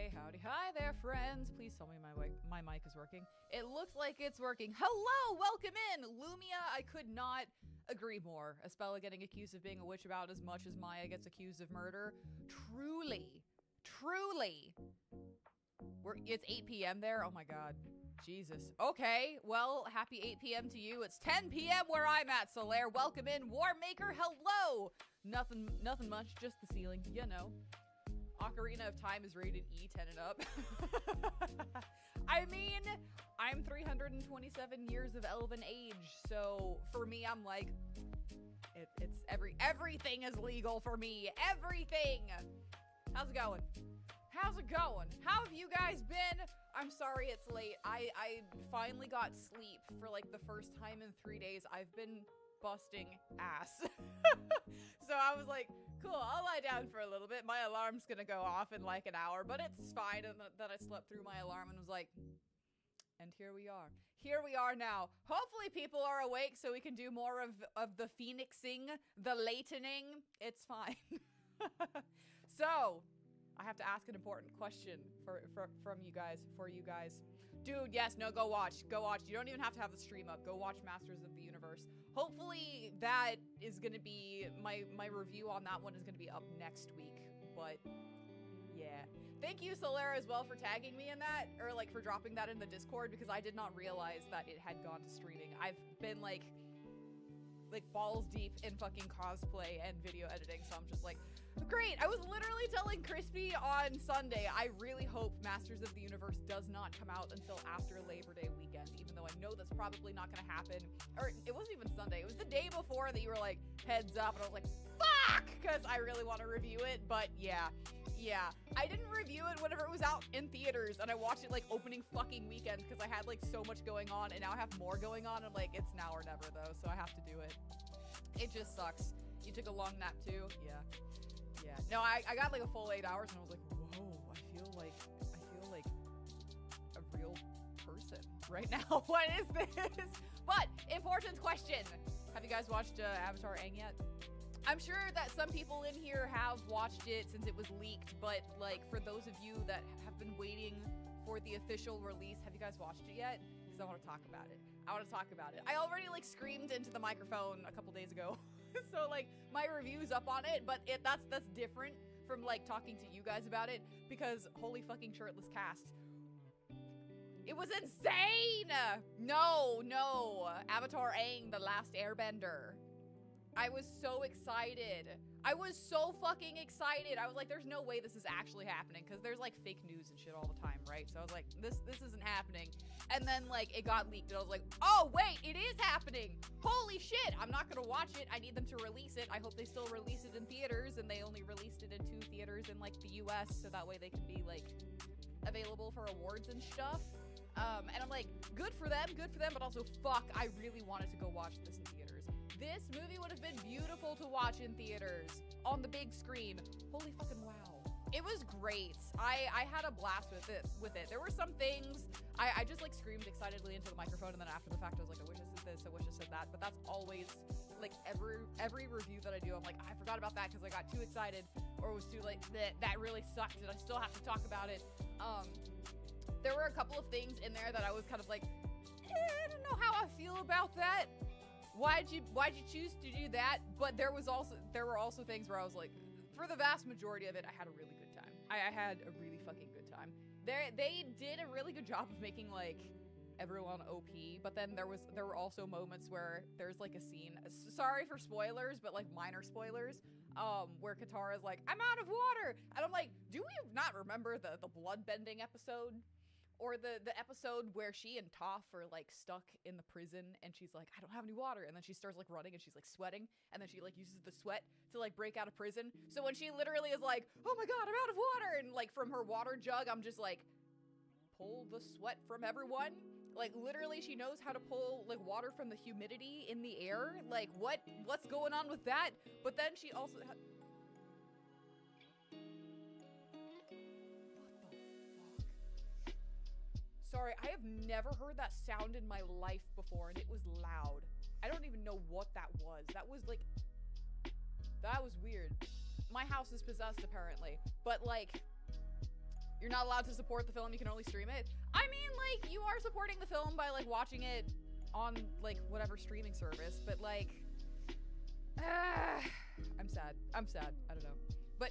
Hey, howdy, hi there, friends. Please tell me my mic is working. It looks like it's working. Hello, welcome in. Lumia, I could not agree more. Espella getting accused of being a witch about as much as Maya gets accused of murder. Truly. It's 8 p.m. there? Oh my god. Jesus. Okay, well, happy 8 p.m. to you. It's 10 p.m. where I'm at, Solaire. Welcome in. Warmaker, hello! Nothing much, just the ceiling, you know. Ocarina of Time is rated E10 and up. I mean, I'm 327 years of elven age, so for me, I'm like, it's everything is legal for me. Everything! How's it going? How's it going? How have you guys been? I'm sorry it's late. I finally got sleep for like the first time in 3 days. I've been busting ass. So I was like, cool, I'll lie down for a little bit. My alarm's gonna go off in like an hour, but it's fine. And then I slept through my alarm and was like, and here we are. Here we are now. Hopefully people are awake so we can do more of the phoenixing, the Laytoning. It's fine. So, I have to ask an important question from you guys, for you guys. Dude, yes, no, go watch. Go watch. You don't even have to have the stream up. Go watch Masters of the Universe. Hopefully that is gonna be, my review on that one is gonna be up next week. But, yeah. Thank you, Solera, as well, for tagging me in that, or like for dropping that in the Discord, because I did not realize that it had gone to streaming. I've been like balls deep in fucking cosplay and video editing, so I'm just like, great. I was literally telling Crispy on Sunday, I really hope Masters of the Universe does not come out until after Labor Day weekend, even though I know that's probably not gonna happen. Or it wasn't even Sunday, it was the day before that you were like, heads up, and I was like, fuck, because I really want to review it. But yeah, I didn't review it whenever it was out in theaters, and I watched it like opening fucking weekend because I had like so much going on, and now I have more going on. I'm like, it's now or never though, so I have to do it. It just sucks. You took a long nap too? Yeah. No, I got like a full 8 hours, and I was like, whoa, I feel like a real person right now. What is this? But important question: have you guys watched Avatar Aang yet? I'm sure that some people in here have watched it since it was leaked, but like for those of you that have been waiting for the official release, have you guys watched it yet? Because I want to talk about it. I already like screamed into the microphone a couple days ago. So like my review's up on it, but that's different from like talking to you guys about it, because holy fucking shirtless cast. It was insane! No, Avatar Aang, The Last Airbender. I was so excited. I was so fucking excited. I was like, there's no way this is actually happening, because there's like fake news and shit all the time, right? So I was like, this isn't happening. And then like it got leaked, and I was like, oh wait, it is happening. Holy shit, I'm not gonna watch it. I need them to release it. I hope they still release it in theaters, and they only released it in 2 theaters in like the US, so that way they can be like available for awards and stuff. And I'm like, good for them, but also fuck, I really wanted to go watch this in theaters. This movie would have been beautiful to watch in theaters, on the big screen. Holy fucking wow. It was great. I had a blast with it. There were some things, I just like screamed excitedly into the microphone, and then after the fact I was like, I wish I said this, I wish I said that, but that's always, like every review that I do, I'm like, I forgot about that because I got too excited, or was too like, that really sucked, and I still have to talk about it. There were a couple of things in there that I was kind of like, I don't know how I feel about that. Why'd you choose to do that? But there were also things where I was like, for the vast majority of it, I had a really good time. I had a really fucking good time. They did a really good job of making like everyone OP, but then there were also moments where there's like a scene, sorry for spoilers, but like minor spoilers, where Katara's like, I'm out of water, and I'm like, do we not remember the bloodbending episode? Or the episode where she and Toph are like stuck in the prison, and she's like, I don't have any water, and then she starts like running and she's like sweating, and then she like uses the sweat to like break out of prison. So when she literally is like, oh my god, I'm out of water, and like from her water jug, I'm just like, pull the sweat from everyone. Like literally she knows how to pull like water from the humidity in the air. Like what's going on with that? But then she also Sorry, I have never heard that sound in my life before, and it was loud. I don't even know what that was. That was like, that was weird. My house is possessed apparently, but like, You're not allowed to support the film, you can only stream it. I mean, like, you are supporting the film by, like, watching it on, like, whatever streaming service, but, like, I'm sad. I don't know. But,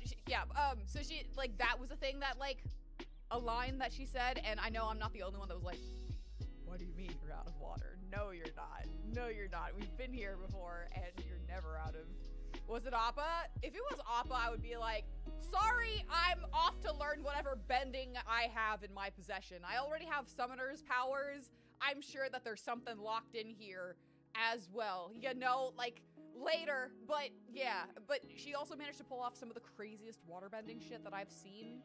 so she, like, that was a thing that, like, a line that she said, and I know I'm not the only one that was like, what do you mean you're out of water? No, you're not. No, you're not. We've been here before, and you're never out of... Was it Appa? If it was Appa, I would be like, sorry, I'm off to learn whatever bending I have in my possession. I already have summoner's powers. I'm sure that there's something locked in here as well. You know, like, later. But, yeah. But she also managed to pull off some of the craziest waterbending shit that I've seen.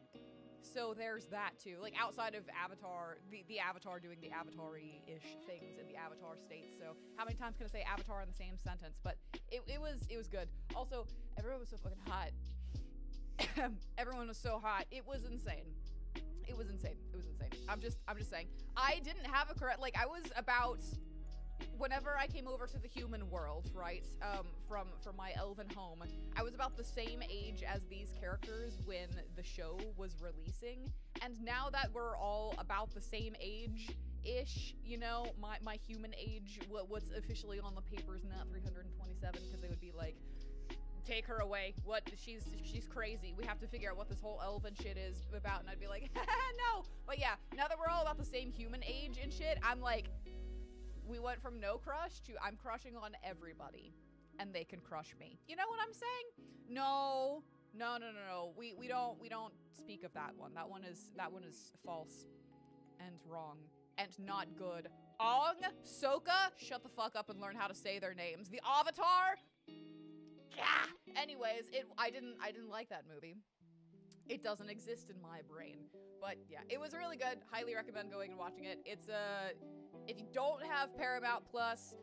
So there's that too. Like, outside of Avatar, the Avatar doing the Avatar-y-ish things in the Avatar state. So how many times can I say Avatar in the same sentence? But it was good. Also, everyone was so fucking hot. Everyone was so hot. It was insane. It was insane. It was insane. I'm just saying. I didn't have a correct, like, I was about, whenever I came over to the human world, right, from my elven home, I was about the same age as these characters when the show was releasing, and now that we're all about the same age-ish, you know, my human age, what's officially on the papers, not 327, because they would be like, take her away, what, she's crazy, we have to figure out what this whole elven shit is about, and I'd be like, no, but yeah, now that we're all about the same human age and shit, I'm like, we went from no crush to I'm crushing on everybody, and they can crush me. You know what I'm saying? No. We don't speak of that one. That one is false and wrong and not good. Ong, Sokka, shut the fuck up and learn how to say their names. The Avatar. Gah! Anyways, I didn't like that movie. It doesn't exist in my brain. But yeah, it was really good. Highly recommend going and watching it. It's if you don't have Paramount Plus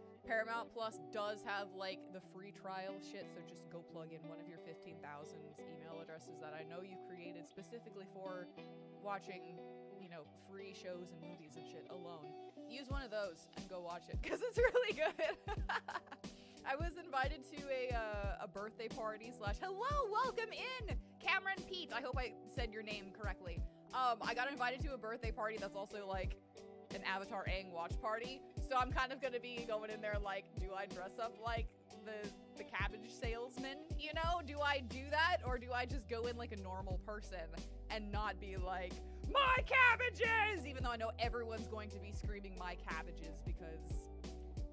does have, like, the free trial shit, so just go plug in one of your 15,000 email addresses that I know you created specifically for watching, you know, free shows and movies and shit alone. Use one of those and go watch it, because it's really good. I was invited to a birthday party / hello, welcome in, Cameron Pete. I hope I said your name correctly. I got invited to a birthday party that's also, like, an Avatar Aang watch party, so I'm kind of gonna be going in there like, do I dress up like the cabbage salesman, you know? Do I do that, or do I just go in like a normal person and not be like, my cabbages, even though I know everyone's going to be screaming my cabbages, because,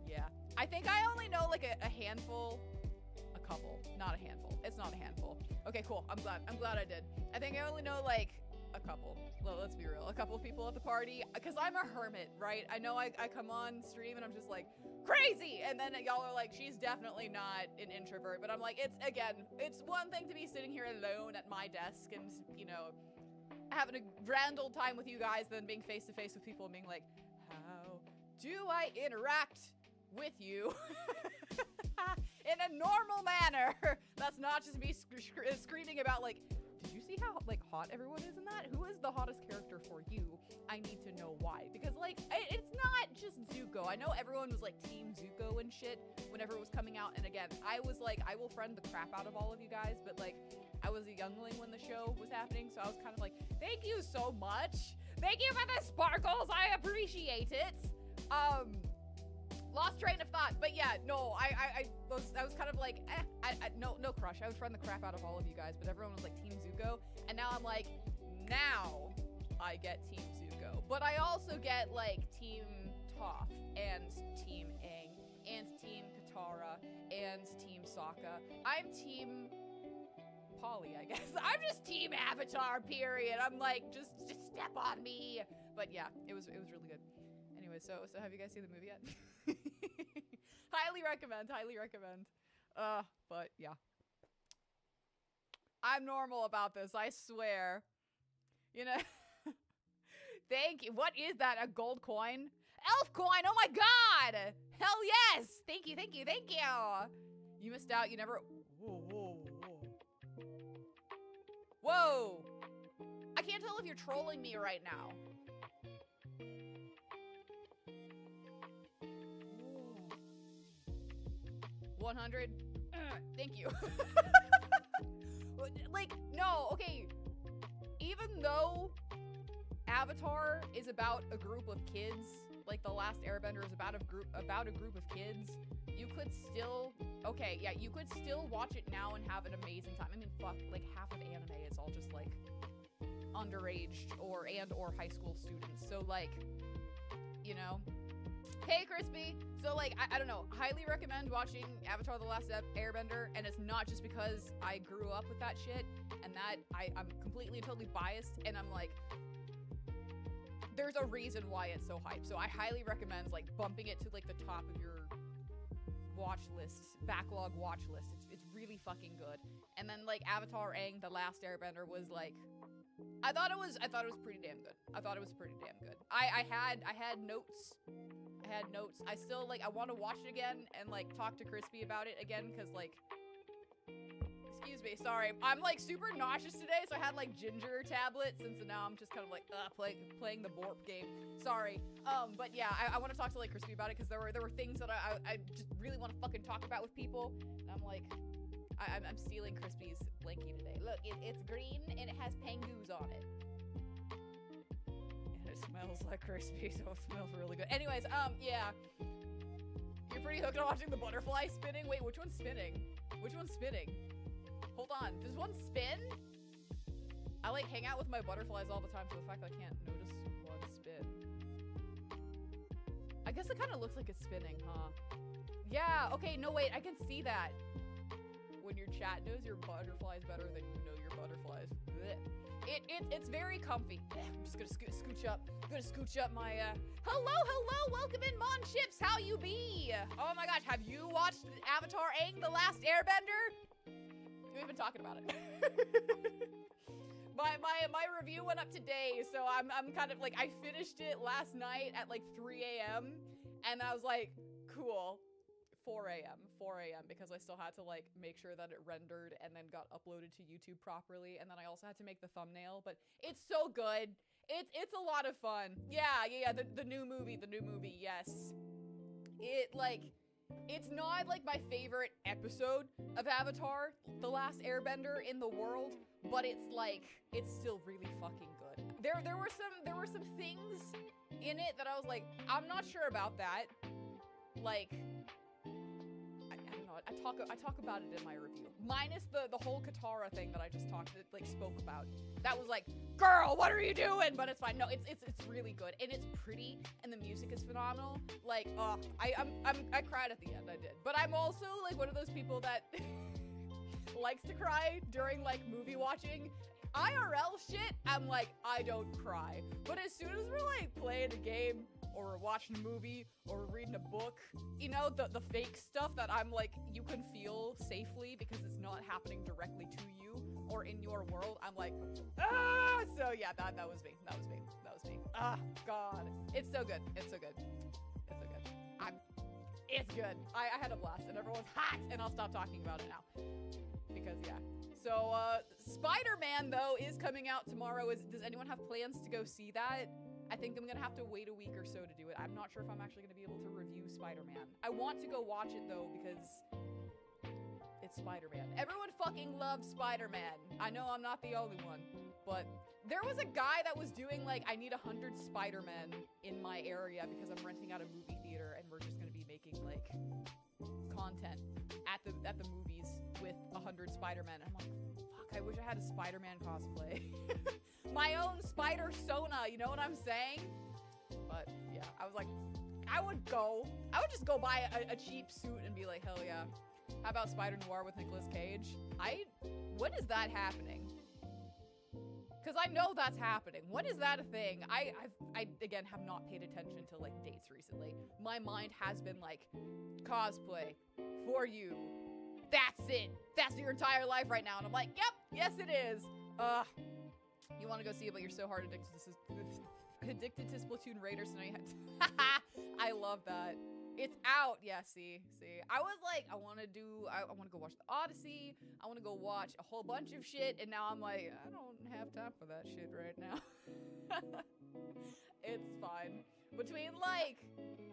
yeah. I think I only know like a handful, a couple, not a handful. It's not a handful. Okay, cool, I'm glad I did. I think I only know like a couple. Well, let's be real. A couple of people at the party, because I'm a hermit, right? I know I come on stream and I'm just like, crazy! And then y'all are like, she's definitely not an introvert. But I'm like, it's one thing to be sitting here alone at my desk and, you know, having a grand old time with you guys than being face to face with people and being like, how do I interact with you in a normal manner? That's not just me screaming about, like, did you see how, like, hot everyone is in that? Who is the hottest character for you? I need to know why. Because, like, it's not just Zuko. I know everyone was, like, Team Zuko and shit whenever it was coming out. And again, I was like, I will friend the crap out of all of you guys. But, like, I was a youngling when the show was happening. So I was kind of like, thank you so much. Thank you for the sparkles. I appreciate it. Lost train of thought, but yeah, no, I was kind of like, no crush. I would friend the crap out of all of you guys, but everyone was like Team Zuko, and now I'm like, now I get Team Zuko, but I also get like Team Toph and Team Aang and Team Katara and Team Sokka. I'm Team Polly, I guess. I'm just Team Avatar, period. I'm like, just step on me. But yeah, it was really good. Anyway, so have you guys seen the movie yet? Highly recommend. But yeah. I'm normal about this, I swear. You know? Thank you. What is that? A gold coin? Elf coin! Oh my god! Hell yes! Thank you. You missed out. You never... Whoa! I can't tell if you're trolling me right now. 100? Thank you. Like, no, okay. Even though Avatar is about a group of kids, like The Last Airbender is about a group of kids, you could still, okay, yeah, you could still watch it now and have an amazing time. I mean, fuck, like half of anime is all just like underage or high school students. So like, you know, hey Crispy. So like, I don't know, highly recommend watching Avatar The Last Airbender, and it's not just because I grew up with that shit and that I'm completely and totally biased, and I'm like, there's a reason why it's so hyped. So I highly recommend like bumping it to like the top of your watch list, backlog watch list. It's really fucking good. And then like Avatar Aang The Last Airbender was like, I thought it was pretty damn good. I thought it was pretty damn good. I had notes. I still like, I want to watch it again and like talk to Crispy about it again, because like, excuse me, sorry, I'm like super nauseous today, so I had like ginger tablets, and so now I'm just kind of like playing the Borp game. Sorry. But yeah, I want to talk to like Crispy about it, because there were things that I just really want to fucking talk about with people, and I'm like, I'm stealing Crispy's blankie today. Look, it's green and it has pangoos on it. And it smells like Crispy, so it smells really good. Anyways, yeah. You're pretty hooked on watching the butterfly spinning? Wait, which one's spinning? Which one's spinning? Hold on, does one spin? I like hang out with my butterflies all the time, so the fact that I can't notice one spin. I guess it kind of looks like it's spinning, huh? Yeah, okay, no wait, I can see that. When your chat knows your butterflies better than you know your butterflies. Blech. It's very comfy. I'm just gonna scooch up. I'm gonna scooch up my, hello, welcome in, Mon Chips, how you be? Oh my gosh, have you watched Avatar Aang The Last Airbender? We've been talking about it. my review went up today, so I'm kind of like, I finished it last night at like 3 a.m. and I was like, cool. 4 a.m. because I still had to like make sure that it rendered and then got uploaded to YouTube properly, and then I also had to make the thumbnail, but it's so good. It's a lot of fun. Yeah, the new movie, yes. It's not like my favorite episode of Avatar The Last Airbender in the world, but it's still really fucking good. There were some things in it that I was like, I'm not sure about that. Like, I talk about it in my review. Minus the whole Katara thing that I just spoke about. That was like, girl, what are you doing? But it's fine. No, it's really good, and it's pretty, and the music is phenomenal. Like, I cried at the end. I did, but I'm also like one of those people that likes to cry during like movie watching. IRL shit, I'm like, I don't cry. But as soon as we're like playing a game, or we're watching a movie, or we're reading a book, you know, the fake stuff that I'm like, you can feel safely because it's not happening directly to you or in your world, I'm like, ah! So yeah, that was me. Ah, God. It's so good. It's so good. It's good. I had a blast, and everyone's hot, and I'll stop talking about it now. Because, yeah. So, Spider-Man, though, is coming out tomorrow. Does anyone have plans to go see that? I think I'm gonna have to wait a week or so to do it. I'm not sure if I'm actually gonna be able to review Spider-Man. I want to go watch it, though, because it's Spider-Man. Everyone fucking loves Spider-Man. I know I'm not the only one, but there was a guy that was doing, like, I need 100 Spider-Men in my area because I'm renting out a movie theater, and we're just gonna be making, like, content at the movies with 100 Spider-Men. I'm like, fuck, I wish I had a Spider-Man cosplay. My own Spider-Sona, you know what I'm saying? But, yeah, I was like, I would just go buy a cheap suit and be like, hell yeah. How about Spider-Noir with Nicolas Cage? When is that happening? Because I know that's happening. When is that a thing? I again, have not paid attention to, like, dates recently. My mind has been like, cosplay for you. That's it. That's your entire life right now. And I'm like, yep, yes it is. You want to go see it, but you're so hard addicted to Splatoon Raiders, so now you have to. I love that. It's out. Yeah, see. I was like, I want to go watch the Odyssey. I want to go watch a whole bunch of shit, and now I'm like, I don't have time for that shit right now. It's fine. Between, like,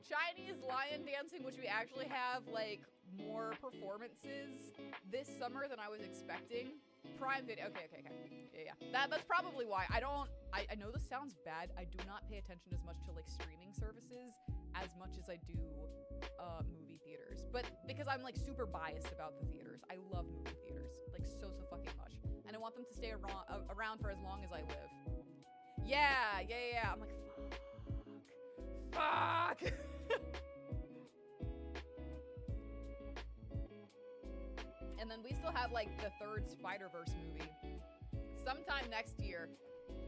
Chinese lion dancing, which we actually have, like, more performances this summer than I was expecting. Prime Video. Okay. Yeah. That's probably why. I know this sounds bad. I do not pay attention as much to like streaming services as much as I do movie theaters. But because I'm like super biased about the theaters. I love movie theaters like so fucking much. And I want them to stay around for as long as I live. Yeah. I'm like, fuck. And then we still have like the third Spider-Verse movie sometime next year.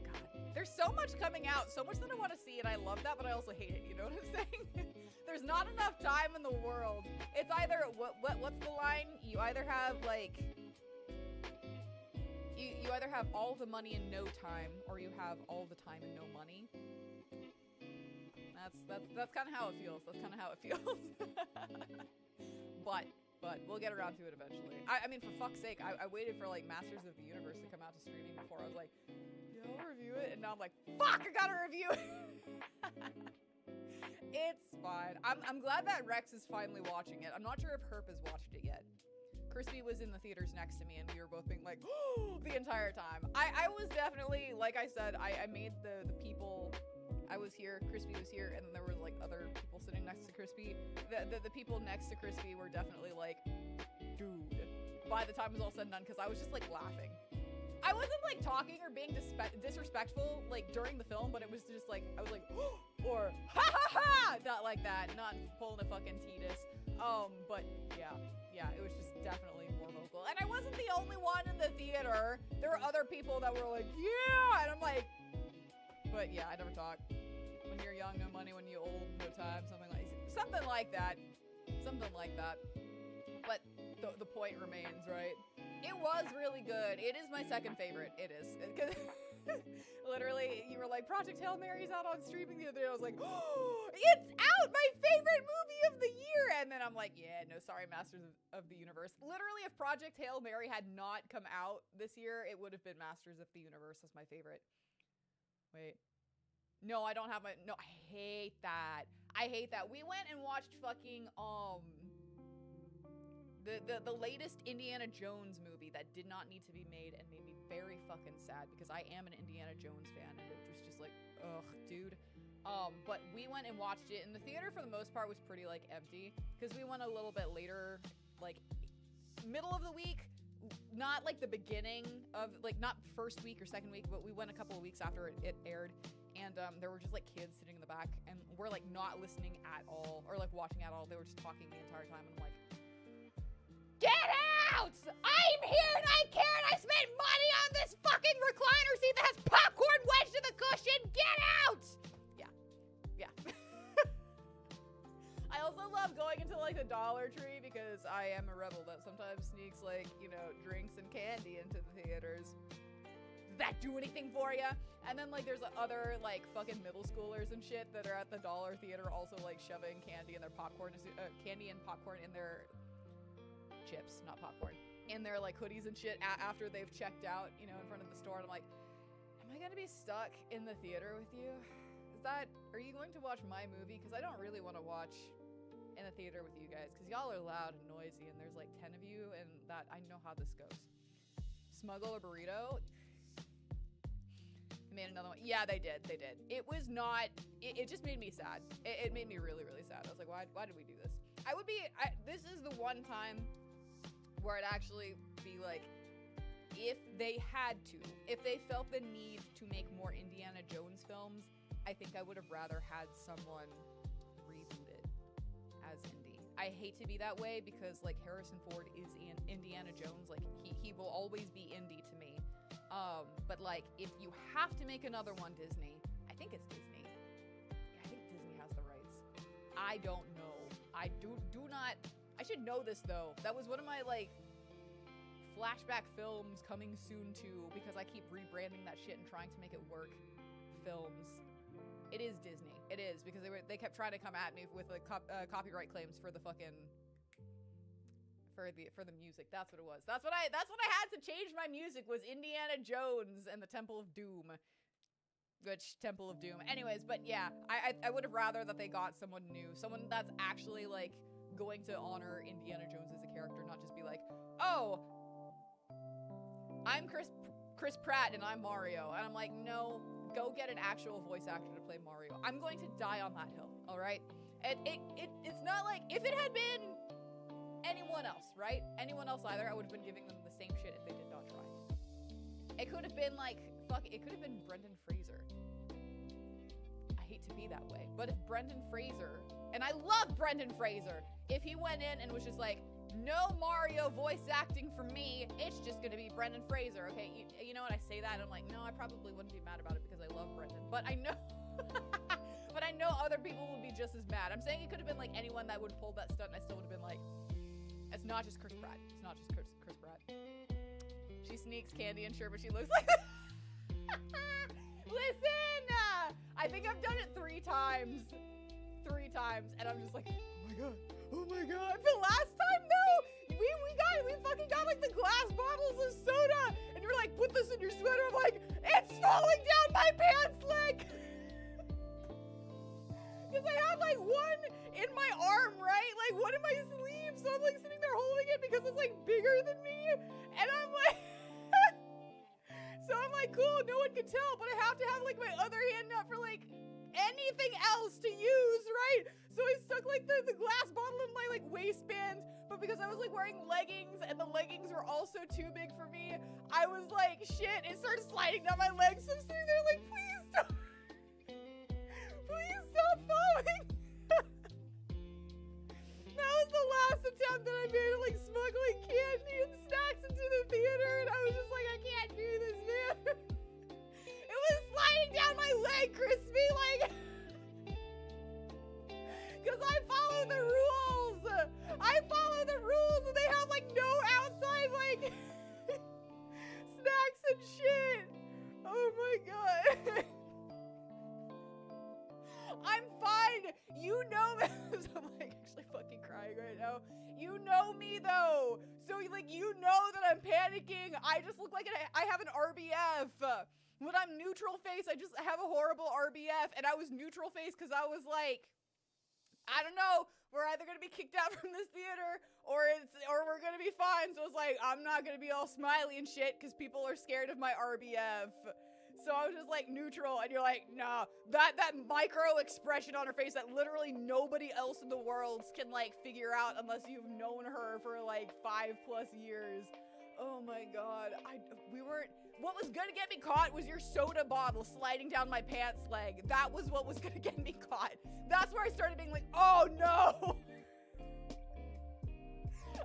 God, there's so much coming out, so much that I want to see, and I love that, but I also hate it. You know what I'm saying? There's not enough time in the world. It's either what's the line? You either have like you either have all the money and no time, or you have all the time and no money. That's kind of how it feels. But we'll get around to it eventually. I mean, for fuck's sake, I waited for like Masters of the Universe to come out to streaming before I was like, yeah, I'll review it, and now I'm like, fuck, I gotta review it. It's fine. I'm glad that Rex is finally watching it. I'm not sure if Herp has watched it yet. Crispy was in the theaters next to me, and we were both being like, oh, the entire time. I was definitely, like I said, I made the people. I was here, Crispy was here, and then there were like other people sitting next to Crispy. The people next to Crispy were definitely like, dude, by the time it was all said and done, because I was just like laughing. I wasn't like talking or being disrespectful like during the film, but it was just like, I was like, oh, or ha ha ha, not like that, not pulling a fucking Titus. But yeah, it was just definitely more vocal. And I wasn't the only one in the theater. There were other people that were like, yeah, and I'm like, but yeah, I never talk. When you're young, no money. When you're old, no time. Something like that. But the point remains, right? It was really good. It is my second favorite. It is. Because literally, you were like, Project Hail Mary's out on streaming the other day. I was like, oh, it's out! My favorite movie of the year! And then I'm like, yeah, no, sorry, Masters of the Universe. Literally, if Project Hail Mary had not come out this year, it would have been Masters of the Universe as my favorite. Wait. No, I don't have my... No, I hate that. We went and watched fucking, the latest Indiana Jones movie that did not need to be made and made me very fucking sad because I am an Indiana Jones fan and it was just like, ugh, dude. But we went and watched it, and the theater for the most part was pretty like empty because we went a little bit later, like middle of the week, not like the beginning of like not first week or second week, but we went a couple of weeks after it aired, and there were just like kids sitting in the back, and we're like not listening at all or like watching at all. They were just talking the entire time, and I'm like, get out! I'm here and I care and I spent money on this fucking recliner seat that has popcorn wedged in the cushion. Get out! Yeah. I also love going into like the Dollar Tree because I am a rebel that sometimes sneaks like, you know, drinks and candy into the theaters. Does that do anything for you? And then like there's other like fucking middle schoolers and shit that are at the Dollar Theater also like shoving candy in their popcorn, candy and popcorn in their chips, not popcorn, in their like hoodies and shit after they've checked out, you know, in front of the store. And I'm like, am I gonna be stuck in the theater with you? Are you going to watch my movie? Because I don't really want to watch in a theater with you guys because y'all are loud and noisy and there's like 10 of you, and that I know how this goes. Smuggle a burrito. They made another one. Yeah, they did. It was not, it just made me sad. It made me really, really sad. I was like, why did we do this? This is the one time where I'd actually be like, if they had to, if they felt the need to make more Indiana Jones films, I think I would have rather had someone reboot it as Indy. I hate to be that way because like Harrison Ford is in Indiana Jones, like he will always be Indy to me. But like if you have to make another one, Disney, I think it's Disney. Yeah, I think Disney has the rights. I don't know. I do not. I should know this though. That was one of my like flashback films coming soon too, because I keep rebranding that shit and trying to make it work. Films. It is Disney. It is, because they kept trying to come at me with like copyright claims for the fucking for the music. That's what it was. That's what I had to change my music was Indiana Jones and the Temple of Doom. Which Temple of Doom. Anyways, but yeah, I would have rather that they got someone new, someone that's actually like going to honor Indiana Jones as a character, not just be like, oh, I'm Chris Pratt and I'm Mario. And I'm like, no, go get an actual voice actor to play Mario. I'm going to die on that hill, all right? And it's not like, if it had been anyone else, right? Anyone else either, I would have been giving them the same shit if they did not try. It could have been like, it could have been Brendan Fraser. I hate to be that way, but if Brendan Fraser, and I love Brendan Fraser, if he went in and was just like, no Mario voice acting for me, it's just gonna be Brendan Fraser, okay? You know what, I say that, and I'm like, no, I probably wouldn't be mad about it because I love Brendan, but I know, but I know other people would be just as mad. I'm saying it could have been like anyone that would have pulled that stunt, and I still would have been like, it's not just Chris Pratt. It's not just Chris Pratt. She sneaks candy and sherbet, she looks like listen, I think I've done it 3 times. 3 times, and I'm just like, oh my god. The last time though, we fucking got like the glass bottles of soda, and you're like, put this in your sweater. I'm like, it's falling down my pants leg. Because I have like one in my arm, right? Like one in my sleeve, so I'm like sitting there holding it because it's like bigger than me, and I'm like, so I'm like, cool, no one can tell, but I have to have like my other hand up for like anything else to use, right? So I stuck like the glass bottle in my like waistband, but because I was like wearing leggings and the leggings were also too big for me, I was like, shit, it started sliding down my legs. So I'm sitting there like, please stop. Please stop falling. That was the last attempt that I made at like smuggling candy and snacks into the theater, and I was just like, I can't do this, man. It was sliding down my leg, Crispy, like, because I follow the rules. I follow the rules, and they have like no outside like snacks and shit. Oh my god. I'm fine. You know me. I'm like actually fucking crying right now. You know me though. So like you know that I'm panicking. I just look like I have an RBF. When I'm neutral face, I just have a horrible RBF, and I was neutral face because I was like, I don't know, we're either gonna be kicked out from this theater or we're gonna be fine. So it's like, I'm not gonna be all smiley and shit because people are scared of my RBF. So I was just like neutral, and you're like, nah, that micro expression on her face that literally nobody else in the world can like figure out unless you've known her for like 5+ years. Oh my god, what was gonna get me caught was your soda bottle sliding down my pants leg. That was what was gonna get me caught. That's where I started being like, oh no!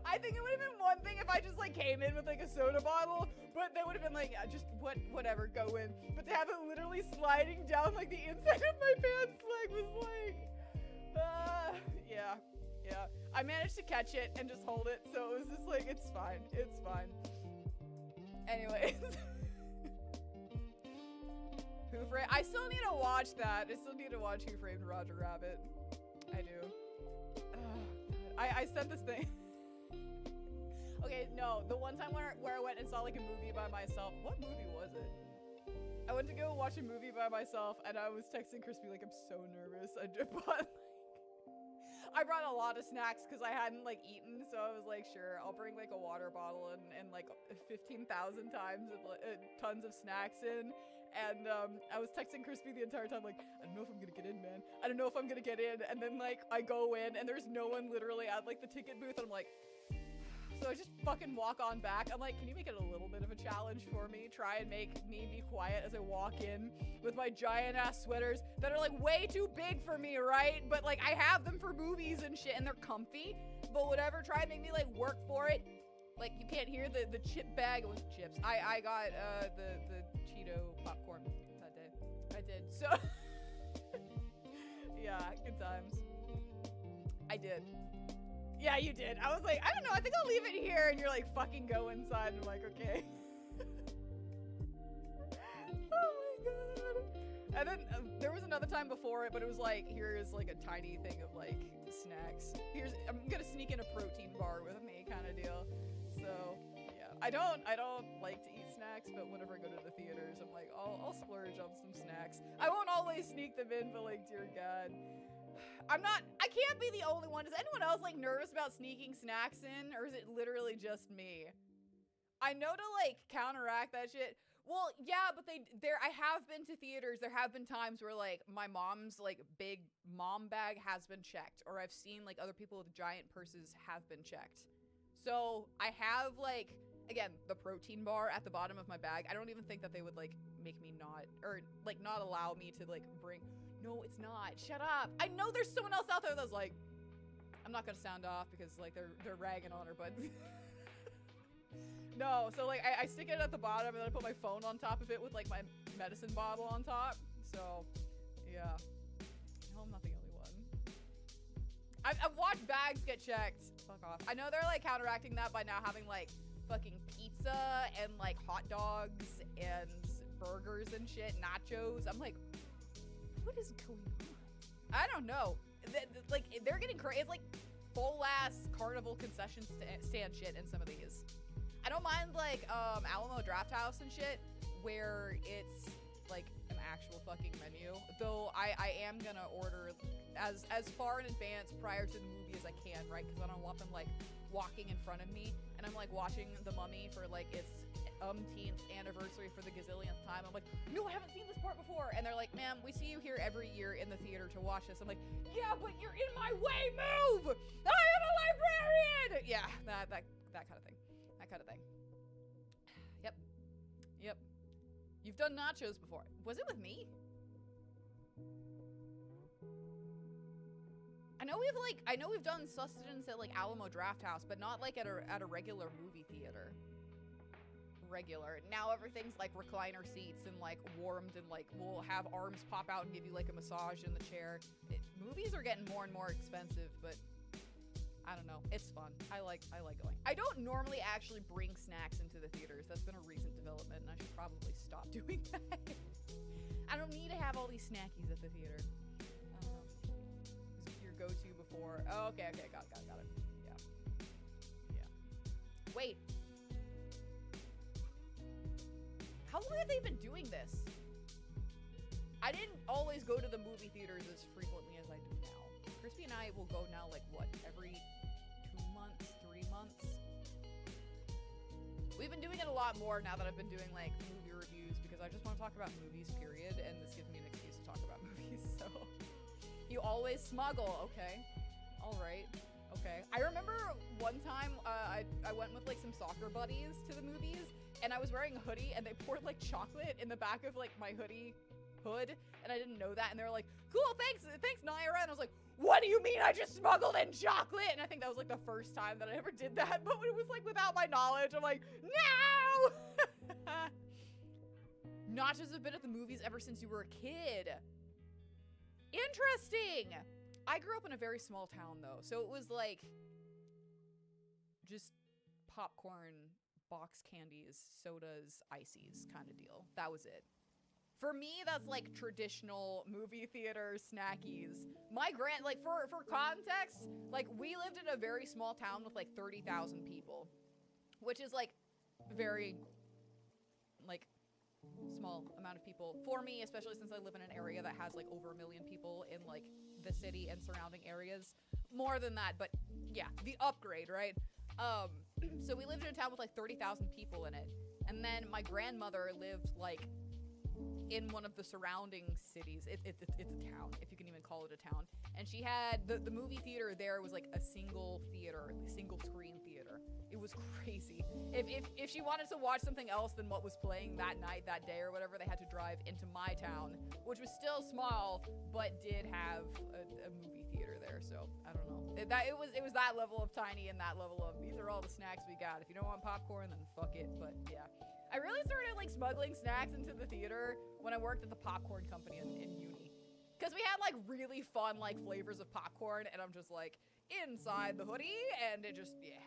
I think it would have been one thing if I just like came in with like a soda bottle, but they would have been like, yeah, just whatever, go in. But to have it literally sliding down like the inside of my pants leg was like, yeah. I managed to catch it and just hold it, so it was just like, it's fine. Anyways. Who Framed? I still need to watch that. I still need to watch Who Framed Roger Rabbit. I do. I sent this thing. Okay, no, the one time where I went and saw like a movie by myself. What movie was it? I went to go watch a movie by myself, and I was texting Crispy like, I'm so nervous. I brought a lot of snacks because I hadn't like eaten, so I was like, sure, I'll bring like a water bottle and like 15,000 times of tons of snacks in. And I was texting Crispy the entire time like, I don't know if I'm gonna get in, man. I don't know if I'm gonna get in. And then like I go in and there's no one literally at like the ticket booth, and I'm like, so I just fucking walk on back. I'm like, can you make it a little bit of a challenge for me? Try and make me be quiet as I walk in with my giant ass sweaters that are like way too big for me, right? But like I have them for movies and shit, and they're comfy. But whatever, try and make me like work for it. Like you can't hear the chip bag. It was chips. I got the Cheeto popcorn that day. I did. So yeah, good times. I did. Yeah, you did. I was like, I don't know, I think I'll leave it here. And you're like, fucking go inside. And I'm like, okay. Oh my god. And then there was another time before it, but it was like, here's like a tiny thing of like snacks. I'm gonna sneak in a protein bar with me kind of deal. So yeah, I don't like to eat snacks, but whenever I go to the theaters, I'm like, I'll splurge on some snacks. I won't always sneak them in, but like, dear God. I can't be the only one. Is anyone else like nervous about sneaking snacks in, or is it literally just me? I know to like counteract that shit. Well, yeah, but I have been to theaters. There have been times where like my mom's like big mom bag has been checked, or I've seen like other people with giant purses have been checked. So I have like, again, the protein bar at the bottom of my bag. I don't even think that they would like make me not, or like not allow me to like bring. No, it's not. Shut up. I know there's someone else out there that's like, I'm not gonna sound off because like they're ragging on her, but. No, so like I stick it at the bottom and then I put my phone on top of it with like my medicine bottle on top. So, yeah. No, I'm not the only one. I've watched bags get checked. Fuck off. I know they're like counteracting that by now having like fucking pizza and like hot dogs and burgers and shit, nachos. I'm like, what is going on? I don't know. Like they're getting crazy. It's like full ass carnival concession stand shit in some of these. I don't mind like Alamo Draft House and shit where it's like an actual fucking menu, though I am gonna order as far in advance prior to the movie as I can, right? Because I don't want them like walking in front of me and I'm like watching The Mummy for like its umpteenth anniversary for the gazillionth time. I'm like, no, I haven't seen this part before, and they're like, ma'am, we see you here every year in the theater to watch this. I'm like, yeah, but you're in my way, move! I am a librarian! Yeah, that kind of thing. Kind of thing. Yep. You've done nachos before. Was it with me? I know we've done sustenance at like Alamo Draft House, but not like at a regular movie theater. Regular. Now everything's like recliner seats and like warmed and like we'll have arms pop out and give you like a massage in the chair. Movies are getting more and more expensive, but I don't know. It's fun. I like going. I don't normally actually bring snacks into the theaters. That's been a recent development, and I should probably stop doing that. I don't need to have all these snackies at the theater. Is your go-to before? Oh, okay, got it. Yeah. Wait. How long have they been doing this? I didn't always go to the movie theaters as frequently as I do now. Crispy and I will go now, like, what, every 2 months, 3 months? We've been doing it a lot more now that I've been doing, like, movie reviews, because I just want to talk about movies, period, and this gives me an excuse to talk about movies, so. You always smuggle, okay. All right, okay. I remember one time, I went with, like, some soccer buddies to the movies, and I was wearing a hoodie, and they poured, like, chocolate in the back of, like, my hoodie hood, and I didn't know that, and they were like, cool, thanks Nayra, and I was like, what do you mean I just smuggled in chocolate? And I think that was like the first time that I ever did that, but it was like without my knowledge. I'm like, no! Nachos have been at the movies ever since you were a kid. Interesting! I grew up in a very small town though, so it was like just popcorn, box candies, sodas, ices kind of deal. That was it. For me, that's like traditional movie theater snackies. My like for context, like we lived in a very small town with like 30,000 people, which is like very like small amount of people for me, especially since I live in an area that has like over 1 million people in like the city and surrounding areas. More than that, but yeah, the upgrade, right? So we lived in a town with like 30,000 people in it. And then my grandmother lived like in one of the surrounding cities. It's a town, if you can even call it a town. And she had, the movie theater there was like a single theater, single screen theater. It was crazy. If she wanted to watch something else than what was playing that night, that day, or whatever, they had to drive into my town, which was still small, but did have a movie theater there. So I don't know. It was that level of tiny and that level of, these are all the snacks we got. If you don't want popcorn, then fuck it. But yeah. I really started like smuggling snacks into the theater when I worked at the popcorn company in uni. Because we had like really fun like flavors of popcorn, and I'm just like inside the hoodie, and it just, yeah.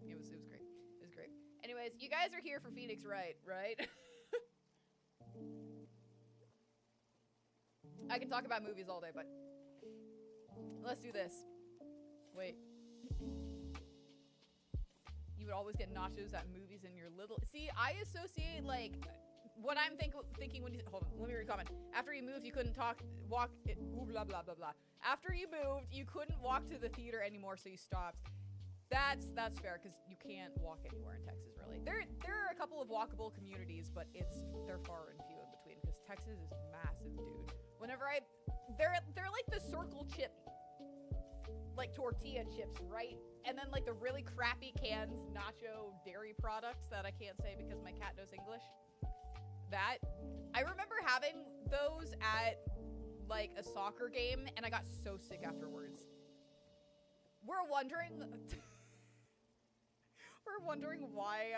It was great. It was great. Anyways, you guys are here for Phoenix Wright, right? I can talk about movies all day, but let's do this. Wait. You would always get nachos at movies in your little... See, I associate, like, what I'm thinking when you... Hold on, let me read a comment. After you moved, you couldn't walk... Blah, blah, blah, blah. After you moved, you couldn't walk to the theater anymore, so you stopped. That's fair, because you can't walk anywhere in Texas, really. There are a couple of walkable communities, but they're far and few in between, because Texas is massive, dude. They're like the circle chip, like tortilla chips, right? And then like the really crappy canned nacho dairy products that I can't say because my cat knows English. I remember having those at like a soccer game, and I got so sick afterwards. We're wondering why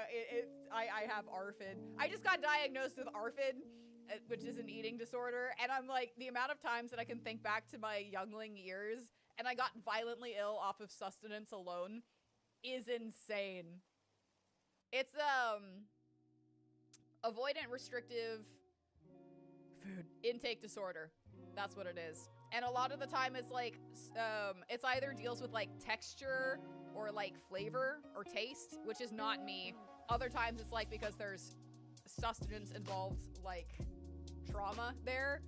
I have ARFID. I just got diagnosed with ARFID, which is an eating disorder, and I'm like, the amount of times that I can think back to my youngling years, and I got violently ill off of sustenance alone, is insane. It's avoidant restrictive food intake disorder. That's what it is. And a lot of the time it's like, it's either deals with like texture or like flavor or taste, which is not me. Other times it's like because there's sustenance involved, like trauma there.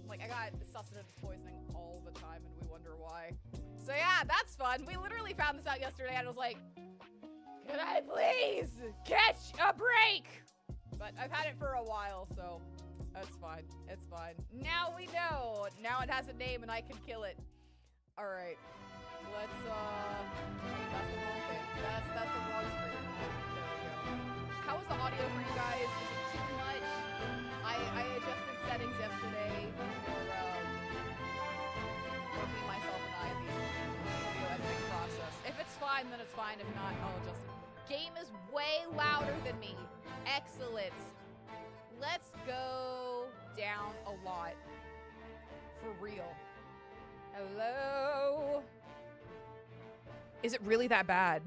Like I got sustenance poisoning all the time and we wonder why. So yeah, that's fun. We literally found this out yesterday and I was like, can I please catch a break? But I've had it for a while, so that's fine. It's fine. Now we know. Now it has a name and I can kill it. All right. Let's, that's the wrong thing. That's the wrong screen. There we go. How was the audio for you guys? Is it too much? I adjusted settings yesterday for me, myself, and I, the video editing process. If it's fine, then it's fine. If not, I'll adjust it. Game is way louder than me. Excellent. Let's go down a lot. For real. Hello? Is it really that bad?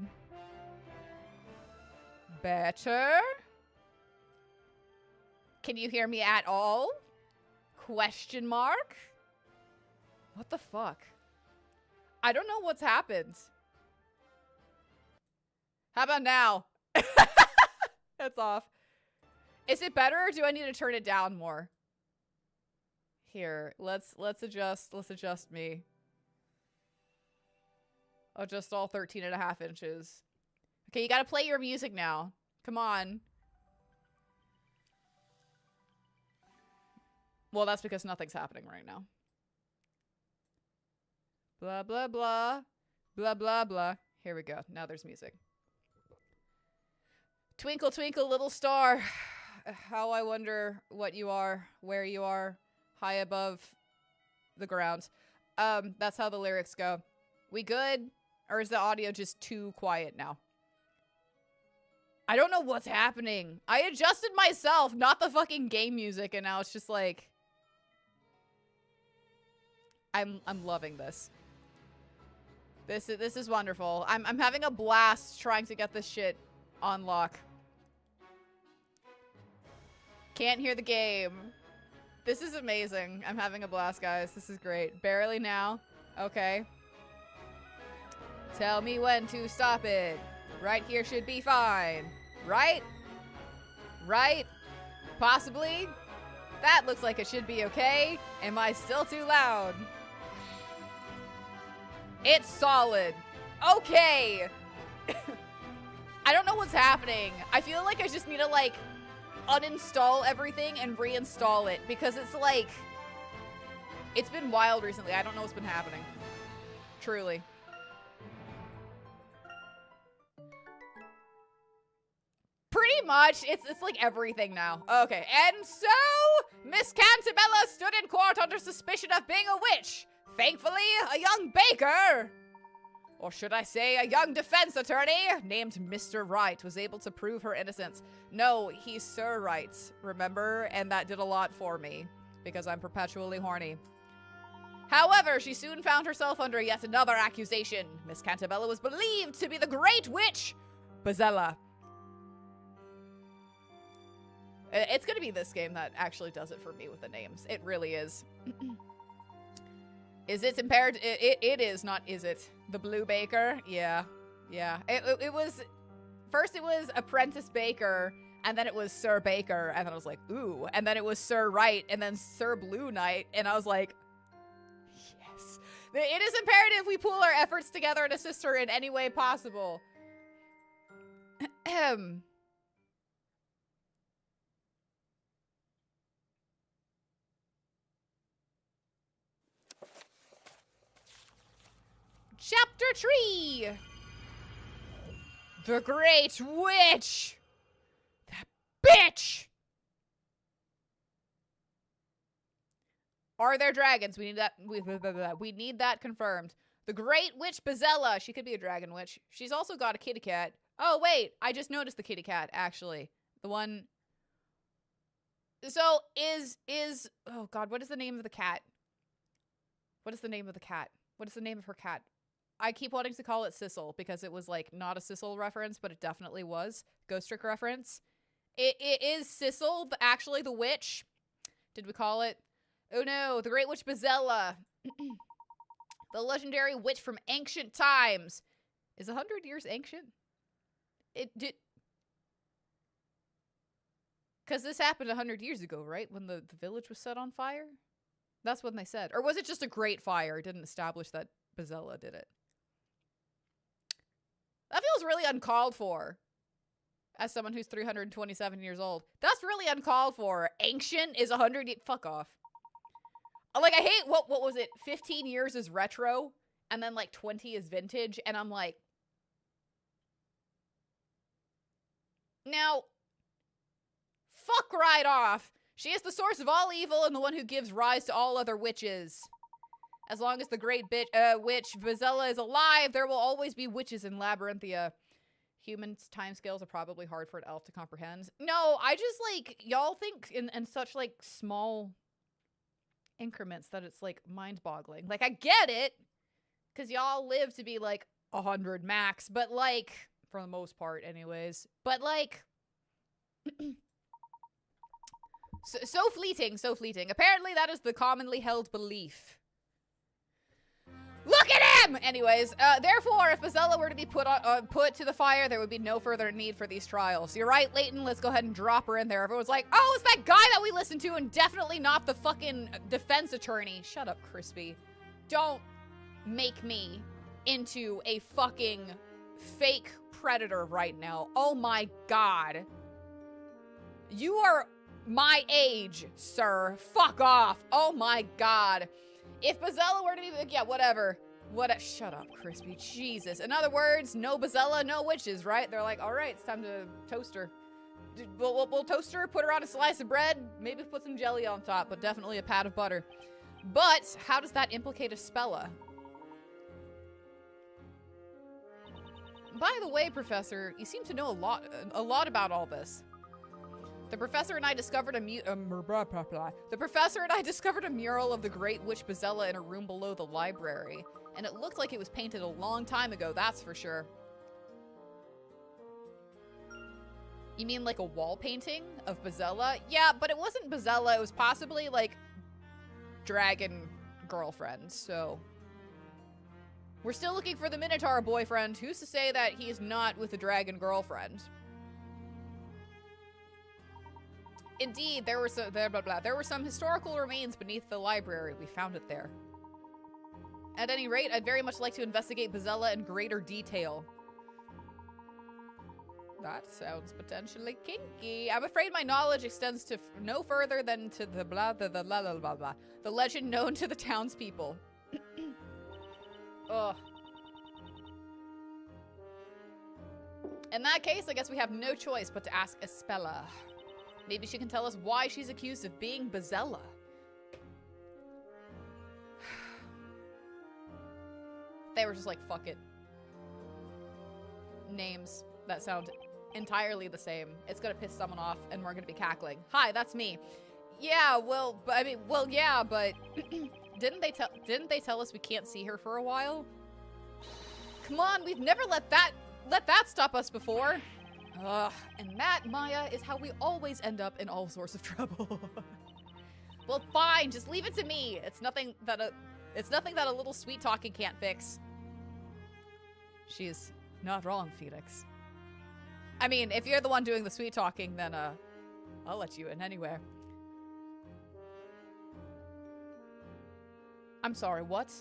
Better? Can you hear me at all? Question mark? What the fuck? I don't know what's happened. How about now? That's off. Is it better or do I need to turn it down more? Here, let's adjust me. Adjust all 13.5 inches. Okay, you gotta play your music now. Come on. Well, that's because nothing's happening right now. Blah, blah, blah. Blah, blah, blah. Here we go. Now there's music. Twinkle, twinkle, little star. How I wonder what you are, where you are, high above the ground. That's how the lyrics go. We good? Or is the audio just too quiet now? I don't know what's happening. I adjusted myself, not the fucking game music, and now it's just like... I'm loving this. This is wonderful. I'm having a blast trying to get this shit on lock. Can't hear the game. This is amazing. I'm having a blast, guys. This is great. Barely now. Okay. Tell me when to stop it. Right here should be fine. Right? Right? Possibly? That looks like it should be okay. Am I still too loud? It's solid. Okay. I don't know what's happening. I feel like I just need to, like, uninstall everything and reinstall it because it's like, it's been wild recently. I don't know what's been happening. Truly. Pretty much. It's like everything now. Okay. And so, Miss Cantabella stood in court under suspicion of being a witch. Thankfully, a young baker, or should I say a young defense attorney, named Mr. Wright was able to prove her innocence. No, he's Sir Wright, remember? And that did a lot for me, because I'm perpetually horny. However, she soon found herself under yet another accusation. Miss Cantabella was believed to be the great witch, Bezella. It's gonna be this game that actually does it for me with the names. It really is. Is it impaired? It is, not is it. The Blue Baker? Yeah. Yeah. It was... First it was Apprentice Baker, and then it was Sir Baker, and then I was like, ooh. And then it was Sir Wright, and then Sir Blue Knight, and I was like, yes. It is imperative we pool our efforts together and assist her in any way possible. Chapter 3. The Great Witch. That bitch. Are there dragons? We need that. We need that confirmed. The Great Witch Espella. She could be a dragon witch. She's also got a kitty cat. Oh, wait. I just noticed the kitty cat, actually. The one... So, oh, God. What is the name of the cat? What is the name of the cat? What is the name of her cat? I keep wanting to call it Sissel because it was, like, not a Sissel reference, but it definitely was. Ghost Trick reference. It is Sissel, actually the witch. Did we call it? Oh, no. The Great Witch Espella. The legendary witch from ancient times. Is 100 years ancient? It did... Because this happened 100 years ago, right? When the village was set on fire? That's when they said. Or was it just a great fire? It didn't establish that Espella did it. That feels really uncalled for. As someone who's 327 years old. That's really uncalled for. Ancient is 100 years... Fuck off. Like, I hate... What was it? 15 years is retro. And then, like, 20 is vintage. And I'm like... Now... Fuck right off. She is the source of all evil and the one who gives rise to all other witches. As long as the great witch Espella is alive, there will always be witches in Labyrinthia. Humans' timescales are probably hard for an elf to comprehend. No, I just, like, y'all think in such, like, small increments that it's, like, mind-boggling. Like, I get it, because y'all live to be, like, 100 max, but, like, for the most part, anyways. But, like... So fleeting, so fleeting. Apparently that is the commonly held belief. Look at him! Anyways, therefore, if Espella were to be put to the fire, there would be no further need for these trials. You're right, Layton. Let's go ahead and drop her in there. Everyone's like, oh, it's that guy that we listened to and definitely not the fucking defense attorney. Shut up, Crispy. Don't make me into a fucking fake predator right now. Oh my God. You are... my age, sir. Fuck off. Oh my God. If Espella were to be, yeah, whatever. Shut up, Crispy. Jesus. In other words, no Espella, no witches, right? They're like, all right, it's time to toast her. We'll toast her, put her on a slice of bread, maybe put some jelly on top, but definitely a pat of butter. But how does that implicate Espella? By the way, Professor, you seem to know a lot about all this. The professor and I discovered a mural of the Great Witch Espella in a room below the library, and it looked like it was painted a long time ago, that's for sure. You mean like a wall painting of Espella? Yeah, but it wasn't Espella, it was possibly like dragon girlfriend, so... We're still looking for the Minotaur boyfriend. Who's to say that he is not with a dragon girlfriend? Indeed, there were some historical remains beneath the library. We found it there. At any rate, I'd very much like to investigate Espella in greater detail. That sounds potentially kinky. I'm afraid my knowledge extends to no further than to the the legend known to the townspeople. Ugh. In that case, I guess we have no choice but to ask Espella. Maybe she can tell us why she's accused of being Espella. They were just like, fuck it. Names that sound entirely the same. It's gonna piss someone off and we're gonna be cackling. Hi, that's me. Yeah, well, yeah, but didn't they tell us we can't see her for a while? Come on, we've never let that stop us before. Ugh, and that, Maya, is how we always end up in all sorts of trouble. Well, fine, just leave it to me. It's nothing that a little sweet talking can't fix. She is not wrong, Phoenix. I mean, if you're the one doing the sweet talking, then I'll let you in anywhere. I'm sorry, what?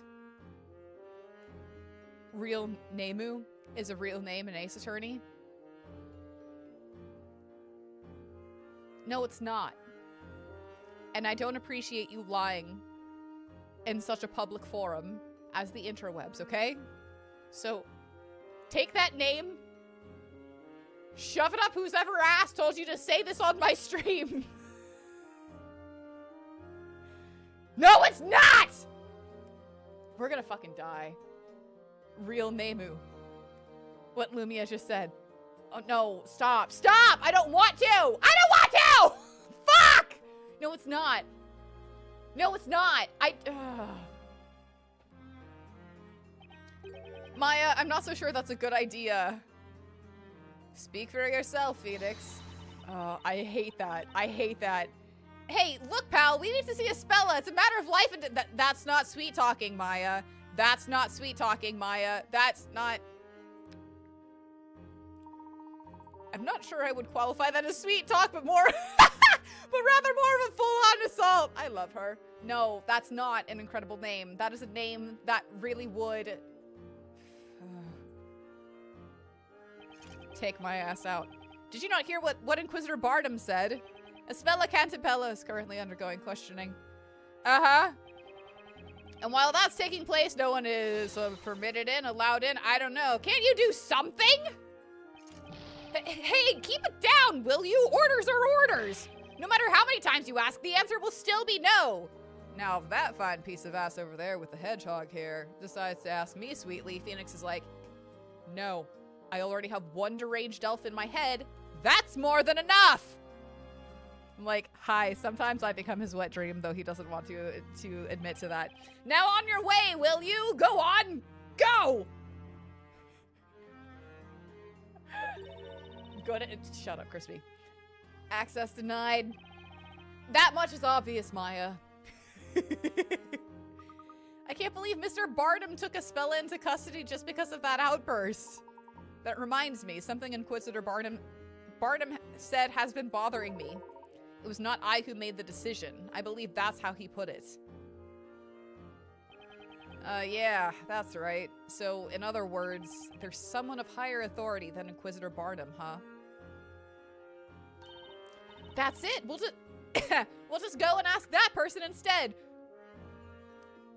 real Nemu is a real name in Ace Attorney? No, it's not. And I don't appreciate you lying in such a public forum as the interwebs, okay? So, take that name, shove it up whose ever ass told you to say this on my stream. No, it's not! We're gonna fucking die. Real Nemu. What Lumia just said. Oh no, stop, stop! I don't want to! I don't want to! Fuck! No, it's not. No, it's not. Maya, I'm not so sure that's a good idea. Speak for yourself, Phoenix. I hate that. I hate that. Hey, look, pal, we need to see Espella. It's a matter of life and that's not sweet talking, Maya. That's not sweet talking, Maya. That's not... I'm not sure I would qualify that as sweet talk, but more... but rather more of a full-on assault. I love her. No, that's not an incredible name. That is a name that really would... take my ass out. Did you not hear what Inquisitor Bardem said? Espella Cantipella is currently undergoing questioning. Uh-huh. And while that's taking place, no one is permitted in, allowed in. I don't know. Can't you do something? Hey, keep it down, will you? Orders are orders. No matter how many times you ask, the answer will still be no. Now, if that fine piece of ass over there with the hedgehog hair decides to ask me sweetly, Phoenix is like, no. I already have one deranged elf in my head. That's more than enough. I'm like, hi, sometimes I become his wet dream, though he doesn't want to admit to that. Now on your way, will you? Go on! Go! Good. Shut up, Crispy. Access denied. That much is obvious, Maya. I can't believe Mr. Bardem took Espella into custody just because of that outburst. That reminds me, something Inquisitor Bardem said has been bothering me. It was not I who made the decision. I believe that's how he put it. Yeah, that's right. So, in other words, there's someone of higher authority than Inquisitor Bardem, huh? That's it! We'll just go and ask that person instead!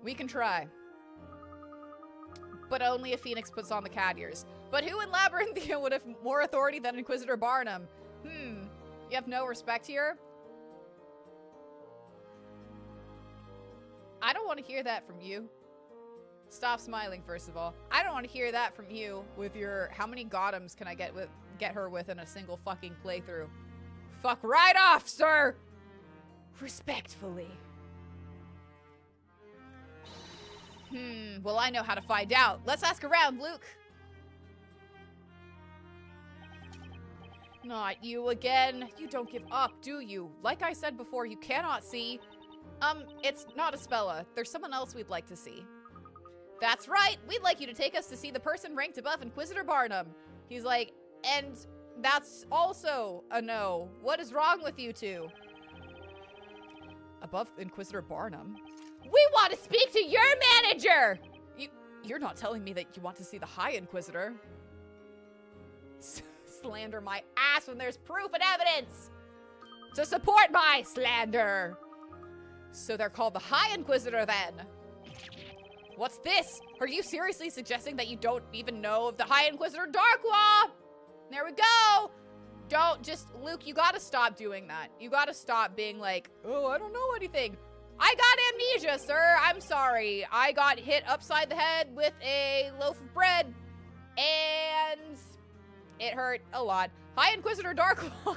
We can try. But only if Phoenix puts on the cat ears. But who in Labyrinthia would have more authority than Inquisitor Barnum? You have no respect here? I don't want to hear that from you. Stop smiling, first of all. I don't want to hear that from you with your how many Gothams can I get her with in a single fucking playthrough. Fuck right off, sir! Respectfully. Well, I know how to find out. Let's ask around, Luke. Not you again. You don't give up, do you? Like I said before, you cannot see. It's not Espella. There's someone else we'd like to see. That's right. We'd like you to take us to see the person ranked above Inquisitor Barnum. He's like, and that's also a no. What is wrong with you two? Above Inquisitor Barnum? We want to speak to your manager! You're not telling me that you want to see the High Inquisitor. Slander my ass when there's proof and evidence to support my slander. So they're called the High Inquisitor then. What's this? Are you seriously suggesting that you don't even know of the High Inquisitor Darklaw? There we go. Luke, you gotta stop doing that. You gotta stop being like, oh, I don't know anything. I got amnesia, sir. I'm sorry. I got hit upside the head with a loaf of bread, and it hurt a lot. High Inquisitor Darklaw.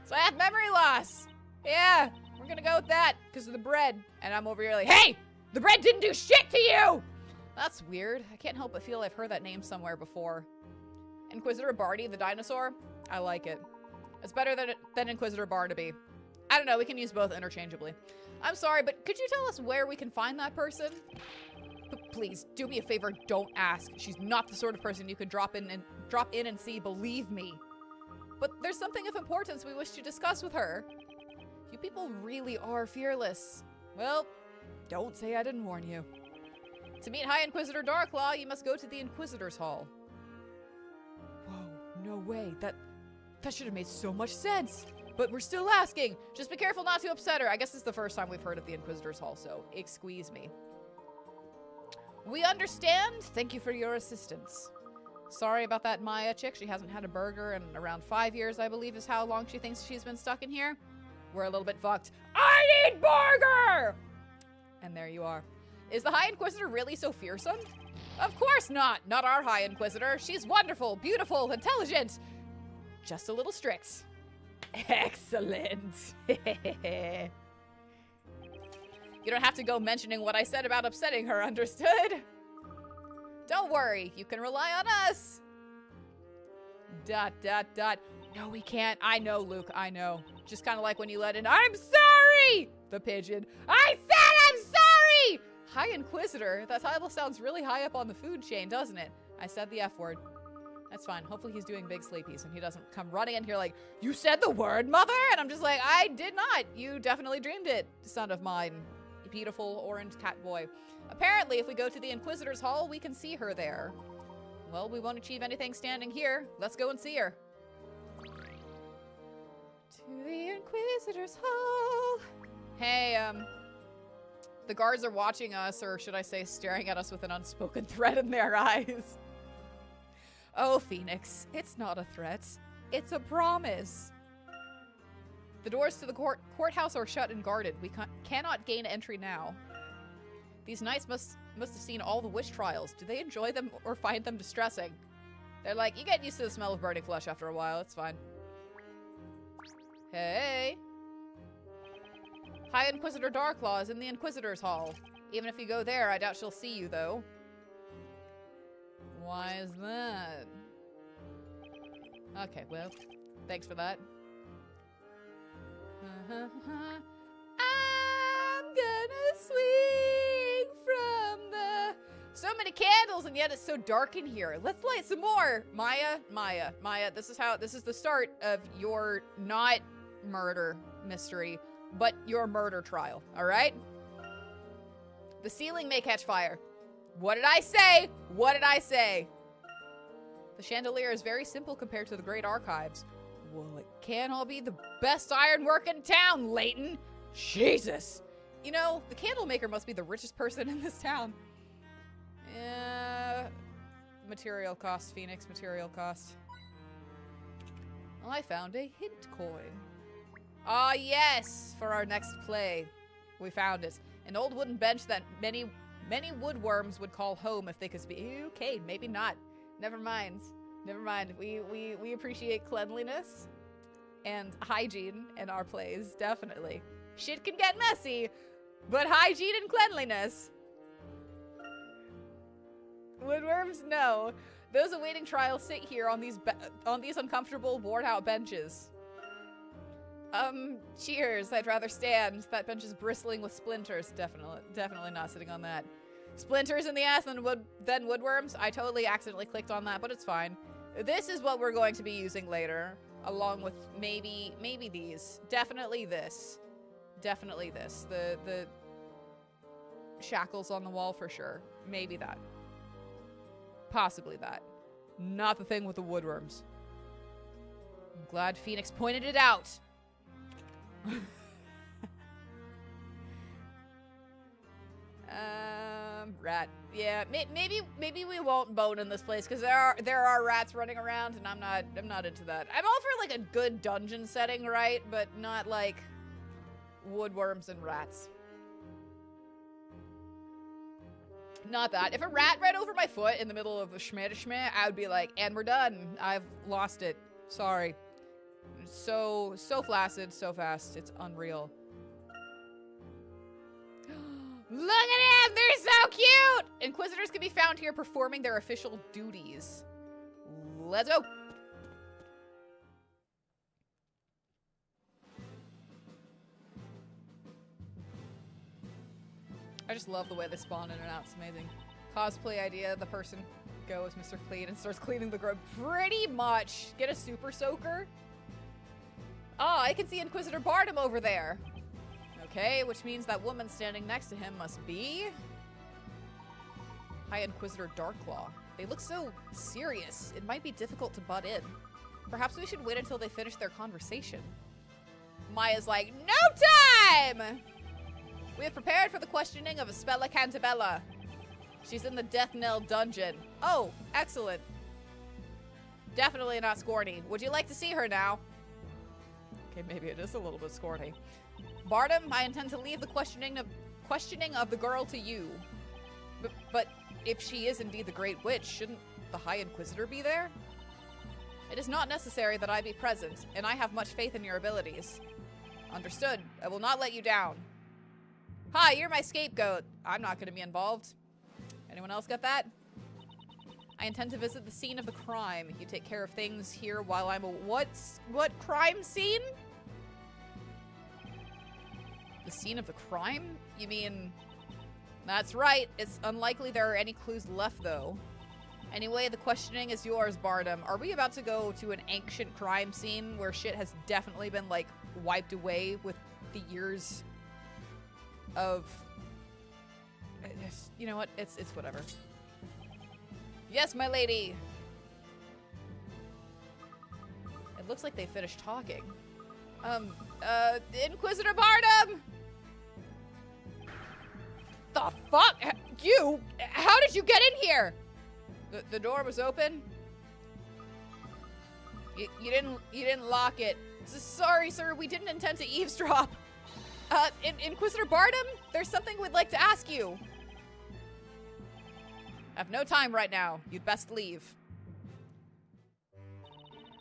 So I have memory loss. Yeah, we're gonna go with that because of the bread. And I'm over here like, hey, the bread didn't do shit to you. That's weird. I can't help but feel I've heard that name somewhere before. Inquisitor Barty, the dinosaur. I like it. It's better than Inquisitor Barnaby. I don't know, we can use both interchangeably. I'm sorry, but could you tell us where we can find that person? Please, do me a favor, don't ask. She's not the sort of person you could drop in and see, believe me. But there's something of importance we wish to discuss with her. You people really are fearless. Well, don't say I didn't warn you. To meet High Inquisitor Darklaw, you must go to the Inquisitor's Hall. Whoa, no way. That should have made so much sense. But we're still asking. Just be careful not to upset her. I guess this is the first time we've heard of the Inquisitor's Hall, so excuse me. We understand. Thank you for your assistance. Sorry about that Maya chick. She hasn't had a burger in around 5 years, I believe, is how long she thinks she's been stuck in here. We're a little bit fucked. I need burger! And there you are. Is the High Inquisitor really so fearsome? Of course not. Not our High Inquisitor. She's wonderful, beautiful, intelligent. Just a little strict. Excellent. You don't have to go mentioning what I said about upsetting her, understood? Don't worry, you can rely on us. ... No, we can't. I know, Luke, I know. Just kind of like when you let in, I'm sorry! The pigeon. I said I'm sorry! High Inquisitor? That title sounds really high up on the food chain, doesn't it? I said the F word. That's fine. Hopefully he's doing big sleepies and he doesn't come running in here like, you said the word, mother? And I'm just like, I did not. You definitely dreamed it, son of mine. Beautiful orange cat boy. Apparently, if we go to the Inquisitor's Hall, we can see her there. Well, we won't achieve anything standing here. Let's go and see her. To the Inquisitor's Hall. Hey, the guards are watching us, or should I say staring at us with an unspoken threat in their eyes. Oh, Phoenix, it's not a threat. It's a promise. The doors to the courthouse are shut and guarded. We cannot gain entry now. These knights must have seen all the witch trials. Do they enjoy them or find them distressing? They're like, you get used to the smell of burning flesh after a while. It's fine. Hey. High Inquisitor Darklaw is in the Inquisitor's Hall. Even if you go there, I doubt she'll see you, though. Why is that? Okay, well, thanks for that. I'm gonna swing from the... So many candles, and yet it's so dark in here. Let's light some more. Maya, this is the start of your not murder mystery, but your murder trial, all right? The ceiling may catch fire. What did I say? What did I say? The chandelier is very simple compared to the great archives. Well, it can't all be the best ironwork in town, Layton. Jesus. You know, the candle maker must be the richest person in this town. Material cost, Phoenix, material cost. Well, I found a hint coin. Ah, yes, for our next play. We found it. An old wooden bench that many woodworms would call home if they could speak. Okay, maybe not. Never mind. Never mind. We appreciate cleanliness and hygiene in our plays, definitely. Shit can get messy, but hygiene and cleanliness. Woodworms, no. Those awaiting trial sit here on these uncomfortable, worn-out benches. Cheers. I'd rather stand. That bench is bristling with splinters. Definitely not sitting on that. Splinters in the ass and then woodworms. I totally accidentally clicked on that, but it's fine. This is what we're going to be using later, along with maybe these. Definitely this. Definitely this. The shackles on the wall for sure. Maybe that. Possibly that. Not the thing with the woodworms. I'm glad Phoenix pointed it out. Rat. Yeah, maybe we won't bone in this place because there are rats running around, and I'm not into that. I'm all for like a good dungeon setting, right? But not like woodworms and rats. Not that. If a rat ran over my foot in the middle of a schmeh, I would be like, and we're done. I've lost it. Sorry. So flaccid, so fast. It's unreal. Look at them! They're so cute! Inquisitors can be found here performing their official duties. Let's go! I just love the way they spawn in and out. It's amazing. Cosplay idea, the person goes Mr. Clean and starts cleaning the grove. Pretty much. Get a super soaker. Oh, I can see Inquisitor Bardem over there. Okay, which means that woman standing next to him must be... High Inquisitor Darklaw. They look so serious. It might be difficult to butt in. Perhaps we should wait until they finish their conversation. Maya's like, no time! We have prepared for the questioning of Espella Cantabella. She's in the Death Knell dungeon. Oh, excellent. Definitely not Scorny. Would you like to see her now? Okay, maybe it is a little bit Scorny. Bardem, I intend to leave the questioning of the girl to you. But if she is indeed the Great Witch, shouldn't the High Inquisitor be there? It is not necessary that I be present, and I have much faith in your abilities. Understood. I will not let you down. Hi, you're my scapegoat. I'm not going to be involved. Anyone else get that? I intend to visit the scene of the crime. You take care of things here while I'm a... What crime scene? The scene of the crime? You mean... That's right. It's unlikely there are any clues left, though. Anyway, the questioning is yours, Bardem. Are we about to go to an ancient crime scene where shit has definitely been, like, wiped away with the years of... You know what? It's whatever. Yes, my lady! It looks like they finished talking. Inquisitor Bardem! The fuck? You? How did you get in here? The door was open? You didn't lock it. Sorry, sir, we didn't intend to eavesdrop. Inquisitor Bardem, there's something we'd like to ask you. I have no time right now. You'd best leave.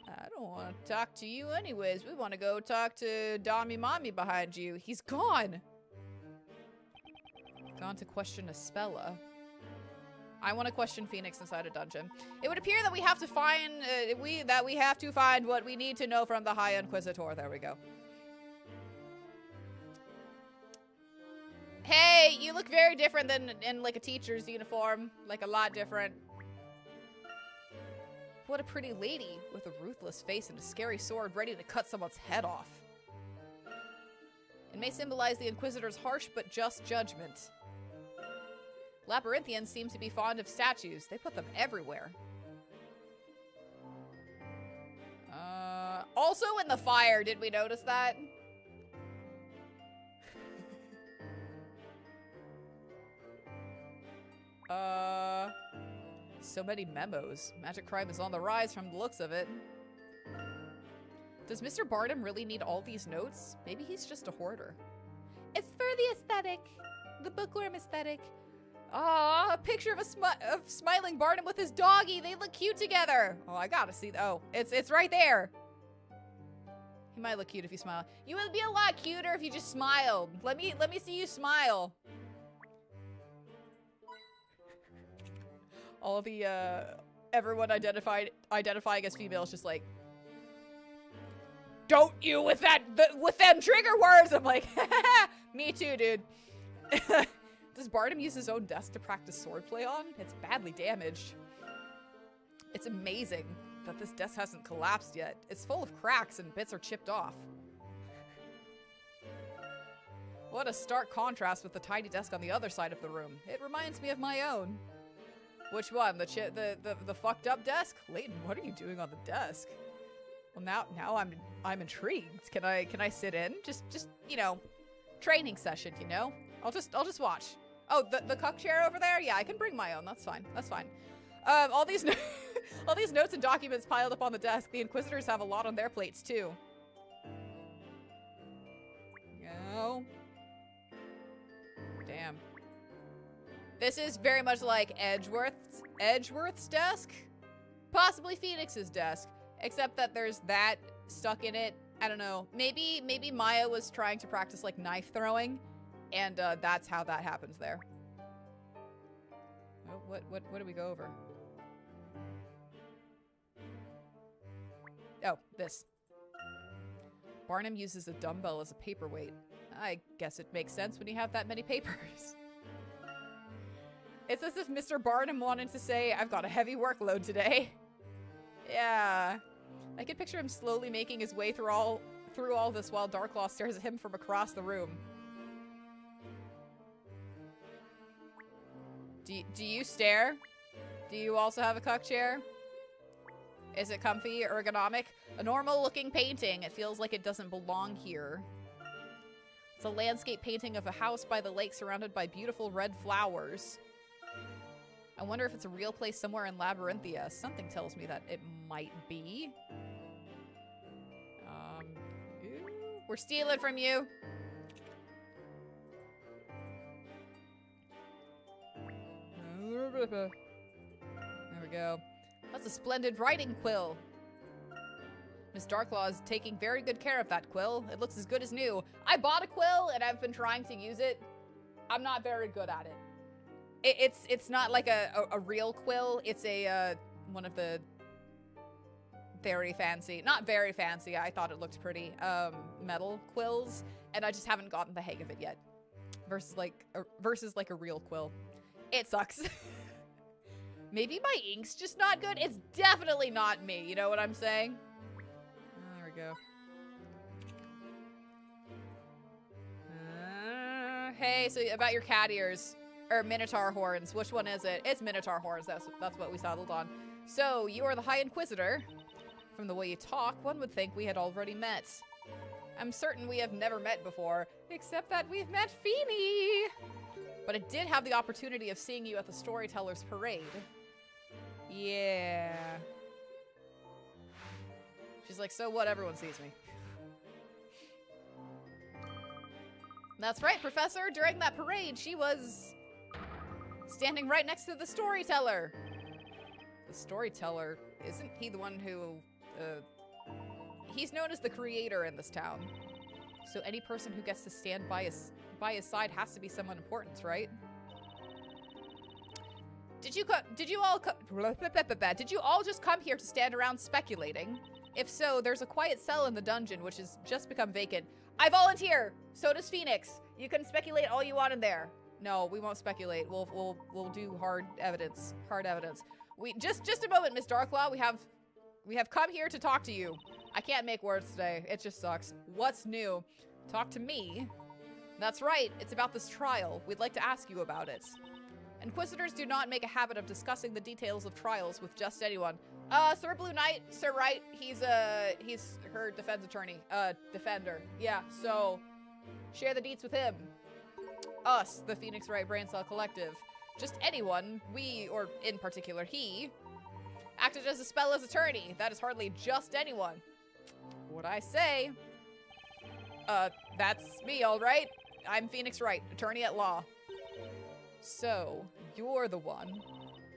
I don't want to talk to you anyways. We want to go talk to Dami Mommy behind you. He's gone. Gone to question Espella. I want to question Phoenix inside a dungeon. It would appear that we have to find what we need to know from the High Inquisitor. There we go. Hey, you look very different than in like a teacher's uniform. Like a lot different. What a pretty lady with a ruthless face and a scary sword ready to cut someone's head off. It may symbolize the Inquisitor's harsh but just judgment. Labyrinthians seem to be fond of statues. They put them everywhere. Also in the fire, did we notice that? So many memos. Magic crime is on the rise from the looks of it. Does Mr. Bardem really need all these notes? Maybe he's just a hoarder. It's for the aesthetic. The bookworm aesthetic. Ah, a picture of smiling Bardem with his doggy. They look cute together. Oh, I gotta see. Oh, it's right there. He might look cute if you smile. You would be a lot cuter if you just smiled. Let me see you smile. All the everyone identifying as female is just like, don't you with them trigger words. I'm like, me too, dude. Does Bardem use his own desk to practice swordplay on? It's badly damaged. It's amazing that this desk hasn't collapsed yet. It's full of cracks and bits are chipped off. What a stark contrast with the tiny desk on the other side of the room. It reminds me of my own. Which one? The fucked up desk? Layton, what are you doing on the desk? Well, now I'm intrigued. Can I sit in? Just you know, training session. You know, I'll just watch. Oh, the cuck chair over there? Yeah, I can bring my own. That's fine. That's fine. All these all these notes and documents piled up on the desk. The Inquisitors have a lot on their plates too. No. Damn. This is very much like Edgeworth's desk. Possibly Phoenix's desk. Except that there's that stuck in it. I don't know. Maybe Maya was trying to practice like knife throwing. And that's how that happens there. Oh, what do we go over? Oh, this. Barnum uses a dumbbell as a paperweight. I guess it makes sense when you have that many papers. It's as if Mr. Barnum wanted to say, I've got a heavy workload today. Yeah. I can picture him slowly making his way through all this while Darklaw stares at him from across the room. Do you stare? Do you also have a cuck chair? Is it comfy, ergonomic? A normal-looking painting. It feels like it doesn't belong here. It's a landscape painting of a house by the lake surrounded by beautiful red flowers. I wonder if it's a real place somewhere in Labyrinthia. Something tells me that it might be. We're stealing from you. There we go. That's a splendid writing quill. Miss Darklaw is taking very good care of that quill. It looks as good as new. I bought a quill and I've been trying to use it. I'm not very good at it. It's not like a real quill. It's a one of the very fancy, not very fancy, I thought it looked pretty, metal quills, and I just haven't gotten the hang of it yet. Versus like a real quill. It sucks. Maybe my ink's just not good. It's definitely not me, you know what I'm saying? There we go. Hey, so about your cat ears. Or Minotaur horns. Which one is it? It's Minotaur horns. That's what we settled on. So, you are the High Inquisitor. From the way you talk, one would think we had already met. I'm certain we have never met before, except that we've met Feeny. But I did have the opportunity of seeing you at the Storytellers Parade. Yeah. She's like, so what? Everyone sees me. That's right, Professor. During that parade, she was standing right next to the Storyteller. The Storyteller, isn't he the one who, he's known as the creator in this town. So any person who gets to stand by his side has to be someone important, right? Did you all just come here to stand around speculating? If so, there's a quiet cell in the dungeon which has just become vacant. I volunteer! So does Phoenix. You can speculate all you want in there. No, we won't speculate. We'll do hard evidence. Hard evidence. We just a moment, Miss Darklaw. We have come here to talk to you. I can't make words today. It just sucks. What's new? Talk to me. That's right. It's about this trial. We'd like to ask you about it. Inquisitors do not make a habit of discussing the details of trials with just anyone. Sir Blue Knight, Sir Wright, he's her defense attorney. Defender. Yeah, so share the deets with him. Us, the Phoenix Wright Brain Cell Collective. Just anyone, we, or in particular he, acted as Espella's attorney. That is hardly just anyone. What'd I say? That's me, all right? I'm Phoenix Wright, attorney at law. So, you're the one.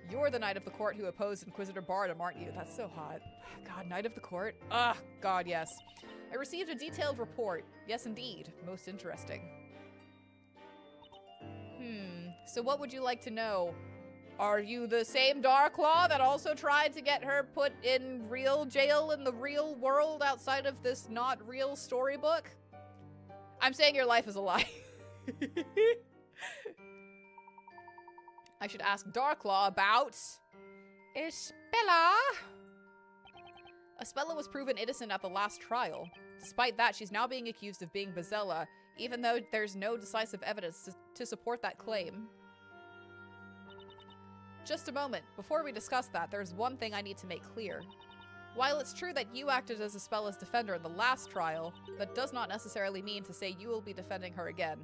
You're the Knight of the Court who opposed Inquisitor Bardem, aren't you? That's so hot. God, Knight of the Court? Ugh, God, yes. I received a detailed report. Yes, indeed. Most interesting. So what would you like to know? Are you the same Darklaw that also tried to get her put in real jail in the real world outside of this not real storybook? I'm saying your life is a lie. I should ask Darklaw about Espella. Espella was proven innocent at the last trial. Despite that, she's now being accused of being Bezella, even though there's no decisive evidence to support that claim. Just a moment. Before we discuss that, there's one thing I need to make clear. While it's true that you acted as Espella's defender in the last trial, that does not necessarily mean to say you will be defending her again.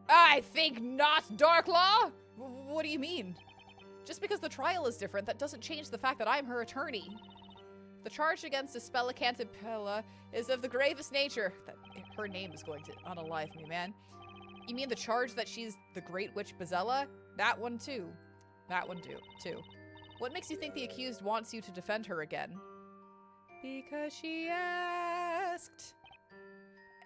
I think not, Darklaw! What do you mean? Just because the trial is different, that doesn't change the fact that I'm her attorney. The charge against Espella Cantipella is of the gravest nature. Her name is going to unalive me, man. You mean the charge that she's the Great Witch Bezella? That one too. That one too. What makes you think the accused wants you to defend her again? Because she asked.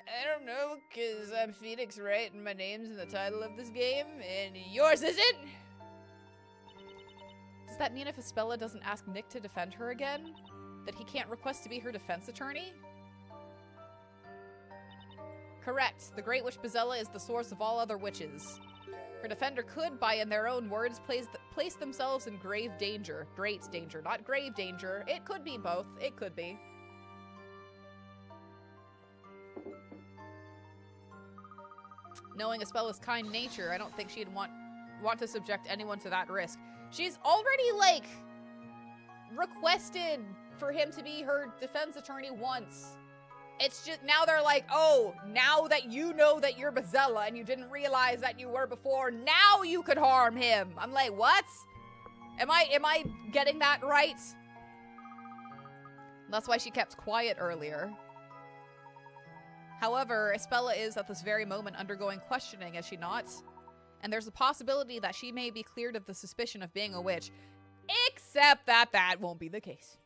I don't know, because I'm Phoenix Wright and my name's in the title of this game, and yours isn't? Does that mean if Espella doesn't ask Nick to defend her again, that he can't request to be her defense attorney? Correct. The Great Witch Bezella is the source of all other witches. Her defender could, by in their own words, place themselves in grave danger. Great danger, not grave danger. It could be both. It could be. Knowing Espella's kind nature, I don't think she'd want want to subject anyone to that risk. She's already, like, requested for him to be her defense attorney once. It's just, now they're like, oh, now that you know that you're Bezella and you didn't realize that you were before, now you could harm him. I'm like, what? Am I getting that right? That's why she kept quiet earlier. However, Espella is at this very moment undergoing questioning, is she not? And there's a possibility that she may be cleared of the suspicion of being a witch, except that that won't be the case.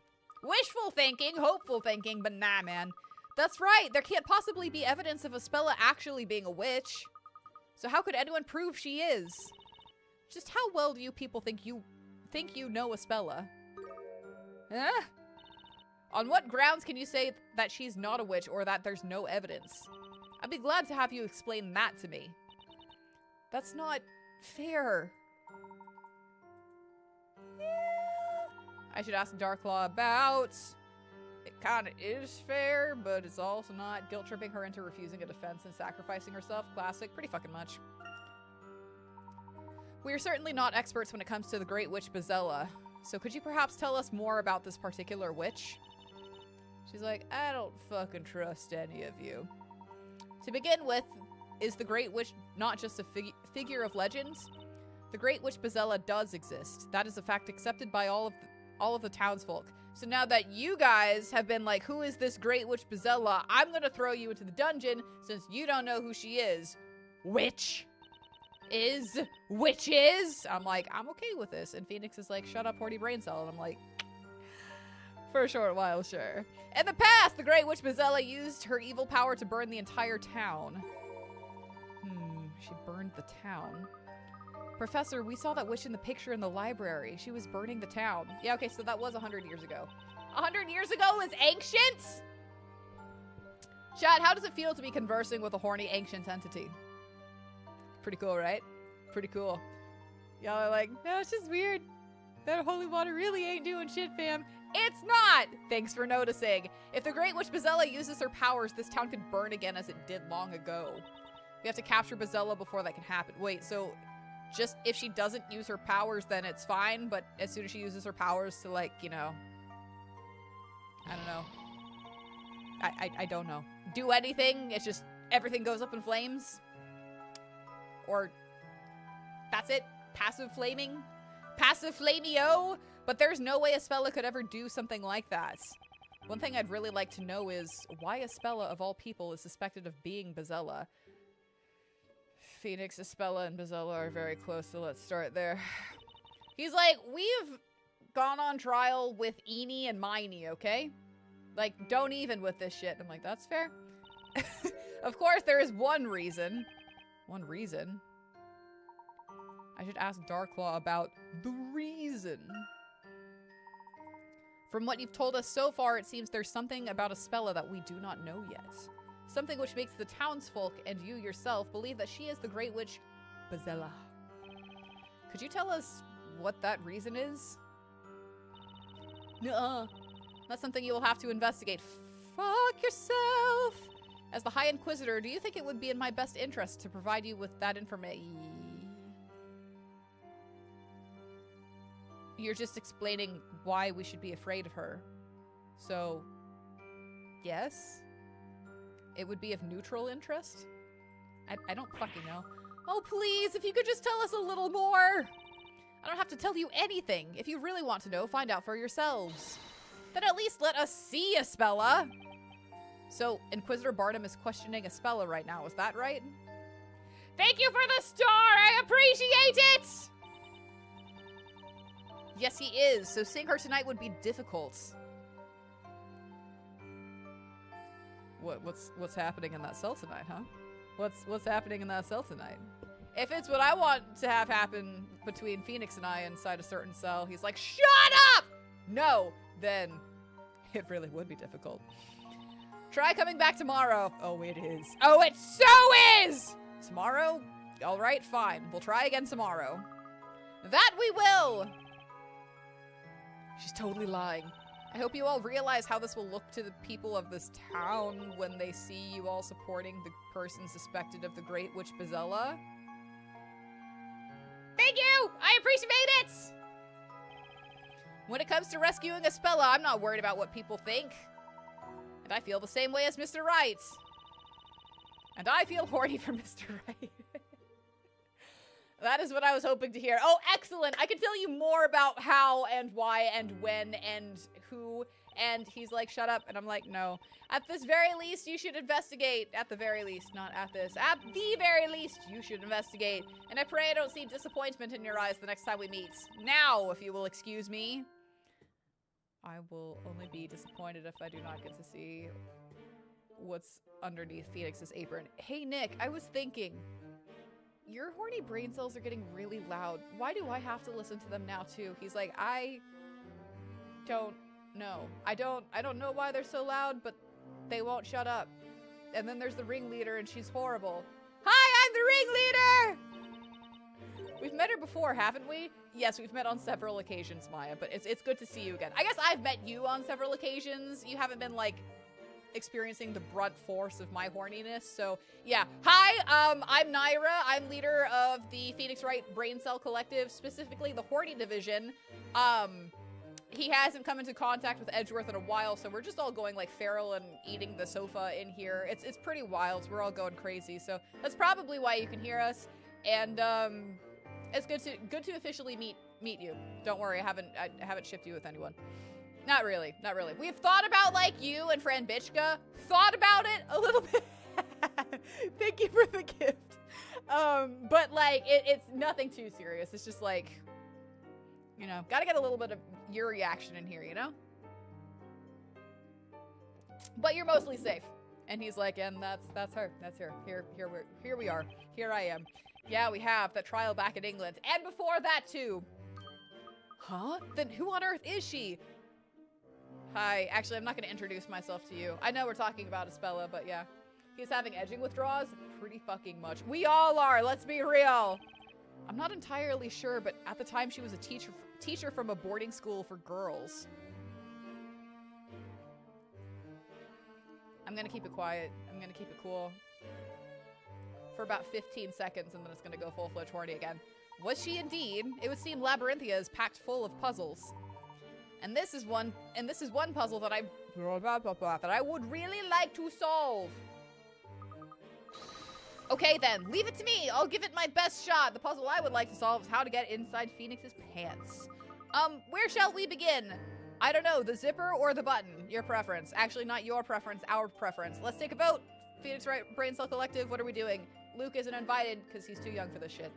Wishful thinking, hopeful thinking, but nah, man. That's right, there can't possibly be evidence of Espella actually being a witch. So how could anyone prove she is? Just how well do you people think you know Espella? Huh? On what grounds can you say that she's not a witch or that there's no evidence? I'd be glad to have you explain that to me. That's not fair. Yeah. I should ask Darklaw about. It kind of is fair, but it's also not. Guilt tripping her into refusing a defense and sacrificing herself. Classic. Pretty fucking much. We are certainly not experts when it comes to the Great Witch Bezella. So could you perhaps tell us more about this particular witch? She's like, I don't fucking trust any of you. To begin with, is the Great Witch not just a figure of legends? The Great Witch Bezella does exist. That is a fact accepted by all of the townsfolk. So now that you guys have been like, who is this Great Witch Bezella? I'm gonna throw you into the dungeon since you don't know who she is. Witches. I'm like, I'm okay with this. And Phoenix is like, shut up, horny brain cell. And I'm like, for a short while, sure. In the past, the Great Witch Bezella used her evil power to burn the entire town. She burned the town. Professor, we saw that witch in the picture in the library. She was burning the town. Yeah, okay, so that was 100 years ago. 100 years ago is ancient? Chad, how does it feel to be conversing with a horny ancient entity? Pretty cool, right? Pretty cool. Y'all are like, no, it's just weird. That holy water really ain't doing shit, fam. It's not! Thanks for noticing. If the Great Witch Bezella uses her powers, this town could burn again as it did long ago. We have to capture Bezella before that can happen. Wait, so just if she doesn't use her powers, then it's fine, but as soon as she uses her powers to, like, you know, I don't know. I don't know. Do anything, it's just everything goes up in flames? Or that's it? Passive flaming? Passive flamio? But there's no way Espella could ever do something like that. One thing I'd really like to know is why Espella, of all people, is suspected of being Bezella. Phoenix, Espella, and Bezella are very close, so let's start there. He's like, we've gone on trial with Eenie and Miney, okay? Like, don't even with this shit. I'm like, that's fair. Of course, there is one reason. One reason? I should ask Darklaw about the reason. From what you've told us so far, it seems there's something about Espella that we do not know yet. Something which makes the townsfolk and you yourself believe that she is the Great Witch Bezella. Could you tell us what that reason is? Nuh-uh. That's something you will have to investigate. Fuck yourself! As the High Inquisitor, do you think it would be in my best interest to provide you with that information? You're just explaining why we should be afraid of her. So, yes? It would be of neutral interest? I don't fucking know. Oh, please, if you could just tell us a little more! I don't have to tell you anything. If you really want to know, find out for yourselves. Then at least let us see Espella. So, Inquisitor Barnum is questioning Espella right now, is that right? Thank you for the star! I appreciate it! Yes, he is. So seeing her tonight would be difficult. What's happening in that cell tonight, huh? What's happening in that cell tonight? If it's what I want to have happen between Phoenix and I inside a certain cell, he's like, shut up! No, then it really would be difficult. Try coming back tomorrow. Oh, it is. Oh, it so is! Tomorrow? All right, fine. We'll try again tomorrow. That we will! She's totally lying. I hope you all realize how this will look to the people of this town when they see you all supporting the person suspected of the Great Witch Bezella. Thank appreciate it! When it comes to rescuing Espella, I'm not worried about what people think. And I feel the same way as Mr. Wright. And I feel horny for Mr. Wright. That is what I was hoping to hear. Oh, excellent! I can tell you more about how and why and when and who. And he's like, shut up. And I'm like, no. At this very least, you should investigate. At the very least, not at this. At the very least, you should investigate. And I pray I don't see disappointment in your eyes the next time we meet. Now, if you will excuse me. I will only be disappointed if I do not get to see what's underneath Phoenix's apron. Hey, Nick, I was thinking, your horny brain cells are getting really loud. Why do I have to listen to them now, too? He's like, I don't know. I don't know why they're so loud, but they won't shut up. And then there's the ringleader, and she's horrible. Hi, I'm the ringleader! We've met her before, haven't we? Yes, we've met on several occasions, Maya, but it's good to see you again. I guess I've met you on several occasions. You haven't been, like, experiencing the brunt force of my horniness, so yeah. Hi, I'm Nayra. I'm leader of the Phoenix Wright Brain Cell Collective, specifically the Horny Division. He hasn't come into contact with Edgeworth in a while, so we're just all going, like, feral and eating the sofa in here. It's pretty wild. We're all going crazy, so that's probably why you can hear us. And, it's good to officially meet you. Don't worry, I haven't shipped you with anyone. Not really, not really. We've thought about, like, you and Fran Bitchka. Thought about it a little bit. Thank you for the gift. But, like, it's nothing too serious. It's just, like, you know, gotta get a little bit of your reaction in here, you know? But you're mostly safe. And he's like, and that's her. That's her. Here we are. Here I am. Yeah, we have that trial back in England. And before that, too. Huh? Then who on earth is she? Hi. Actually, I'm not going to introduce myself to you. I know we're talking about Espella, but yeah. He's having edging withdrawals pretty fucking much. We all are. Let's be real. I'm not entirely sure, but at the time she was a teacher from a boarding school for girls. I'm going to keep it quiet. I'm going to keep it cool. For about 15 seconds, and then it's gonna go full-fledged horny again. Was she indeed? It would seem Labyrinthia is packed full of puzzles. And this is one puzzle that I would really like to solve. Okay then, leave it to me. I'll give it my best shot. The puzzle I would like to solve is how to get inside Phoenix's pants. Where shall we begin? I don't know, the zipper or the button? Your preference. Actually, not your preference, our preference. Let's take a vote. Phoenix Wright Brain Cell Collective, what are we doing? Luke isn't invited because he's too young for this shit.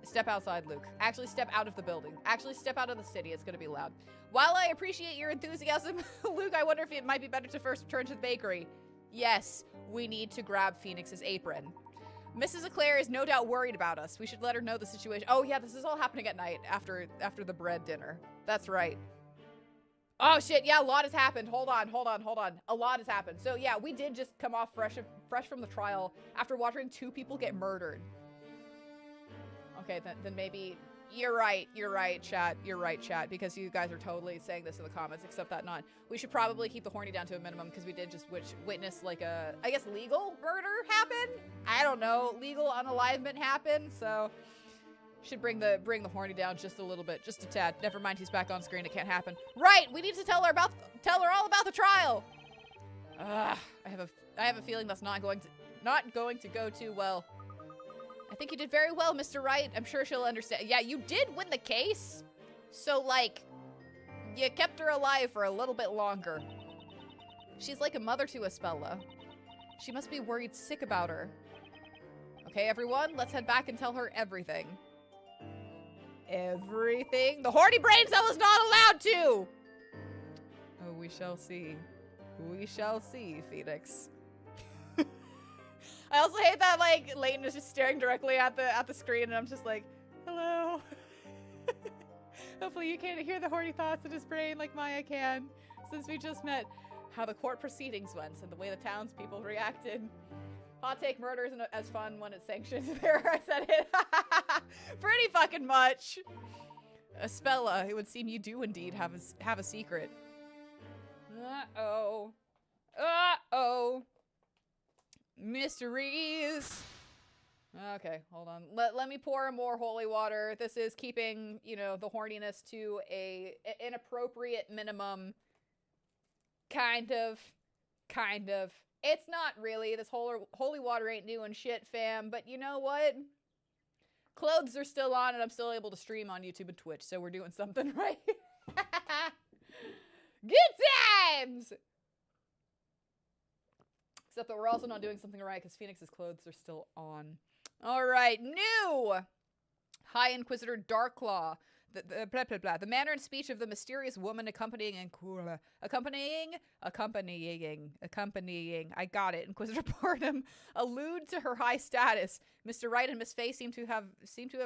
Step outside, Luke. Actually, step out of the building. Actually, step out of the city. It's gonna be loud. While I appreciate your enthusiasm, Luke, I wonder if it might be better to first return to the bakery. Yes, we need to grab Phoenix's apron. Mrs. Eclair is no doubt worried about us. We should let her know the situation. Oh yeah, this is all happening at night after the bread dinner. That's right. Oh shit, yeah, a lot has happened. Hold on. A lot has happened. So yeah, we did just come off fresh from the trial after watching 2 people get murdered. Okay, then maybe you're right, chat. You're right, chat, because you guys are totally saying this in the comments, except that not. We should probably keep the horny down to a minimum because we did just witness like a, I guess, legal murder happen? I don't know, legal unalivement happen, so should bring the horny down just a little bit, just a tad. Never mind, he's back on screen. It can't happen. Right, we need to tell her all about the trial. I have a feeling that's not going to go too well. I think you did very well, Mr. Wright. I'm sure she'll understand. Yeah, you did win the case, so like, you kept her alive for a little bit longer. She's like a mother to Espella. She must be worried sick about her. Okay, everyone, let's head back and tell her everything. Everything? The horny brain cell is not allowed to! Oh, we shall see. We shall see, Phoenix. I also hate that, like, Layton is just staring directly at the screen, and I'm just like, hello. Hopefully you can't hear the horny thoughts in his brain like Maya can, since we just met how the court proceedings went and the way the townspeople reacted. Hot take murder isn't as fun when it's sanctioned. There, I said it. Pretty fucking much. Espella, it would seem you do indeed have a secret. Uh-oh. Uh-oh. Mysteries. Okay, hold on. Let me pour more holy water. This is keeping, you know, the horniness to an appropriate minimum. Kind of. It's not really. This holy water ain't doing shit, fam. But you know what? Clothes are still on, and I'm still able to stream on YouTube and Twitch, so we're doing something right. Good times! Except that we're also not doing something right, because Phoenix's clothes are still on. Alright, new! High Inquisitor Darklaw. The manner and speech of the mysterious woman accompanying, I got it, Inquisitor Barnum, allude to her high status. Mr. Wright and Miss Fay seem to have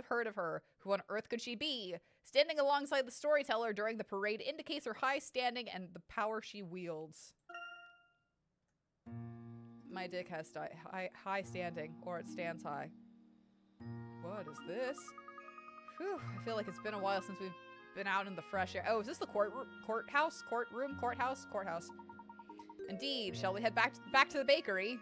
heard of her. Who on earth could she be? Standing alongside the storyteller during the parade indicates her high standing and the power she wields. My dick has high standing, or it stands high. What is this? Whew, I feel like it's been a while since we've been out in the fresh air. Oh, is this the courthouse? Courthouse. Indeed. Shall we head back to the bakery?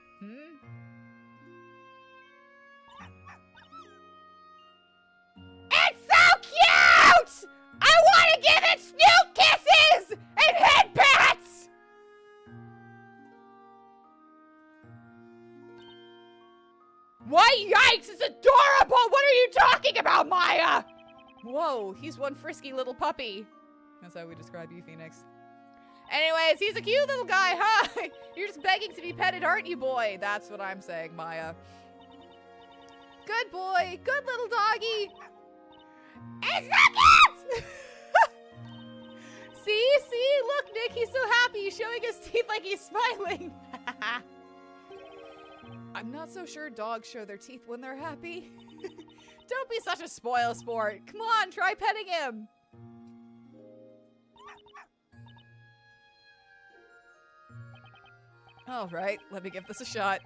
It's so cute! I want to give it snoot kisses and head pats! What? Yikes! It's adorable! What are you talking about, Maya? Whoa, he's one frisky little puppy. That's how we describe you, Phoenix. Anyways, he's a cute little guy, huh? You're just begging to be petted, aren't you, boy? That's what I'm saying, Maya. Good boy. Good little doggy. It's so cute! See? Look, Nick, he's so happy. He's showing his teeth like he's smiling. I'm not so sure dogs show their teeth when they're happy. Don't be such a spoil sport. Come on, try petting him. All right, let me give this a shot.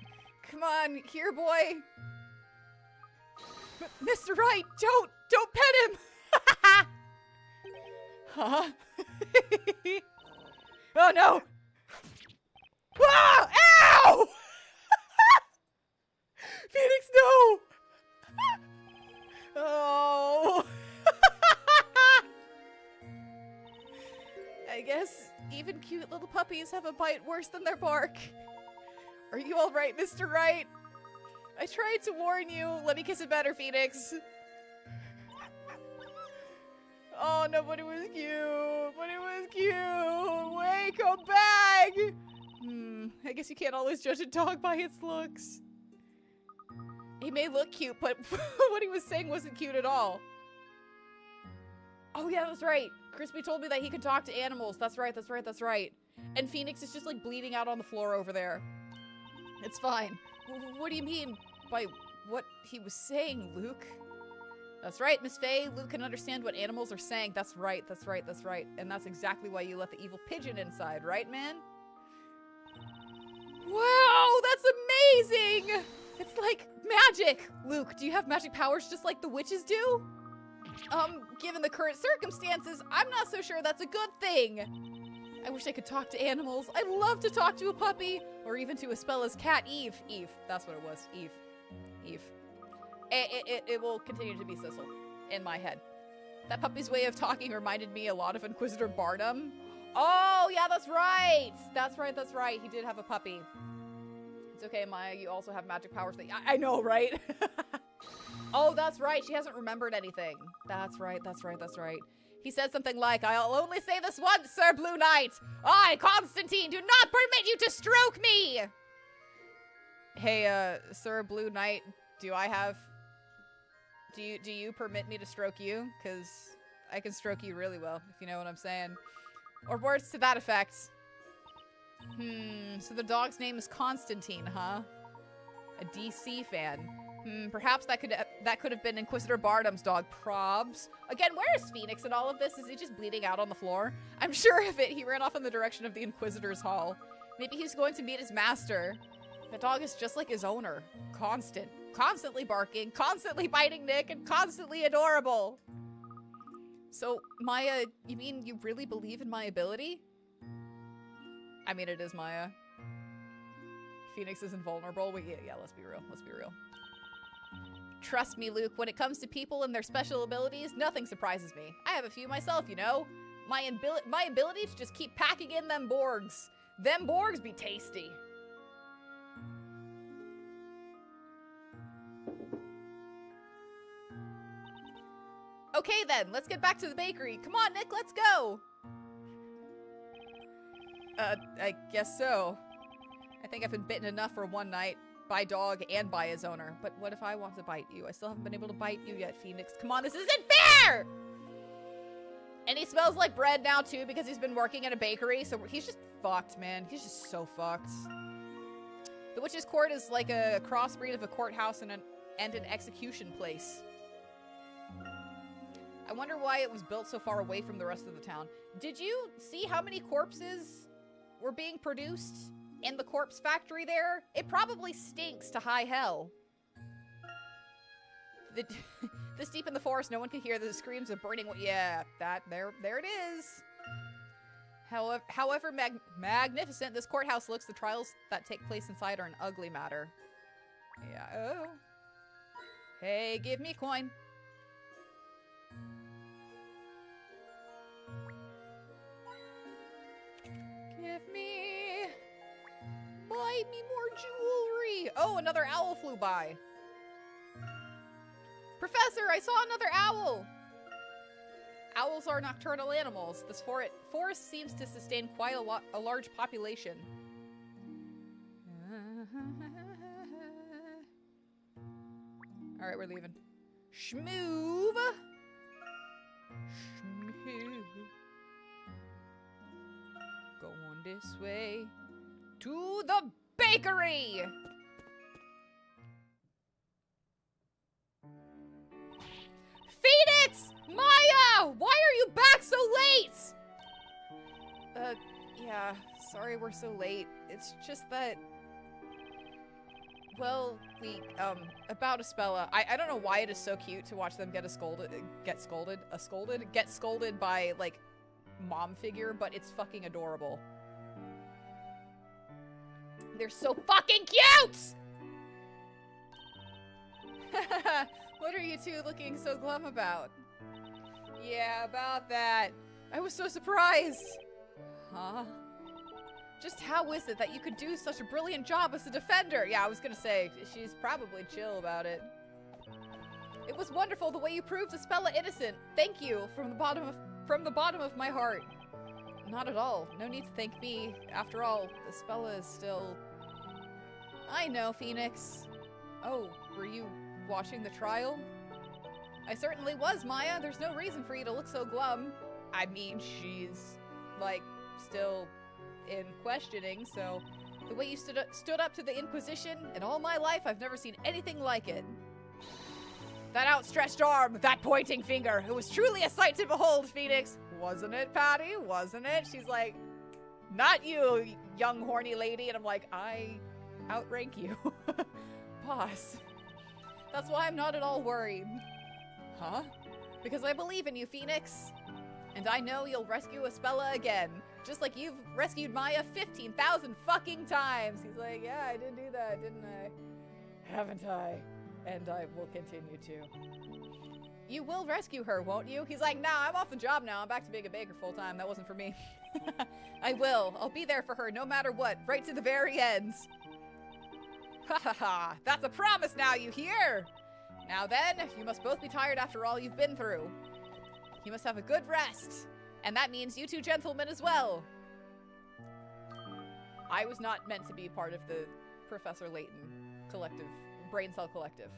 Come on, here, boy. Mr. Wright, don't pet him. Huh? Oh no. Ah! Ow! Phoenix, no! Oh. I guess even cute little puppies have a bite worse than their bark. Are you all right, Mr. Wright? I tried to warn you. Let me kiss it better, Phoenix. Oh, no, but it was cute. Wait, come back. I guess you can't always judge a dog by its looks. He may look cute, but what he was saying wasn't cute at all. Oh, yeah, that's right. Crispy told me that he could talk to animals. That's right. And Phoenix is just, like, bleeding out on the floor over there. It's fine. What do you mean by what he was saying, Luke? That's right, Miss Fay. Luke can understand what animals are saying. That's right. And that's exactly why you let the evil pigeon inside, right, man? Wow, that's amazing! It's like magic! Luke, do you have magic powers just like the witches do? Given the current circumstances, I'm not so sure that's a good thing. I wish I could talk to animals. I'd love to talk to a puppy, or even to Espella's cat, Eve. Eve, that's what it was, Eve. It will continue to be Sissel, in my head. That puppy's way of talking reminded me a lot of Inquisitor Barnum. Oh, yeah, that's right! That's right, he did have a puppy. It's okay, Maya, you also have magic powers that- I know, right? Oh, that's right, she hasn't remembered anything. That's right. He said something like, I'll only say this once, Sir Blue Knight. I, Constantine, do not permit you to stroke me! Hey, Sir Blue Knight, do you permit me to stroke you? Because I can stroke you really well, if you know what I'm saying. Or words to that effect. So the dog's name is Constantine, huh? A DC fan. Perhaps that could have been Inquisitor Barnum's dog, Probs. Again, where is Phoenix in all of this? Is he just bleeding out on the floor? I'm sure of it. He ran off in the direction of the Inquisitor's Hall. Maybe he's going to meet his master. The dog is just like his owner. Constantly barking, constantly biting Nick, and constantly adorable. So, Maya, you mean you really believe in my ability? I mean, it is Maya. Phoenix is invulnerable. Yeah, let's be real. Trust me, Luke, when it comes to people and their special abilities, nothing surprises me. I have a few myself, you know? My ability to just keep packing in them Borgs. Them Borgs be tasty. Okay then, let's get back to the bakery. Come on, Nick, let's go! I guess so. I think I've been bitten enough for one night. By dog and by his owner. But what if I want to bite you? I still haven't been able to bite you yet, Phoenix. Come on, this isn't fair! And he smells like bread now, too, because he's been working at a bakery. So he's just fucked, man. He's just so fucked. The Witch's Court is like a crossbreed of a courthouse and an execution place. I wonder why it was built so far away from the rest of the town. Did you see how many corpses were being produced in the corpse factory there? It probably stinks to high hell. This deep in the forest, no one can hear the screams of burning. Yeah, there it is. However magnificent this courthouse looks, the trials that take place inside are an ugly matter. Yeah. Oh. Hey, give me coin. Give me. Buy me more jewelry. Oh, another owl flew by. Professor, I saw another owl. Owls are nocturnal animals. This forest seems to sustain quite a large population. All right, we're leaving. Schmoove. Schmoove. Going this way to the bakery. Phoenix! Maya! Why are you back so late? Yeah, sorry we're so late. It's just that, well, about Espella. I don't know why it is so cute to watch them get scolded by, like, mom figure, but it's fucking adorable. They're so fucking cute! What are you two looking so glum about? Yeah, about that. I was so surprised. Huh? Just how is it that you could do such a brilliant job as a defender? Yeah, I was gonna say, she's probably chill about it. It was wonderful the way you proved Espella innocent. Thank you from the bottom of my heart. Not at all. No need to thank me. After all, Espella is still... I know, Phoenix. Oh, were you watching the trial? I certainly was, Maya. There's no reason for you to look so glum. I mean, she's, like, still in questioning, so the way you stood up to the Inquisition, in all my life, I've never seen anything like it. That outstretched arm, that pointing finger, it was truly a sight to behold, Phoenix. Wasn't it, Patty? Wasn't it? She's like, not you, young horny lady. And I'm like, I outrank you. Boss. That's why I'm not at all worried. Huh? Because I believe in you, Phoenix. And I know you'll rescue Espella again. Just like you've rescued Maya 15,000 fucking times. He's like, yeah, I did do that, didn't I? Haven't I? And I will continue to. You will rescue her, won't you? He's like, nah, I'm off the job now. I'm back to being a baker full time. That wasn't for me. I will. I'll be there for her no matter what, right to the very end. Ha ha ha. That's a promise now, you hear? Now then, you must both be tired after all you've been through. You must have a good rest. And that means you two gentlemen as well. I was not meant to be part of the Professor Layton collective, brain cell collective.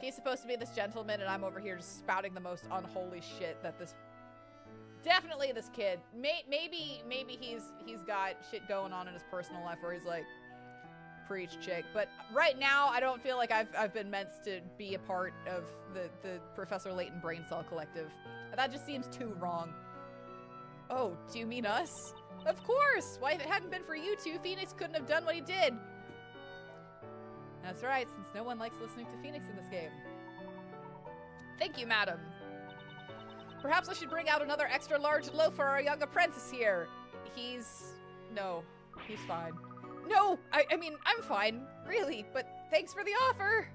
He's supposed to be this gentleman, and I'm over here just spouting the most unholy shit that this... Definitely this kid. Maybe he's got shit going on in his personal life where he's like, preach, chick. But right now, I don't feel like I've been meant to be a part of the Professor Layton brain cell collective. That just seems too wrong. Oh, do you mean us? Of course! Why, if it hadn't been for you two, Phoenix couldn't have done what he did. That's right, since no one likes listening to Phoenix in this game. Thank you, madam. Perhaps I should bring out another extra large loaf for our young apprentice here. No, he's fine. No, I mean, I'm fine, really, but thanks for the offer.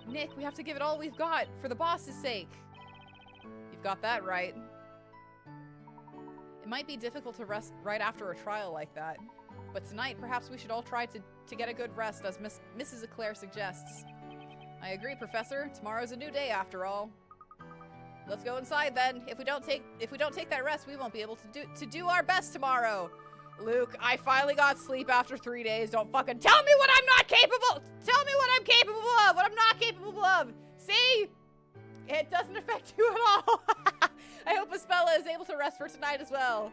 Nick, we have to give it all we've got for the boss's sake. You've got that right. It might be difficult to rest right after a trial like that. But tonight, perhaps we should all try to get a good rest, as Mrs. Eclair suggests. I agree, Professor. Tomorrow's a new day, after all. Let's go inside, then. If we don't take that rest, we won't be able to do our best tomorrow. Luke, I finally got sleep after 3 days. Don't fucking tell me what I'm not capable. Tell me what I'm capable of. What I'm not capable of. See? It doesn't affect you at all. I hope Espella is able to rest for tonight as well.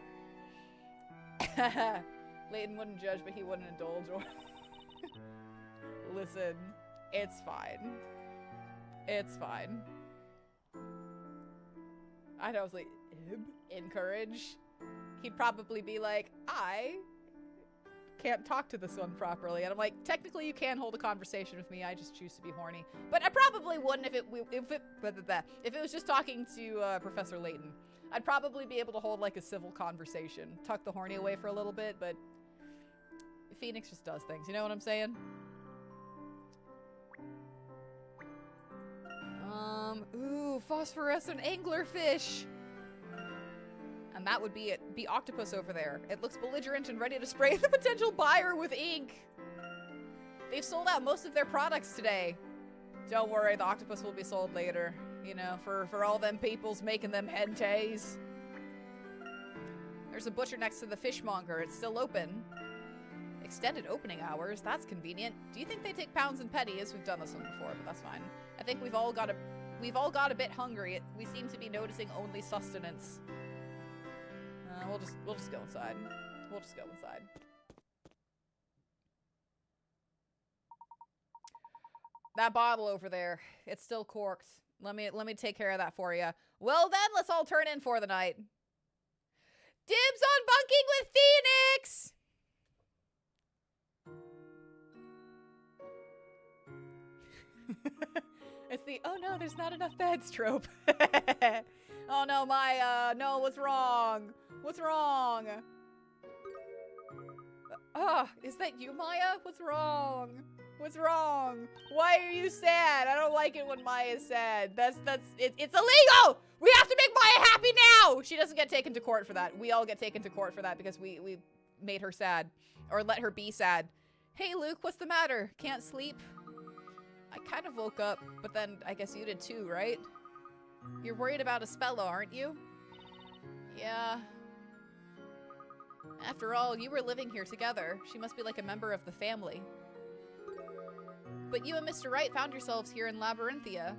Layton wouldn't judge, but he wouldn't indulge. Or listen, it's fine. It's fine. I know, I was like, encourage. He'd probably be like, I can't talk to this one properly. And I'm like, technically you can hold a conversation with me. I just choose to be horny. But I probably wouldn't if it was just talking to Professor Layton. I'd probably be able to hold like a civil conversation. Tuck the horny away for a little bit, but Phoenix just does things. You know what I'm saying? Ooh, phosphorescent anglerfish. And that would be it. Be octopus over there. It looks belligerent and ready to spray the potential buyer with ink. They've sold out most of their products today. Don't worry, the octopus will be sold later. You know, for all them peoples making them hentais. There's a butcher next to the fishmonger. It's still open. Extended opening hours. That's convenient. Do you think they take pounds and pennies? We've done this one before, but that's fine. I think we've all got a bit hungry. We seem to be noticing only sustenance. We'll just go inside. We'll just go inside. That bottle over there, it's still corked. Let me take care of that for you. Well then, let's all turn in for the night. Dibs on bunking with Phoenix! It's the, oh no, there's not enough beds trope. Oh no, Maya. No, what's wrong? What's wrong? Is that you, Maya? What's wrong? What's wrong? Why are you sad? I don't like it when Maya's sad. It's illegal! We have to make Maya happy now! She doesn't get taken to court for that. We all get taken to court for that because we made her sad. Or let her be sad. Hey, Luke, what's the matter? Can't sleep? I kind of woke up, but then I guess you did too, right? You're worried about Espella, aren't you? Yeah. After all, you were living here together. She must be like a member of the family. But you and Mr. Wright found yourselves here in Labyrinthia.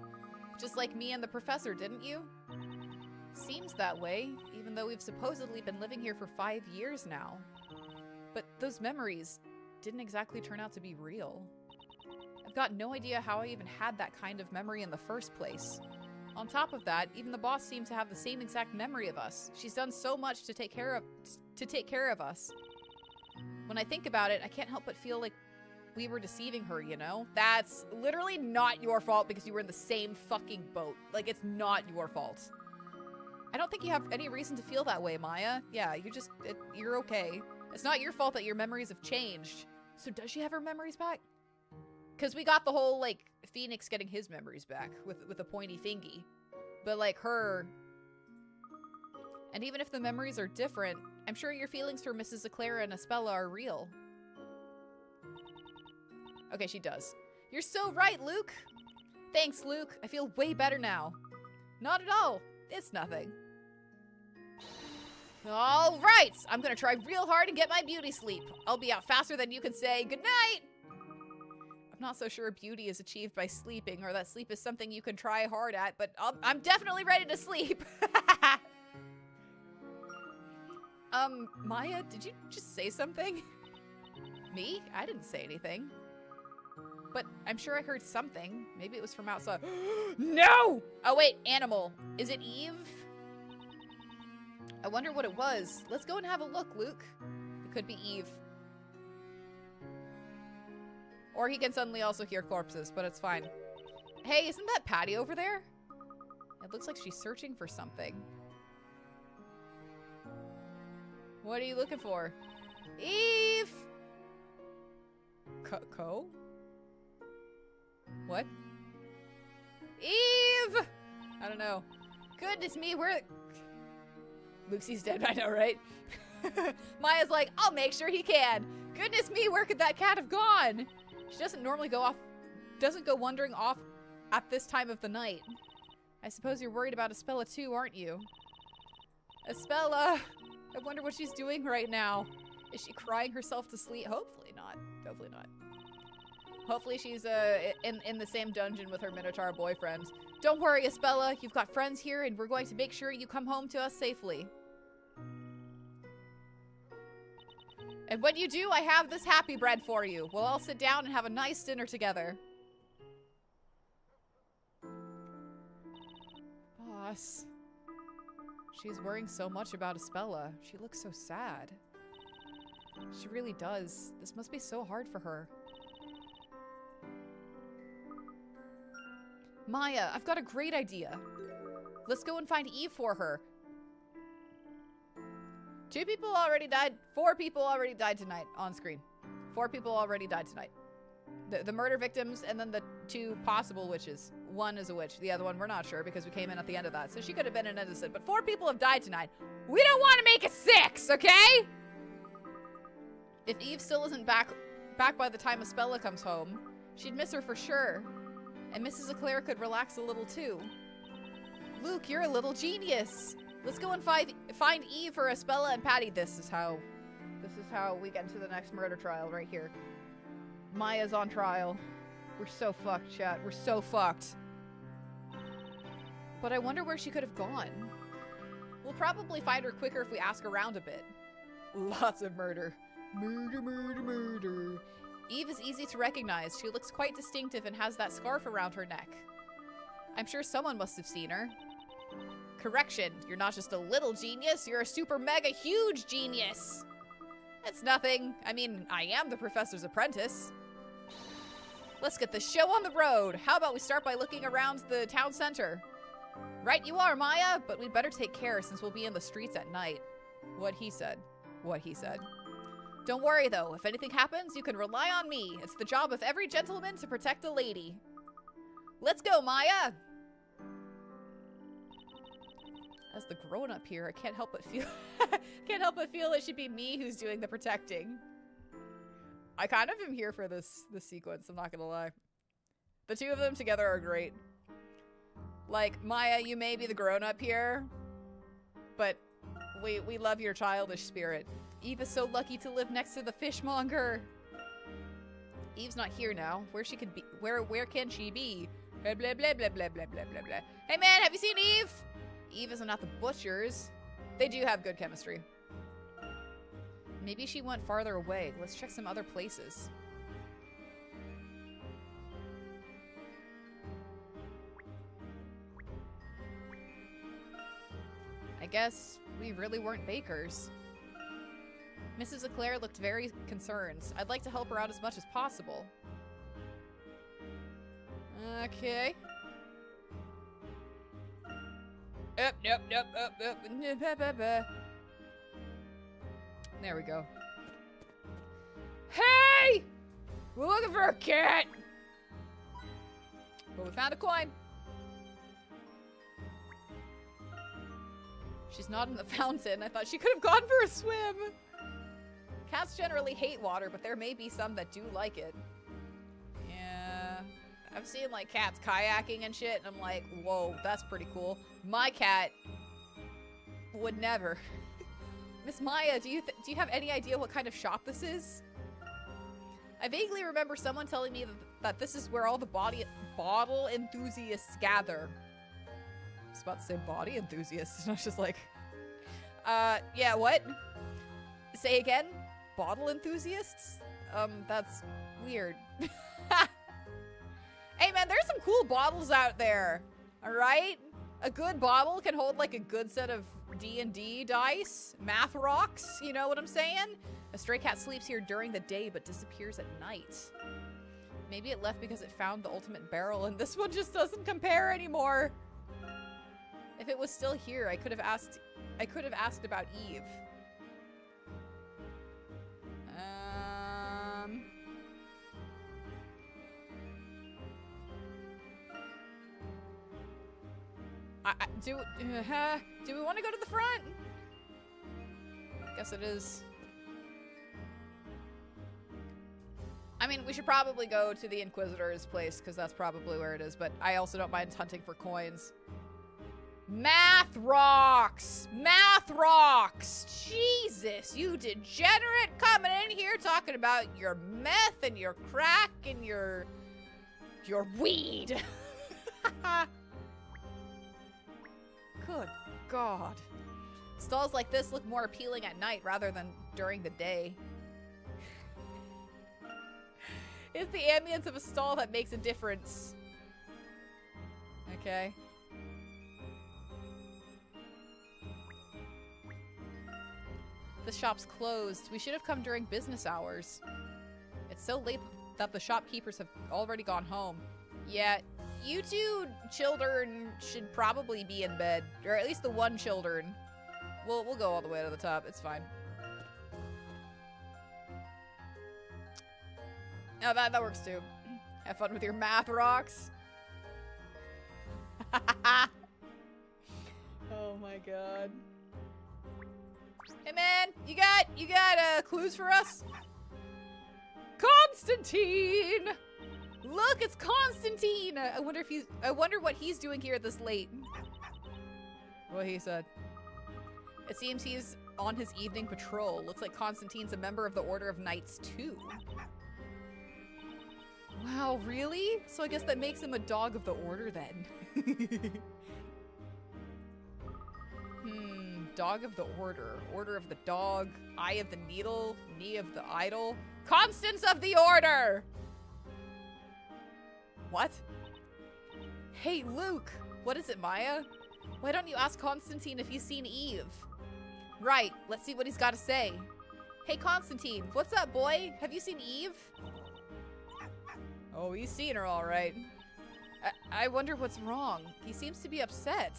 Just like me and the professor, didn't you? Seems that way, even though we've supposedly been living here for 5 years now. But those memories didn't exactly turn out to be real. I've got no idea how I even had that kind of memory in the first place. On top of that, even the boss seemed to have the same exact memory of us. She's done so much to take care of us. When I think about it, I can't help but feel like we were deceiving her, you know? That's literally not your fault because you were in the same fucking boat. Like, it's not your fault. I don't think you have any reason to feel that way, Maya. Yeah, you're okay. It's not your fault that your memories have changed. So does she have her memories back? Because we got the whole, like, Phoenix getting his memories back with a pointy thingy. But, like, her... And even if the memories are different, I'm sure your feelings for Mrs. Eclair and Espella are real. Okay, she does. You're so right, Luke! Thanks, Luke. I feel way better now. Not at all. It's nothing. All right! I'm gonna try real hard and get my beauty sleep. I'll be out faster than you can say goodnight! I'm not so sure beauty is achieved by sleeping, or that sleep is something you can try hard at, but I'm definitely ready to sleep. Maya, did you just say something? Me? I didn't say anything. But I'm sure I heard something. Maybe it was from outside. No! Oh wait, animal. Is it Eve? I wonder what it was. Let's go and have a look, Luke. It could be Eve. Or he can suddenly also hear corpses, but it's fine. Hey, isn't that Patty over there? It looks like she's searching for something. What are you looking for? Eve! Co? What? Eve! I don't know. Goodness me, where... Luxie's dead, I know, right? Maya's like, I'll make sure he can. Goodness me, where could that cat have gone? She doesn't normally go wandering off at this time of the night. I suppose you're worried about Espella too, aren't you? Espella! I wonder what she's doing right now. Is she crying herself to sleep? Hopefully not. Hopefully not. Hopefully she's in the same dungeon with her Minotaur boyfriend. Don't worry, Espella. You've got friends here, and we're going to make sure you come home to us safely. And when you do, I have this happy bread for you. We'll all sit down and have a nice dinner together. Boss. She's worrying so much about Espella. She looks so sad. She really does. This must be so hard for her. Maya, I've got a great idea. Let's go and find Eve for her. 2 people already died. 4 people already died tonight on screen. 4 people already died tonight. The murder victims and then the 2 possible witches. 1 is a witch. The other one we're not sure because we came in at the end of that. So she could have been an innocent. But 4 people have died tonight. We don't want to make it 6, okay? If Eve still isn't back by the time Espella comes home, she'd miss her for sure. And Mrs. Eclair could relax a little too. Luke, you're a little genius. Let's go and find Eve for Espella and Patty. This is how we get into the next murder trial right here. Maya's on trial. We're so fucked, chat. We're so fucked. But I wonder where she could have gone. We'll probably find her quicker if we ask around a bit. Lots of murder. Murder, murder, murder. Eve is easy to recognize. She looks quite distinctive and has that scarf around her neck. I'm sure someone must have seen her. Correction, you're not just a little genius, you're a super mega huge genius. It's nothing. I mean, I am the professor's apprentice. Let's get the show on the road. How about we start by looking around the town center? Right you are, Maya, but we'd better take care since we'll be in the streets at night. What he said. What he said. Don't worry, though. If anything happens, you can rely on me. It's the job of every gentleman to protect a lady. Let's go, Maya! As the grown-up here, I can't help but feel it should be me who's doing the protecting. I kind of am here for this sequence, I'm not gonna lie. The 2 of them together are great. Like, Maya, you may be the grown-up here, but we love your childish spirit. Eve is so lucky to live next to the fishmonger. Eve's not here now. Where can she be? Blah blah blah blah blah blah blah blah blah. Hey man, have you seen Eve? Eve isn't at the butcher's. They do have good chemistry. Maybe she went farther away. Let's check some other places. I guess we really weren't bakers. Mrs. Eclair looked very concerned. I'd like to help her out as much as possible. Okay. Up. There we go. Hey! We're looking for a cat! But we found a coin. She's not in the fountain. I thought she could have gone for a swim. Cats generally hate water, but there may be some that do like it. Yeah. I've seen, like, cats kayaking and shit, and I'm like, whoa, that's pretty cool. My cat would never. Miss Maya, do you have any idea what kind of shop this is? I vaguely remember someone telling me that this is where all the bottle enthusiasts gather. I was about to say body enthusiasts, and I was just like, yeah, what? Say again? Bottle enthusiasts? That's weird. Hey man, there's some cool bottles out there. Alright? A good bottle can hold like a good set of D&D dice, math rocks, you know what I'm saying? A stray cat sleeps here during the day but disappears at night. Maybe it left because it found the ultimate barrel and this one just doesn't compare anymore. If it was still here, I could have asked about Eve. Do we want to go to the front? Guess it is. I mean, we should probably go to the Inquisitor's place, because that's probably where it is, but I also don't mind hunting for coins. Math rocks! Math rocks! Jesus, you degenerate coming in here talking about your meth and your crack and your weed. Good God. Stalls like this look more appealing at night rather than during the day. It's the ambience of a stall that makes a difference. Okay. The shop's closed. We should have come during business hours. It's so late that the shopkeepers have already gone home. Yeah, you two children should probably be in bed. Or at least the one children. We'll go all the way to the top. It's fine. Oh, that works too. Have fun with your math rocks. Oh my God. Hey man, you got clues for us? Constantine! Look, it's Constantine! I wonder what he's doing here this late. What he said. It seems he's on his evening patrol. Looks like Constantine's a member of the Order of Knights too. Wow, really? So I guess that makes him a dog of the Order then. Dog of the Order. Order of the Dog. Eye of the Needle. Knee of the Idol. Constance of the Order! What? Hey, Luke! What is it, Maya? Why don't you ask Constantine if he's seen Eve? Right, let's see what he's got to say. Hey, Constantine, what's up, boy? Have you seen Eve? Oh, he's seen her all right. I wonder what's wrong. He seems to be upset.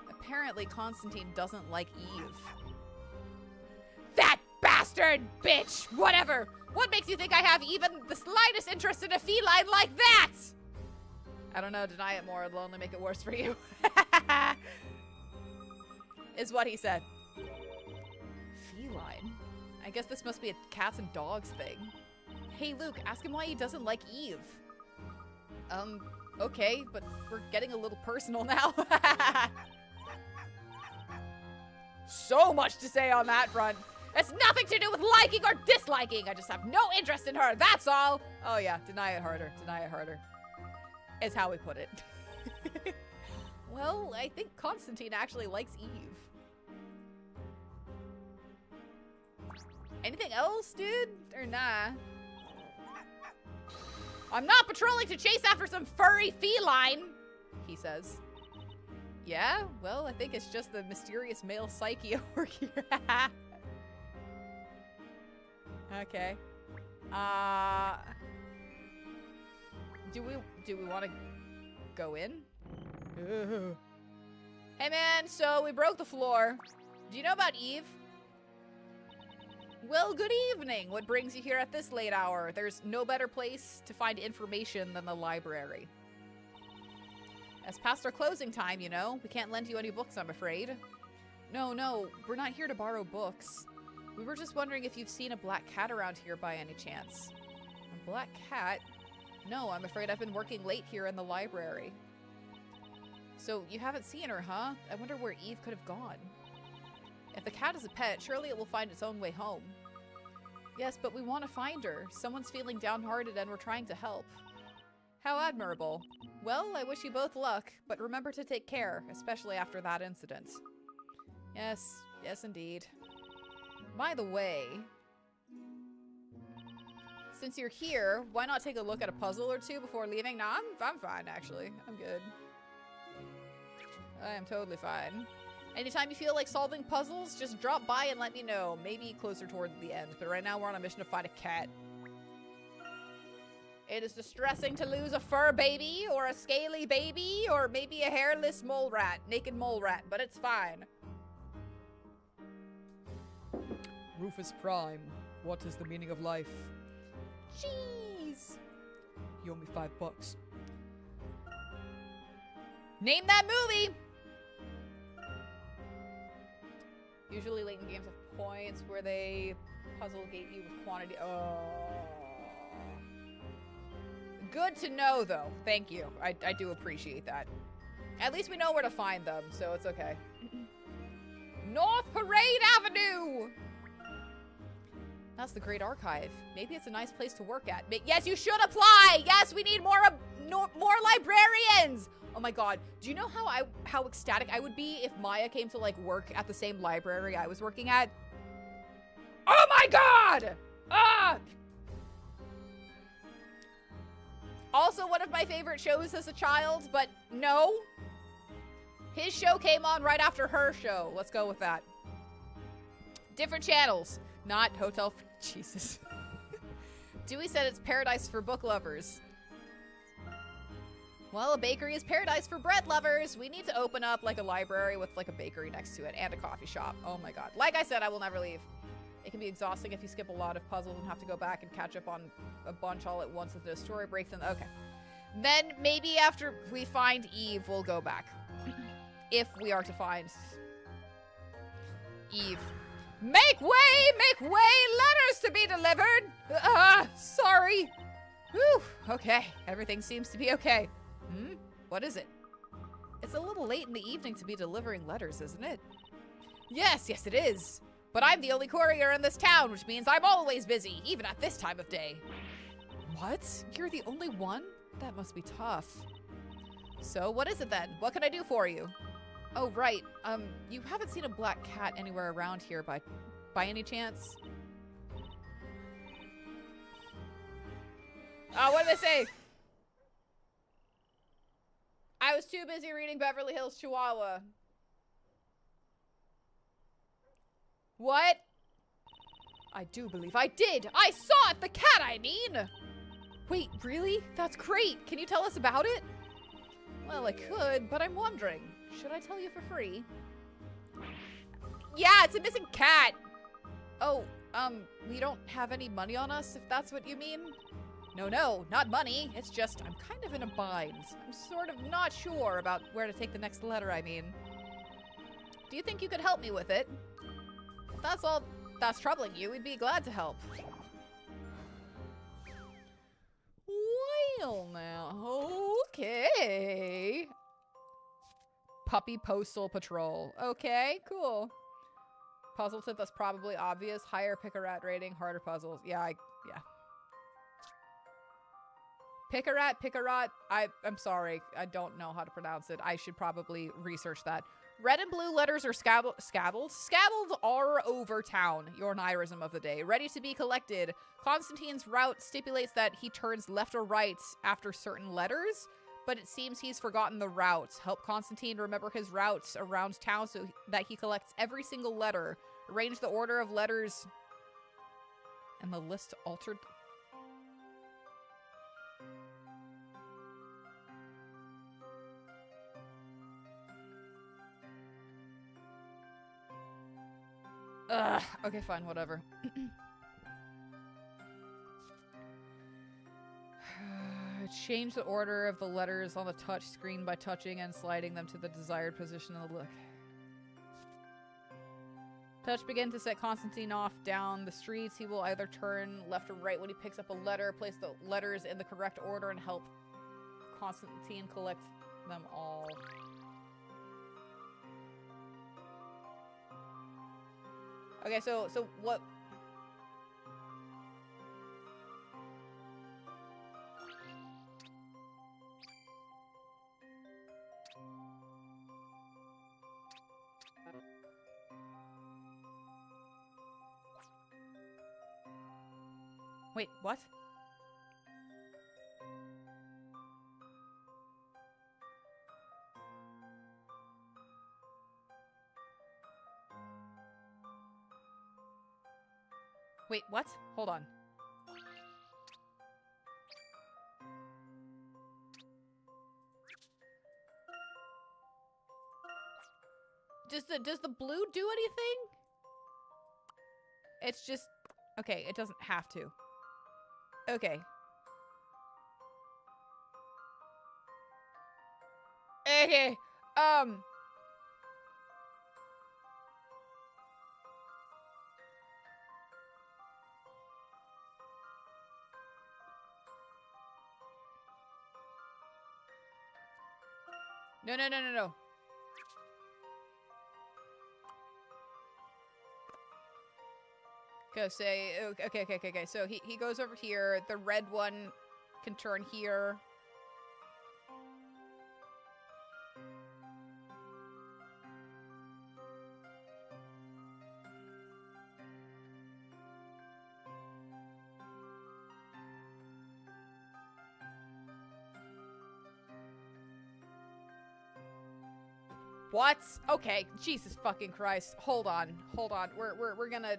Apparently, Constantine doesn't like Eve. That bastard bitch! Whatever! What makes you think I have even the slightest interest in a feline like that? I don't know, deny it more, it'll only make it worse for you. Is what he said. Feline? I guess this must be a cats and dogs thing. Hey Luke, ask him why he doesn't like Eve. Okay, but we're getting a little personal now. So much to say on that front. It's nothing to do with liking or disliking. I just have no interest in her, that's all. Oh yeah, deny it harder, is how we put it. Well, I think Constantine actually likes Eve. Anything else, dude? Or nah? I'm not patrolling to chase after some furry feline, he says. Yeah, well, I think it's just the mysterious male psyche over here. Okay. Do we want to go in? Hey man, so we broke the floor. Do you know about Eve? Well, good evening. What brings you here at this late hour? There's no better place to find information than the library. It's past our closing time, you know. We can't lend you any books, I'm afraid. No, we're not here to borrow books. We were just wondering if you've seen a black cat around here by any chance. A black cat? No, I'm afraid I've been working late here in the library. So you haven't seen her, huh? I wonder where Eve could have gone. If the cat is a pet, surely it will find its own way home. Yes, but we want to find her. Someone's feeling downhearted and we're trying to help. How admirable. Well, I wish you both luck, but remember to take care, especially after that incident. Yes indeed. By the way, since you're here, why not take a look at a puzzle or two before leaving? No, I'm fine, actually. I'm good. I am totally fine. Anytime you feel like solving puzzles, just drop by and let me know. Maybe closer towards the end, but right now we're on a mission to find a cat. It is distressing to lose a fur baby, or a scaly baby, or maybe a hairless mole rat, naked mole rat, but it's fine. Rufus Prime, what is the meaning of life? Jeez. You owe me $5. Name that movie! Usually Layton games have points where they puzzle gate you with quantity. Oh. Good to know, though. Thank you. I do appreciate that. At least we know where to find them, so it's okay. North Parade Avenue! That's the Great Archive. Maybe it's a nice place to work at. Yes, you should apply! Yes, we need more librarians! Oh my god. Do you know how ecstatic I would be if Maya came to, like, work at the same library I was working at? Oh my god! Ah! Also one of my favorite shows as a child, but no. His show came on right after her show. Let's go with that. Different channels. Not Hotel... Jesus. Dewey said it's paradise for book lovers. Well, a bakery is paradise for bread lovers. We need to open up, like, a library with, like, a bakery next to it and a coffee shop. Oh my god. Like I said, I will never leave. It can be exhausting if you skip a lot of puzzles and have to go back and catch up on a bunch all at once if the story breaks in. Okay. Then maybe after we find Eve, we'll go back. If we are to find Eve. Make way! Make way! Letters to be delivered! Sorry. Whew. Okay. Everything seems to be okay. Hmm? What is it? It's a little late in the evening to be delivering letters, isn't it? Yes, yes it is. But I'm the only courier in this town, which means I'm always busy, even at this time of day. What? You're the only one? That must be tough. So, what is it then? What can I do for you? Oh, right. You haven't seen a black cat anywhere around here by any chance? What did they say? I was too busy reading Beverly Hills Chihuahua. What? I do believe I did. I saw it, the cat, I mean. Wait, really? That's great. Can you tell us about it? Well, I could, but I'm wondering, should I tell you for free? Yeah, it's a missing cat. Oh, we don't have any money on us, if that's what you mean? No, not money. It's just, I'm kind of in a bind. I'm sort of not sure about where to take the next letter, I mean. Do you think you could help me with it? If that's all that's troubling you, we'd be glad to help. Well, now, okay. Puppy Postal Patrol. Okay, cool. Puzzle tip that's probably obvious. Higher pick-a-rat rating, harder puzzles. Yeah. Pick-a-rat. I'm sorry. I don't know how to pronounce it. I should probably research that. Red and blue letters are scabbled. Scabbled are over town. Your Nayrism of the day. Ready to be collected. Constantine's route stipulates that he turns left or right after certain letters, but it seems he's forgotten the route. Help Constantine remember his routes around town so that he collects every single letter. Arrange the order of letters and the list altered. Ugh. Okay, fine, whatever. Change the order of the letters on the touch screen by touching and sliding them to the desired position in the look. Touch begin to set Constantine off down the streets. He will either turn left or right when he picks up a letter, place the letters in the correct order, and help Constantine collect them all. Okay, so what? Wait, what? Wait, what? Hold on. Does the blue do anything? It's just okay, it doesn't have to. Okay. Okay. No, no, no, no, no. Go say, okay. So he goes over here. The red one can turn here. What? Okay, Jesus fucking Christ. Hold on. We're gonna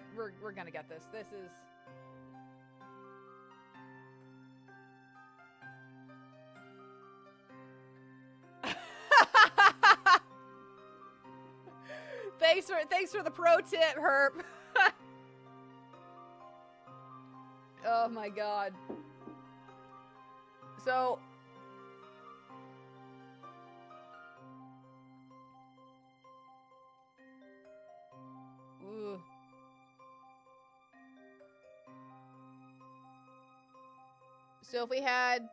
get this. This is Thanks for the pro tip, Herb. Oh my god. So So if we had...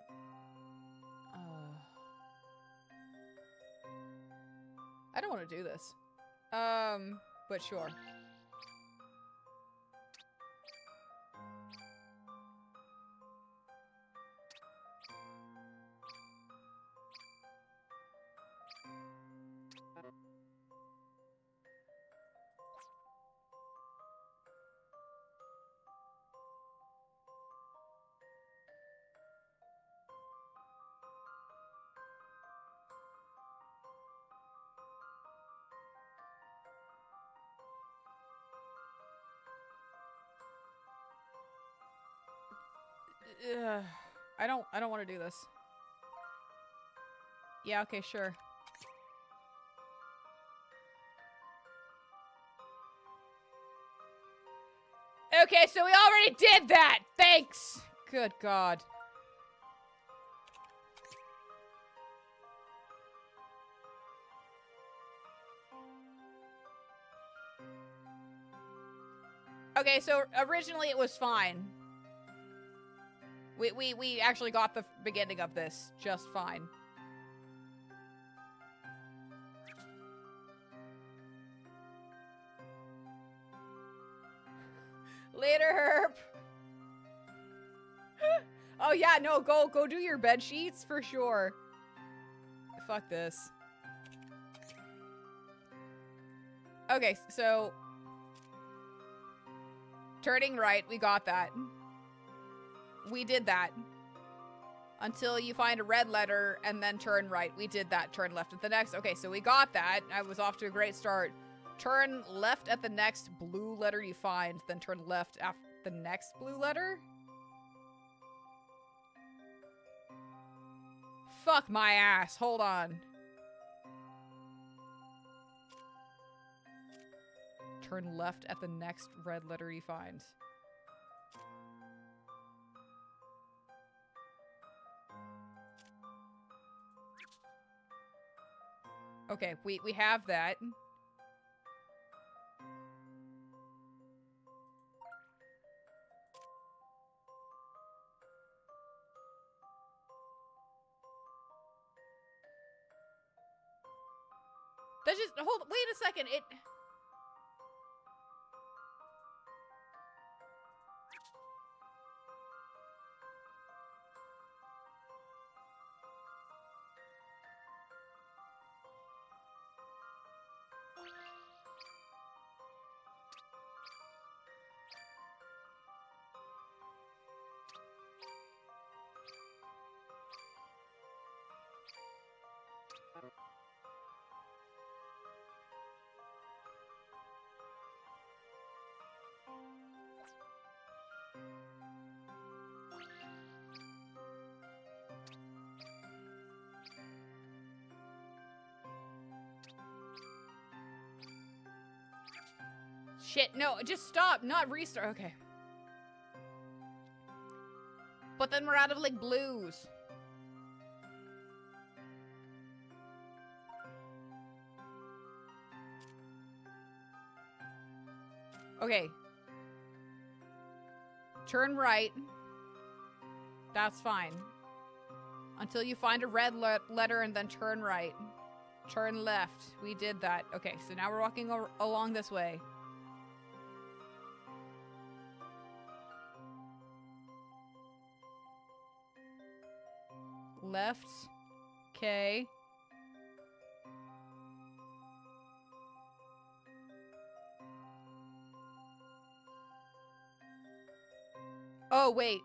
I don't want to do this. But sure. I don't want to do this. Yeah, okay, sure. Okay, so we already did that! Thanks! Good God. Okay, so originally it was fine. We actually got the beginning of this just fine. Later, Herb. Oh yeah, no, go do your bed sheets for sure. Fuck this. Okay, so turning right, we got that. We did that. Until you find a red letter and then turn right. We did that. Turn left at the next. Okay, so we got that. I was off to a great start. Turn left at the next blue letter you find, then turn left after the next blue letter? Fuck my ass. Hold on. Turn left at the next red letter you find. Okay, we have that. That's just, wait a second, shit, no, just stop, not restart. Okay. But then we're out of, like, blues. Okay. Turn right. That's fine. Until you find a red letter and then turn right. Turn left. We did that. Okay, so now we're walking along this way. Left. Okay. Oh, wait.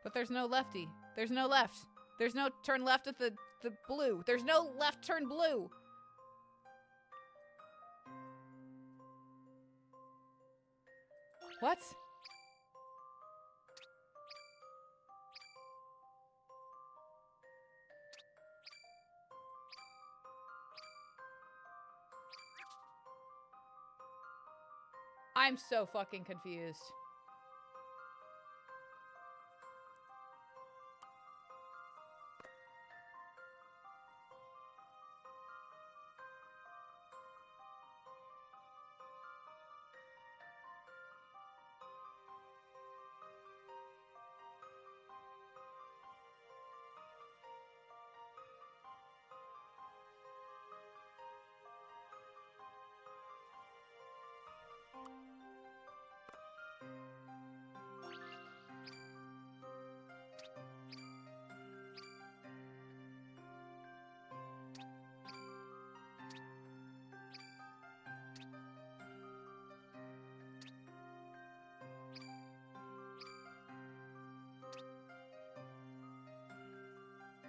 But there's no lefty. There's no left. There's no turn left at the blue. There's no left turn blue. What? I'm so fucking confused.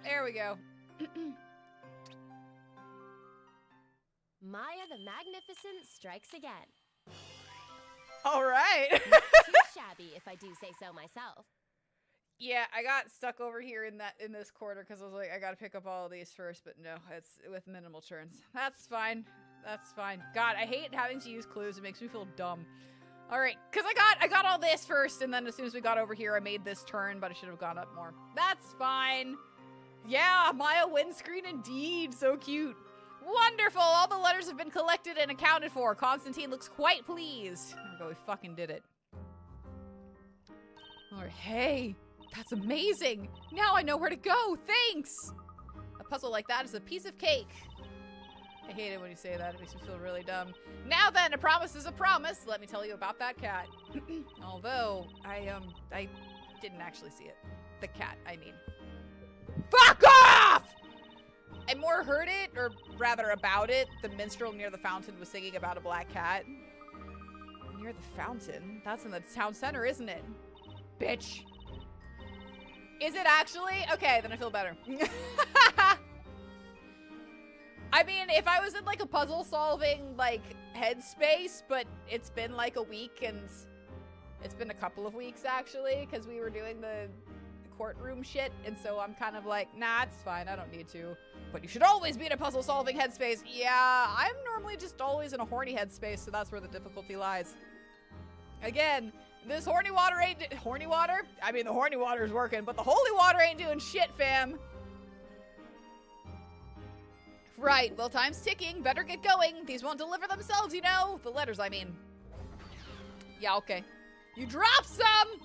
There we go. Maya the Magnificent strikes again. All right. Not too shabby, if I do say so myself. Yeah, I got stuck over here in this corner because I was like, I gotta pick up all of these first, but no, it's with minimal turns. That's fine. That's fine. God, I hate having to use clues. It makes me feel dumb. All right, because I got all this first, and then as soon as we got over here, I made this turn, but I should have gone up more. That's fine. Yeah, Maya windscreen indeed. So cute. Wonderful. All the letters have been collected and accounted for. Constantine looks quite pleased. There we go. We fucking did it. All right. Hey, that's amazing. Now I know where to go. Thanks. A puzzle like that is a piece of cake. I hate it when you say that. It makes me feel really dumb. Now then, a promise is a promise. Let me tell you about that cat. Although, I didn't actually see it. The cat, I mean. Fuck off! I more heard it, or rather about it. The minstrel near the fountain was singing about a black cat. Near the fountain? That's in the town center, isn't it? Bitch. Is it actually? Okay, then I feel better. I mean, if I was in like a puzzle solving like headspace, but it's been like a week, and it's been a couple of weeks actually, because we were doing the courtroom shit, and so I'm kind of like, nah, it's fine, I don't need to. But you should always be in a puzzle solving headspace. Yeah, I'm normally just always in a horny headspace, so that's where the difficulty lies. Again, this horny water ain't horny water? I mean, the horny water is working, but the holy water ain't doing shit, fam. Right, well, time's ticking. Better get going. These won't deliver themselves, you know. The letters, I mean. Yeah, okay. You dropped some!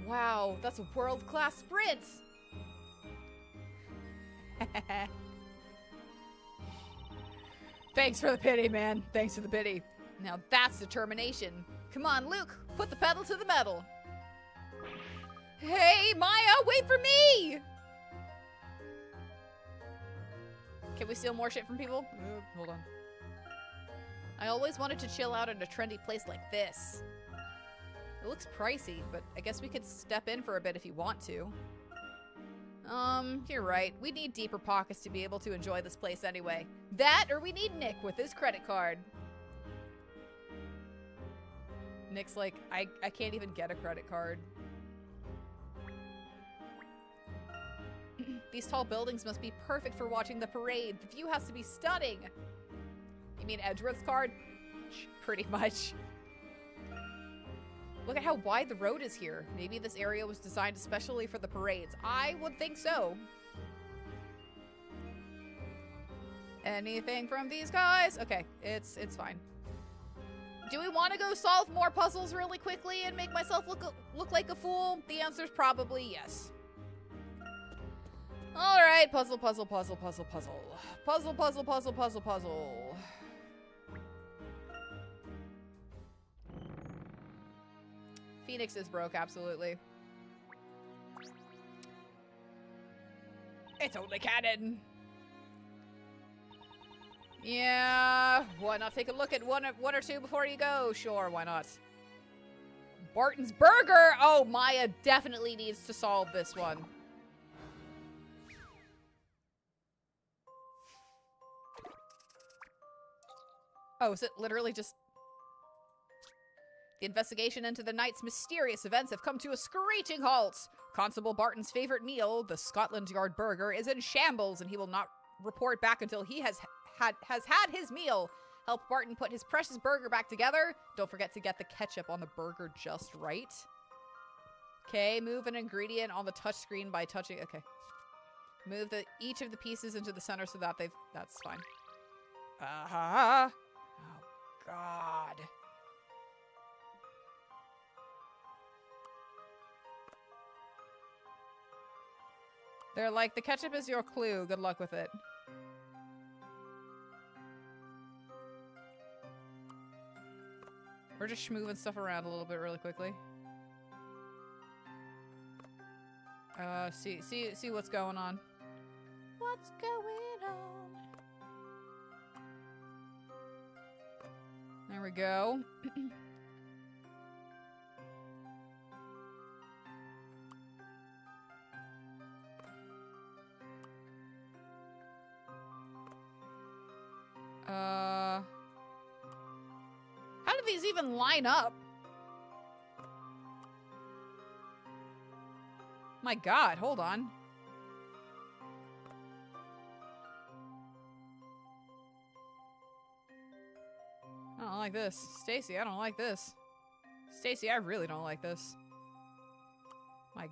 Wow, that's a world-class sprint. Thanks for the pity, man. Thanks for the pity. Now that's determination. Come on, Luke. Put the pedal to the metal. Hey, Maya, wait for me! Can we steal more shit from people? Hold on. I always wanted to chill out in a trendy place like this. It looks pricey, but I guess we could step in for a bit if you want to. You're right. We need deeper pockets to be able to enjoy this place anyway. That, or we need Nick with his credit card. Nick's like, I can't even get a credit card. These tall buildings must be perfect for watching the parade. The view has to be stunning. You mean Edgeworth's card? Pretty much. Look at how wide the road is here. Maybe this area was designed especially for the parades. I would think so. Anything from these guys? Okay, it's fine. Do we want to go solve more puzzles really quickly and make myself look like a fool? The answer's probably yes. Alright, puzzle, puzzle, puzzle, puzzle, puzzle. Puzzle, puzzle, puzzle, puzzle, puzzle. Phoenix is broke, absolutely. It's only cannon. Yeah, why not take a look at one or two before you go? Sure, why not? Barton's Burger! Oh, Maya definitely needs to solve this one. Oh, is it literally just... The investigation into the night's mysterious events have come to a screeching halt. Constable Barton's favorite meal, the Scotland Yard Burger, is in shambles, and he will not report back until he has had his meal. Help Barton put his precious burger back together. Don't forget to get the ketchup on the burger just right. Okay, move an ingredient on the touchscreen by touching... Okay. Move each of the pieces into the center so that that's fine. Oh, God. They're like, the ketchup is your clue. Good luck with it. We're just moving stuff around a little bit really quickly. See what's going on. What's going on? There we go. How do these even line up? My God, hold on. I don't like this. Stacy, I don't like this. Stacy, I really don't like this. My...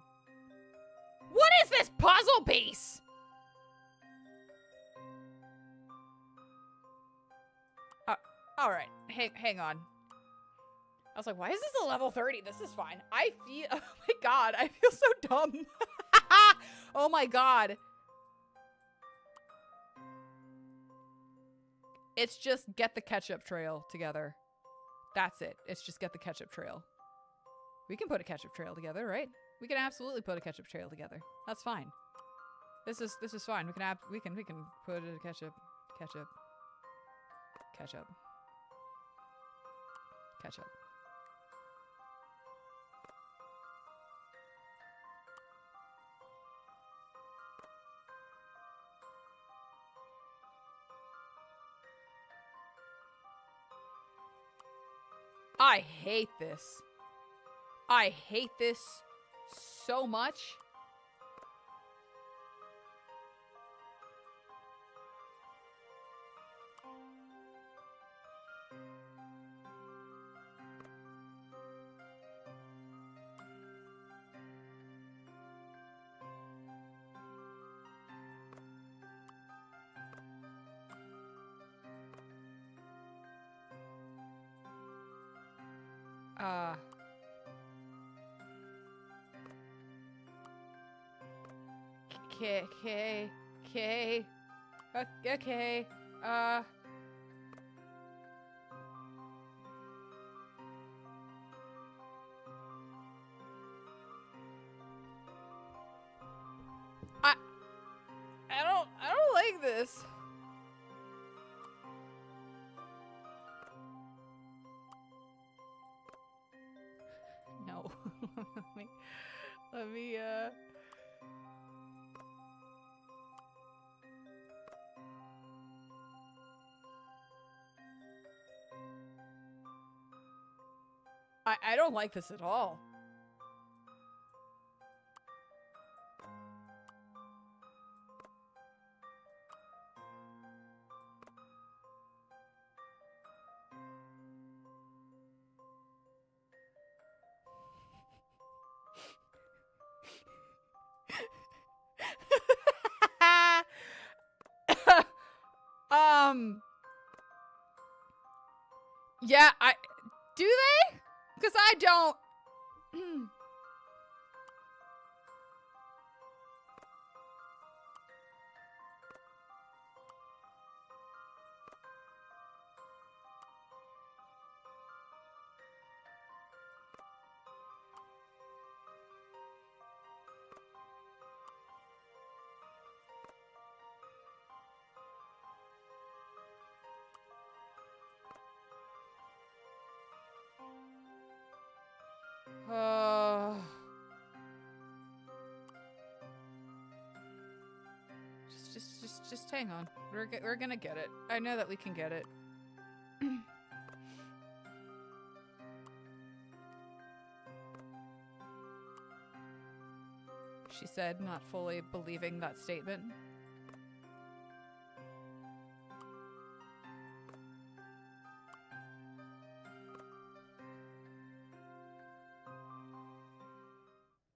What is this puzzle piece? Alright, hang on. I was like, why is this a level 30? This is fine. I feel... Oh my God, I feel so dumb. Oh my God. It's just get the ketchup trail together. That's it. It's just get the ketchup trail. We can put a ketchup trail together, right? We can absolutely put a ketchup trail together. That's fine. This is fine. We can put a ketchup. I hate this. I hate this so much. Okay. I don't like this. No. let me I don't like this at all. Yeah, do they? Because I don't. Just hang on. We're gonna get it. I know that we can get it. She said, not fully believing that statement.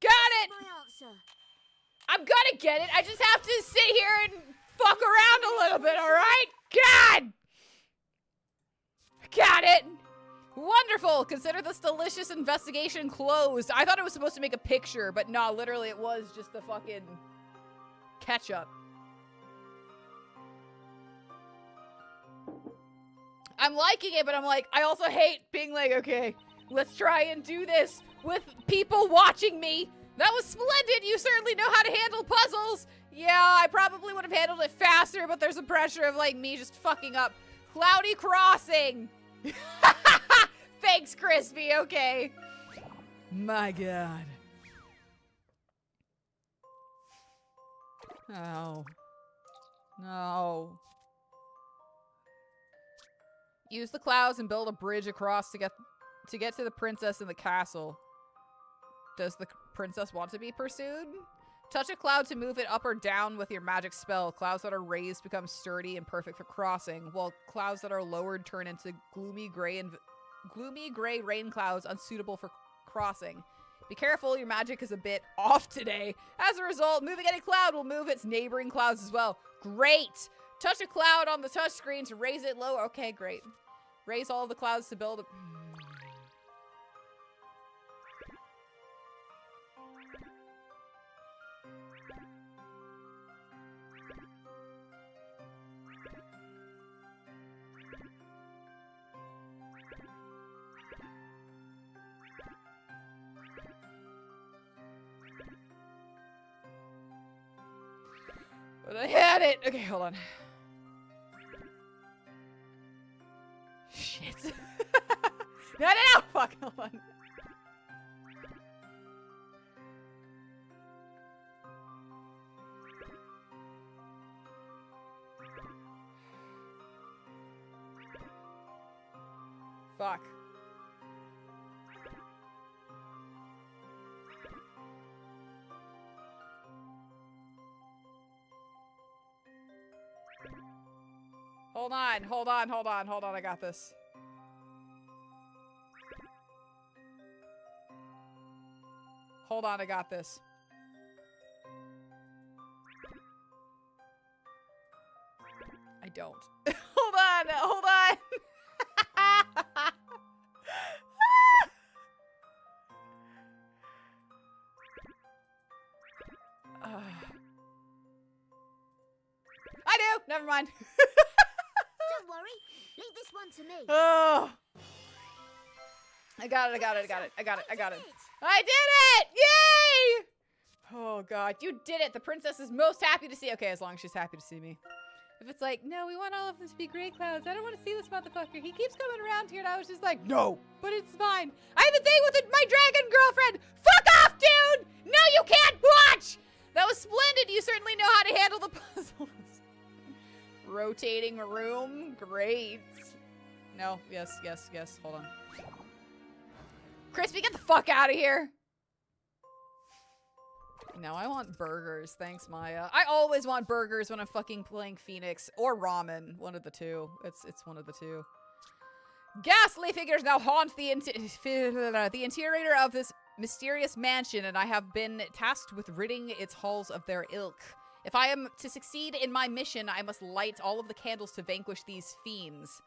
Got it! My answer. I'm gonna get it. I just have to sit here and fuck around a little bit, alright? God! Got it! Wonderful! Consider this delicious investigation closed. I thought it was supposed to make a picture, but no, literally it was just the fucking ketchup. I'm liking it, but I'm like, I also hate being like, okay, let's try and do this with people watching me. That was splendid! You certainly know how to handle puzzles! Yeah, I probably would have handled it faster, but there's a pressure of, like, me just fucking up. Cloudy Crossing! Thanks, Crispy, okay. My god. Oh. No. Use the clouds and build a bridge across to get to the princess in the castle. Does the princess want to be pursued? Touch a cloud to move it up or down with your magic spell. Clouds that are raised become sturdy and perfect for crossing, while clouds that are lowered turn into gloomy gray rain clouds unsuitable for crossing. Be careful, your magic is a bit off today. As a result, moving any cloud will move its neighboring clouds as well. Great! Touch a cloud on the touch screen to raise it lower. Okay, great. Raise all the clouds to build a... But I had it! Okay, hold on. Shit. No! Fuck, hold on. Fuck. Hold on, I got this. Hold on, I got this. I don't. Hold on! I do! Never mind. Don't worry. Leave this one to me. Oh. I got it. I did it! Yay! Oh god, you did it! The princess is most happy to see. Okay, as long as she's happy to see me. If it's like, no, we want all of them to be gray clouds. I don't want to see this motherfucker. He keeps coming around here, and I was just like, no, but it's fine. I have a thing with my dragon girlfriend. Fuck off, dude! No, you can't watch! That was splendid. You certainly know how to handle the puzzles. Rotating room, great. No, yes. Hold on. Crispy, get the fuck out of here. No, I want burgers. Thanks, Maya. I always want burgers when I'm fucking playing Phoenix. Or ramen. One of the two. It's one of the two. Ghastly figures now haunt the interior of this mysterious mansion, and I have been tasked with ridding its halls of their ilk. If I am to succeed in my mission, I must light all of the candles to vanquish these fiends.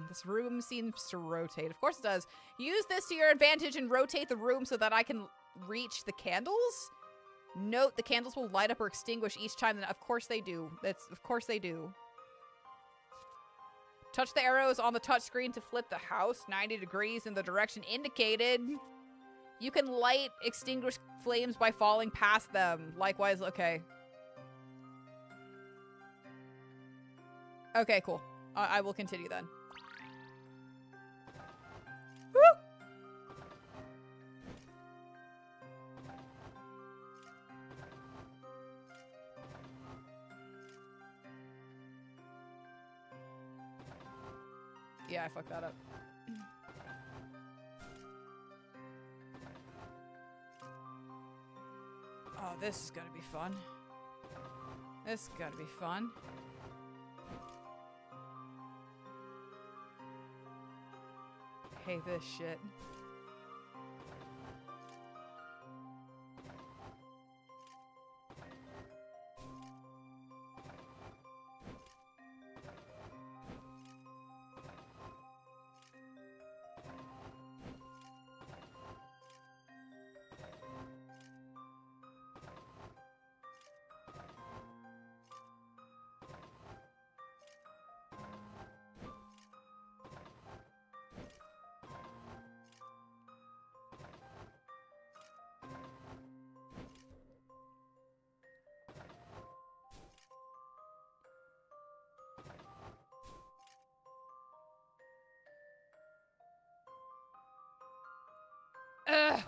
This room seems to rotate. Of course it does. Use this to your advantage and rotate the room so that I can reach the candles? Note, the candles will light up or extinguish each time. Of course they do. Of course they do. Touch the arrows on the touch screen to flip the house 90 degrees in the direction indicated. You can light extinguish flames by falling past them. Likewise, okay. Okay, cool. I will continue then. Woo! Yeah, I fucked that up. Oh, this is gonna be fun. This is gonna be fun. Hey, this shit. Ugh.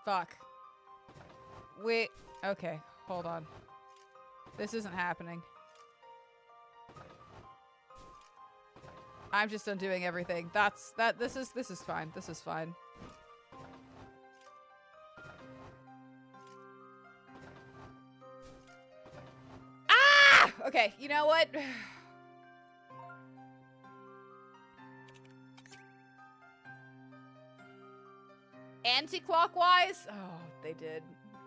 Fuck. Wait. Okay, hold on. This isn't happening. I'm just undoing everything. This is fine. This is fine. Ah! Okay, you know what? Anti-clockwise? Oh, they did.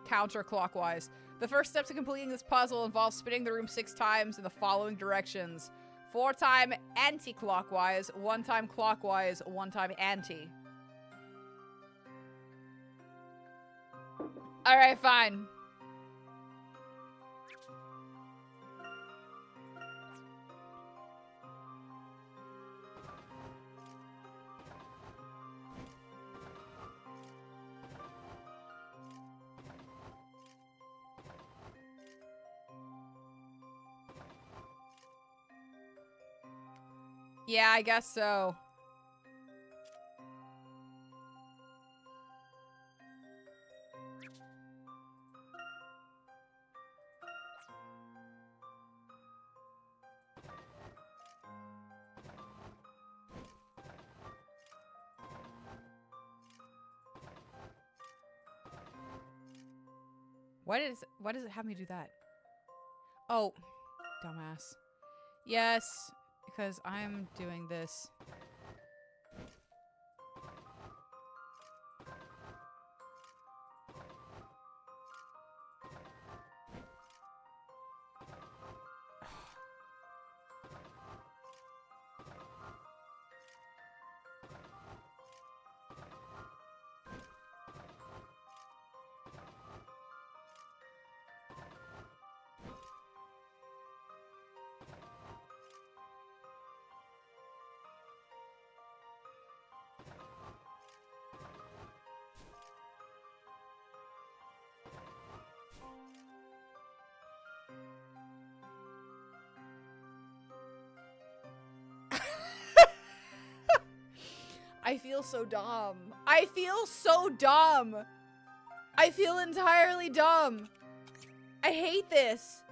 Counterclockwise. The first step to completing this puzzle involves spinning the room 6 times in the following directions. 4 time anti-clockwise, 1 time clockwise, 1 time anti. Alright, fine. Yeah, I guess so. Why does it have me do that? Oh, dumbass. Yes, because I'm doing this. I feel so dumb. I feel so dumb. I feel entirely dumb. I hate this.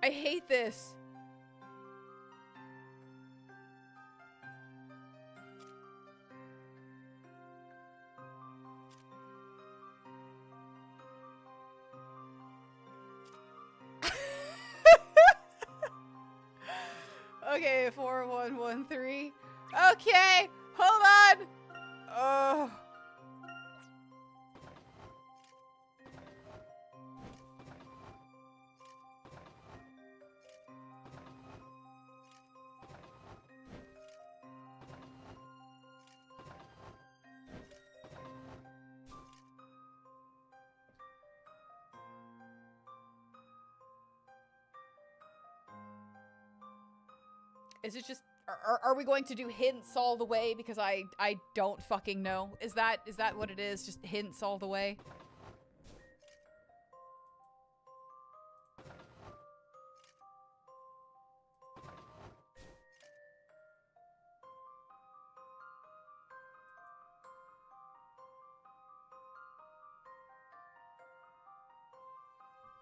I hate this. Okay, 4113. Okay, hold on. Oh. Is it just... are we going to do hints all the way? Because I don't fucking know. Is that what it is? Just hints all the way?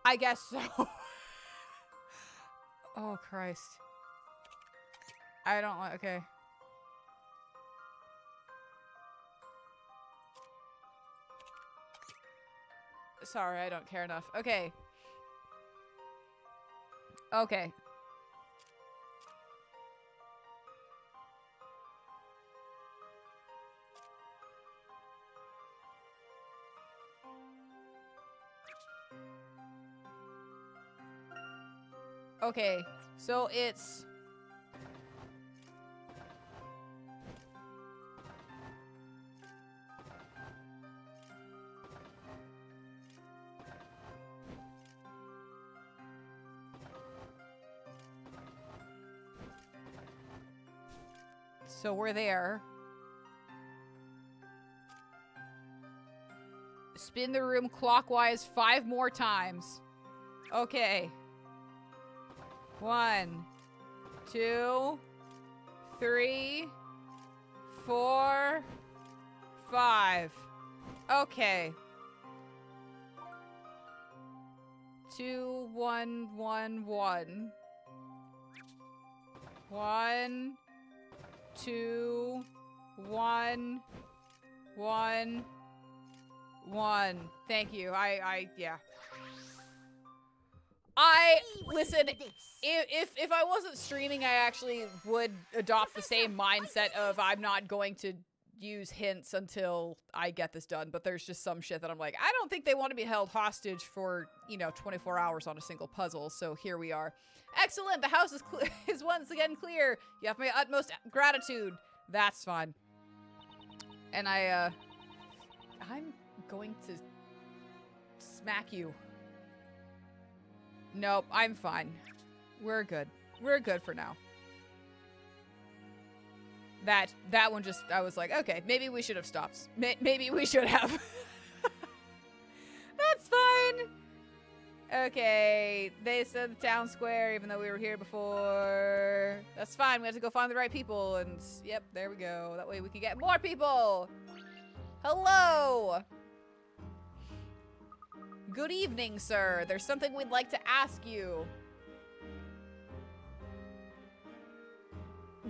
I guess so. Oh, Christ. I don't like, okay. Sorry, I don't care enough. Okay. Okay. Okay, so it's... So we're there. Spin the room clockwise 5 more times. Okay. 1, 2, 3, 4, 5. Okay. 2, 1, 1, 1. 1, 2, 1, 1, 1. Thank you. Yeah. Listen, if I wasn't streaming, I actually would adopt the same mindset of I'm not going to use hints until I get this done, but there's just some shit that I'm like, I don't think they want to be held hostage for, you know, 24 hours on a single puzzle, so here we are. Excellent, the house is once again clear. You have my utmost gratitude. That's fine. And I'm going to smack you. Nope, I'm fine. We're good. We're good for now. That one just, I was like, okay, maybe we should have stopped. Maybe we should have. That's fine. Okay, they said the town square, even though we were here before. That's fine, we have to go find the right people, and yep, there we go. That way we can get more people. Hello. Good evening, sir. There's something we'd like to ask you.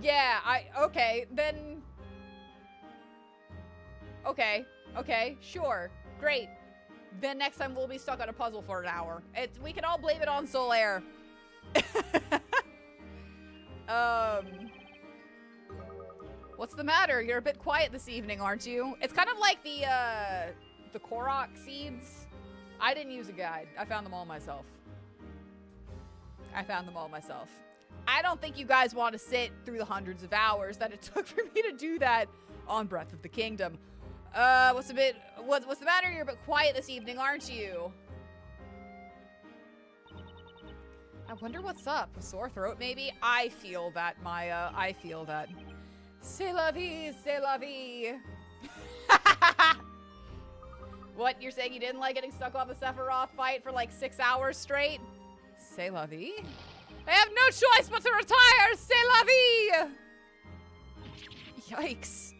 Yeah, okay, then... Okay, sure, great. Then next time we'll be stuck on a puzzle for an hour. We can all blame it on Solaire. What's the matter? You're a bit quiet this evening, aren't you? It's kind of like the Korok seeds. I didn't use a guide. I found them all myself. I don't think you guys want to sit through the hundreds of hours that it took for me to do that on Breath of the Kingdom. What's the matter? You're a bit quiet this evening, aren't you? I wonder what's up. A sore throat, maybe? I feel that, Maya. I feel that. C'est la vie, c'est la vie. What, you're saying you didn't like getting stuck on the Sephiroth fight for like 6 hours straight? C'est la vie? I have no choice but to retire! C'est la vie! Yikes.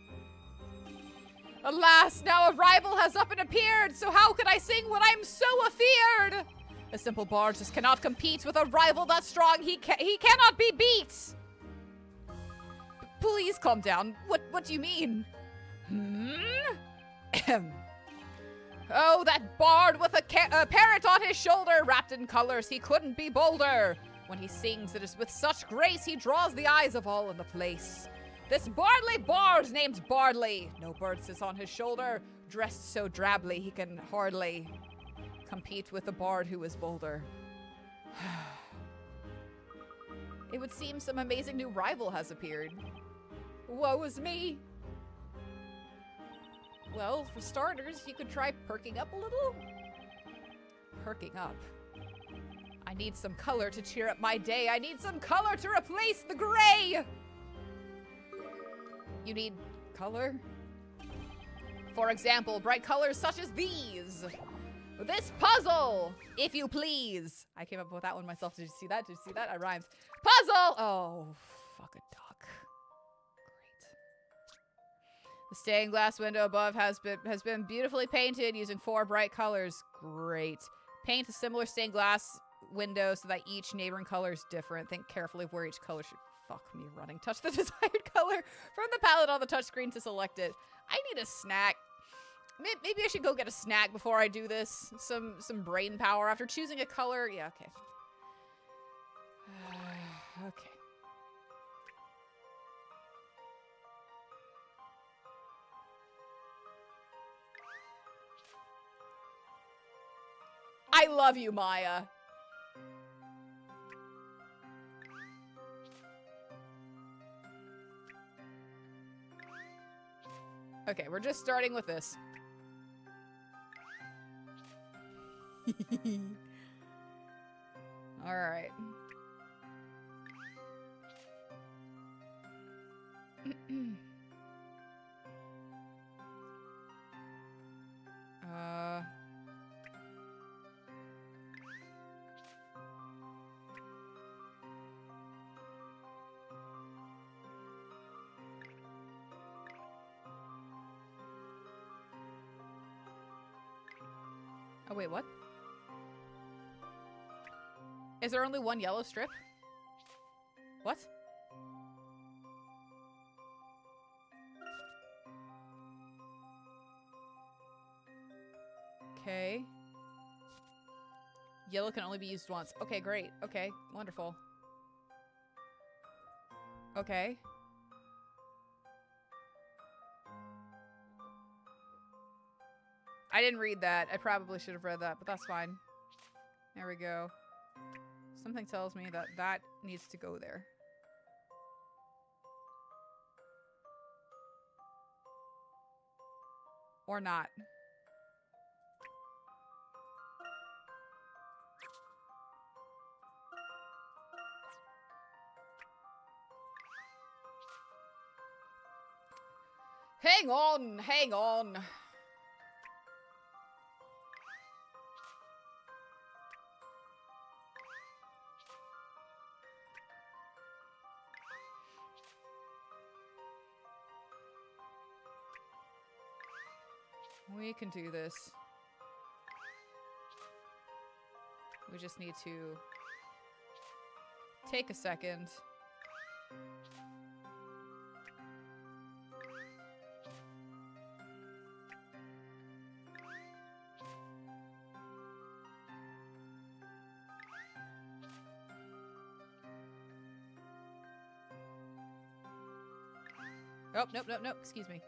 Alas, now a rival has up and appeared, so how could I sing when I'm so afeared? A simple bard just cannot compete with a rival that strong. He cannot be beat! Please calm down. What do you mean? Oh, that bard with a parrot on his shoulder, wrapped in colors, he couldn't be bolder. When he sings, it is with such grace he draws the eyes of all in the place. This bardly bard named Bardley, no bird sits on his shoulder, dressed so drably he can hardly compete with the bard who is bolder. It would seem some amazing new rival has appeared. Woe is me. Well, for starters, you could try perking up a little. Perking up. I need some color to cheer up my day. I need some color to replace the gray. You need color? For example, bright colors such as these. This puzzle, if you please. I came up with that one myself. Did you see that? Did you see that? I rhymed. Puzzle! Oh, fuck a duck. Great. The stained glass window above has been beautifully painted using 4 bright colors. Great. Paint a similar stained glass window so that each neighboring color is different. Think carefully of where each color should... Fuck me running. Touch the desired color from the palette on the touchscreen to select it. I need a snack. Maybe I should go get a snack before I do this. Some brain power after choosing a color. Yeah, okay. Okay. I love you, Maya. Okay, we're just starting with this. All right. Oh, wait, what? Is there only one yellow strip? What? Okay. Yellow can only be used once. Okay, great. Okay, wonderful. Okay. I didn't read that. I probably should have read that, but that's fine. There we go. Something tells me that that needs to go there. Or not. Hang on, hang on. We can do this. We just need to take a second. Oh, nope, nope, nope. Excuse me.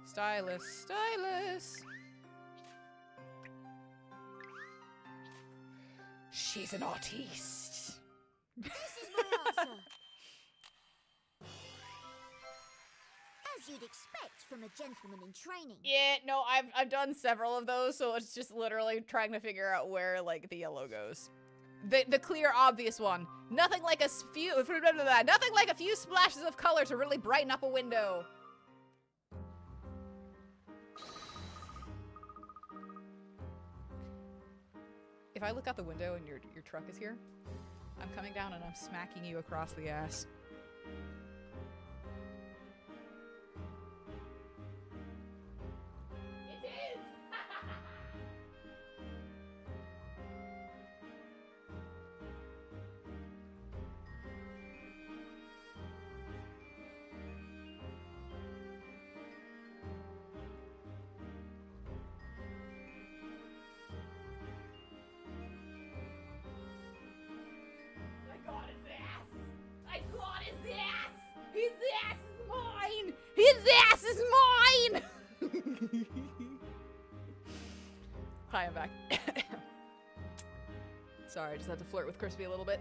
Stylus, stylus. She's an artiste. This is my answer. As you'd expect from a gentleman in training. Yeah, no, I've done several of those, so it's just literally trying to figure out where like the yellow goes. The clear, obvious one. Nothing like a few splashes of color to really brighten up a window. If I look out the window and your truck is here, I'm coming down and I'm smacking you across the ass. It is! His ass is mine! Hi, I'm back. Sorry, I just had to flirt with Crispy a little bit.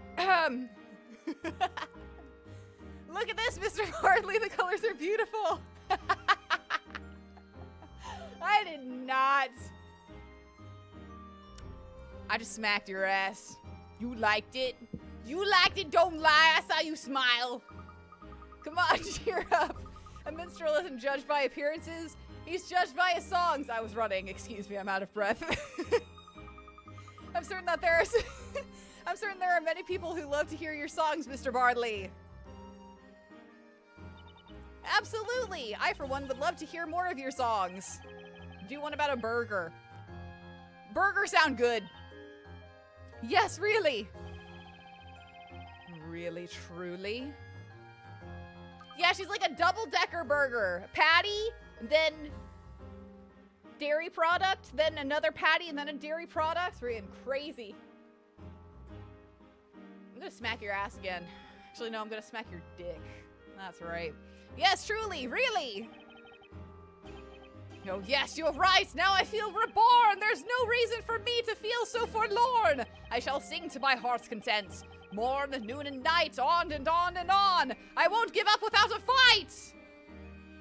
Look at this, Mr. Hardley. The colors are beautiful. I did not. I just smacked your ass. You liked it. You liked it, don't lie. I saw you smile. Come on, cheer up. A minstrel isn't judged by appearances. He's judged by his songs. I was running. Excuse me, I'm out of breath. I'm certain that I'm certain there are many people who love to hear your songs, Mr. Bardley. Absolutely! I, for one, would love to hear more of your songs. Do one about a burger. Burgers sound good. Yes, really. Really, truly? Yeah, she's like a double-decker burger. Patty, then dairy product, then another patty, and then a dairy product. We're getting crazy. I'm gonna smack your ass again. Actually, no, I'm gonna smack your dick. That's right. Yes, truly, really. Oh, yes, you're right. Now I feel reborn. There's no reason for me to feel so forlorn. I shall sing to my heart's content. Morn, noon, and night, on and on and on. I won't give up without a fight.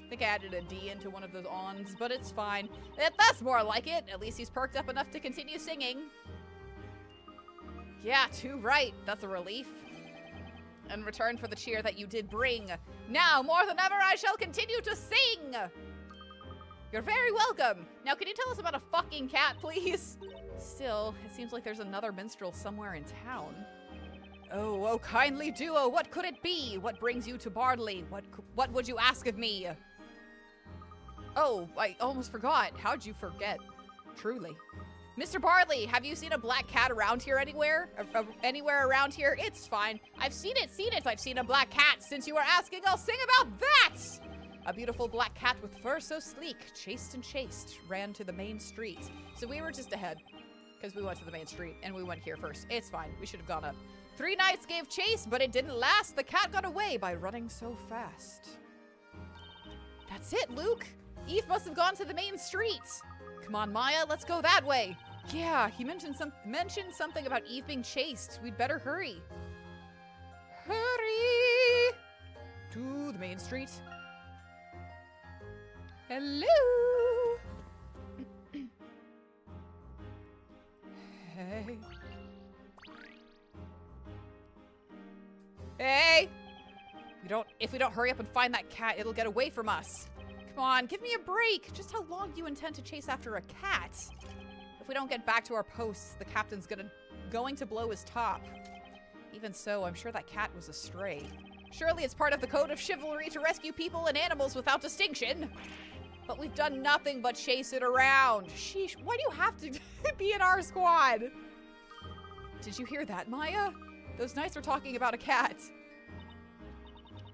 I think I added a D into one of those ons, but it's fine. That's more like it. At least he's perked up enough to continue singing. Yeah, too right. That's a relief. In return for the cheer that you did bring. Now, more than ever, I shall continue to sing. You're very welcome. Now, can you tell us about a fucking cat, please? Still, it seems like there's another minstrel somewhere in town. Oh, kindly duo, what could it be? What brings you to Bardley? What would you ask of me? Oh, I almost forgot. How'd you forget? Truly. Mr. Bardley, have you seen a black cat around here anywhere? Anywhere around here? It's fine. I've seen it. I've seen a black cat. Since you were asking, I'll sing about that! A beautiful black cat with fur so sleek, chaste, ran to the main street. So we were just ahead, because we went to the main street, and we went here first. It's fine. We should have gone up. 3 knights gave chase, but it didn't last. The cat got away by running so fast. That's it, Luke. Eve must have gone to the main street. Come on, Maya, let's go that way. Yeah, he mentioned something about Eve being chased. We'd better hurry. Hurry to the main street. Hello. Hey. Hey. If we don't hurry up and find that cat, it'll get away from us. Come on, give me a break. Just how long do you intend to chase after a cat? If we don't get back to our posts, the captain's going to blow his top. Even so, I'm sure that cat was a stray. Surely it's part of the code of chivalry to rescue people and animals without distinction. But we've done nothing but chase it around. Sheesh, why do you have to be in our squad? Did you hear that, Maya? Those knights are talking about a cat.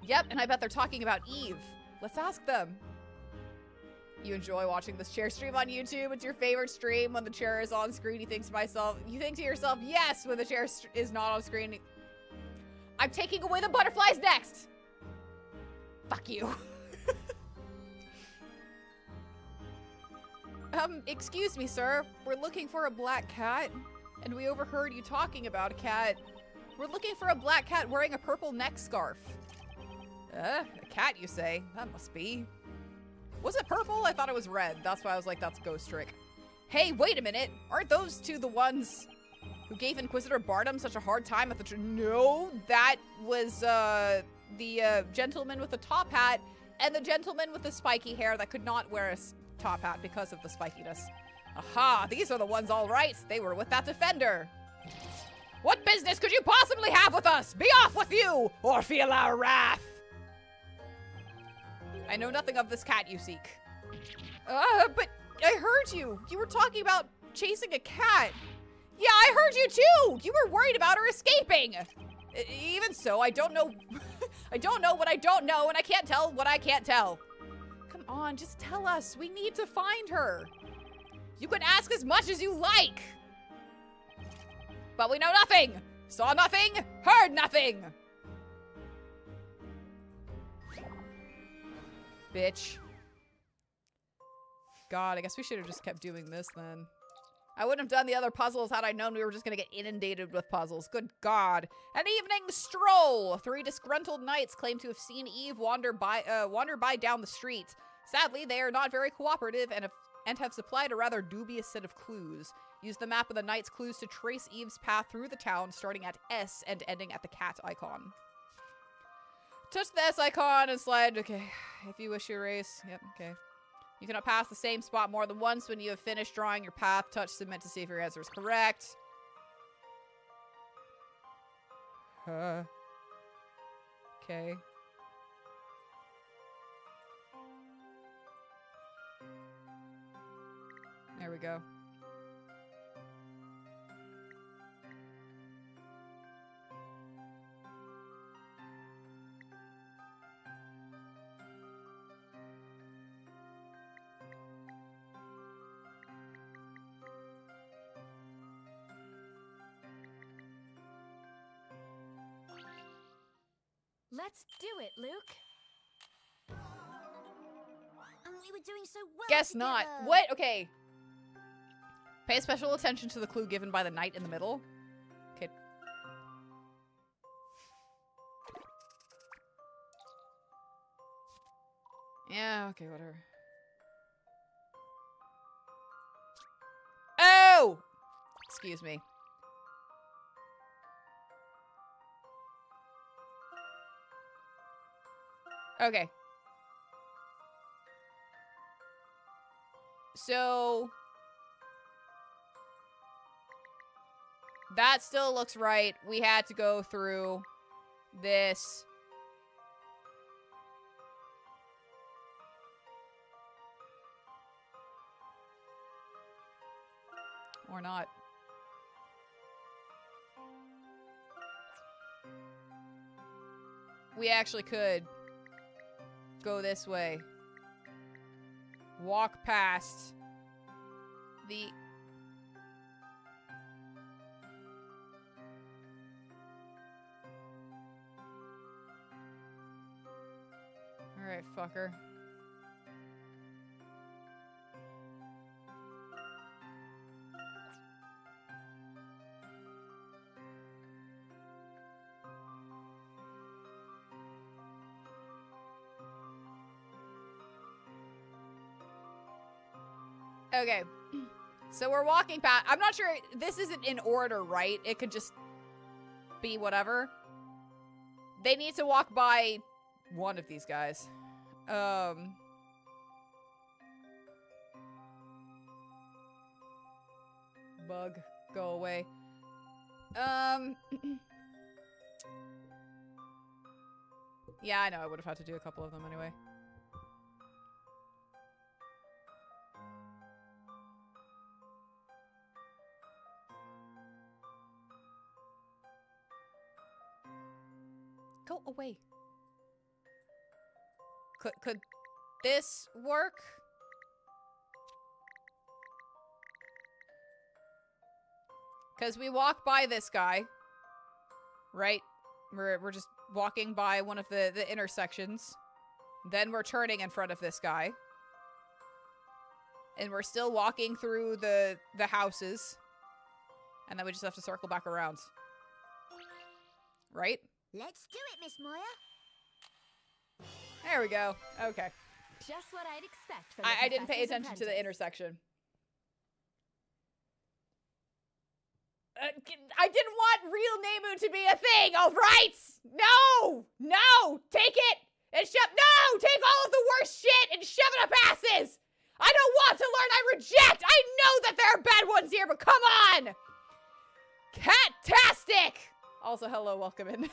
Yep, and I bet they're talking about Eve. Let's ask them. You enjoy watching this chair stream on YouTube? It's your favorite stream when the chair is on screen. You think to yourself, yes, when the chair is not on screen. I'm taking away the butterflies next. Fuck you. Excuse me, sir. We're looking for a black cat, and we overheard you talking about a cat. We're looking for a black cat wearing a purple neck scarf. A cat, you say? That must be. Was it purple? I thought it was red. That's why I was like, that's Ghost Trick. Hey, wait a minute. Aren't those two the ones who gave Inquisitor Barnum such a hard time at the No, that was, the gentleman with the top hat and the gentleman with the spiky hair that could not wear a top hat because of the spikiness. Aha, these are the ones, all right. They were with that defender. What business could you possibly have with us? Be off with you, or feel our wrath. I know nothing of this cat you seek. But I heard you. You were talking about chasing a cat. Yeah, I heard you too. You were worried about her escaping. Even so, I don't know. I don't know what I don't know, and I can't tell what I can't tell. Come on, just tell us. We need to find her. You can ask as much as you like. But we know nothing. Saw nothing. Heard nothing. Bitch. God, I guess we should have just kept doing this then. I wouldn't have done the other puzzles had I known we were just gonna get inundated with puzzles. Good God. An evening stroll. 3 disgruntled knights claim to have seen Eve wander by down the street. Sadly, they are not very cooperative and have supplied a rather dubious set of clues. Use the map of the knight's clues to trace Eve's path through the town, starting at S and ending at the cat icon. Touch the S icon and slide. Okay. If you wish to erase. Yep, okay. You cannot pass the same spot more than once. When you have finished drawing your path, touch submit to see if your answer is correct. Okay. There we go. Let's do it, Luke. We were doing so well. Guess together. not. What? Okay. Pay special attention to the clue given by the knight in the middle. Okay. Yeah, okay, whatever. Oh! Excuse me. Okay. So that still looks right. We had to go through this. Or not. We actually could go this way. Walk past the... Alright, fucker. Okay, so we're walking past. I'm not sure. This isn't in order, right? It could just be whatever. They need to walk by one of these guys. Bug, go away. Yeah, I know. I would have had to do a couple of them anyway. Go away. Could this work? Because we walk by this guy, right? We're just walking by one of the intersections. Then we're turning in front of this guy. And we're still walking through the houses. And then we just have to circle back around. Right? Let's do it, Miss Moya. There we go. Okay. Just what I'd expect from I didn't pay attention to the intersection. I didn't want real Nemu to be a thing, alright? No! No! Take it! And shove- No! Take all of the worst shit and shove it up asses! I don't want to learn, I reject! I know that there are bad ones here, but come on! Catastic! Also, hello, welcome in.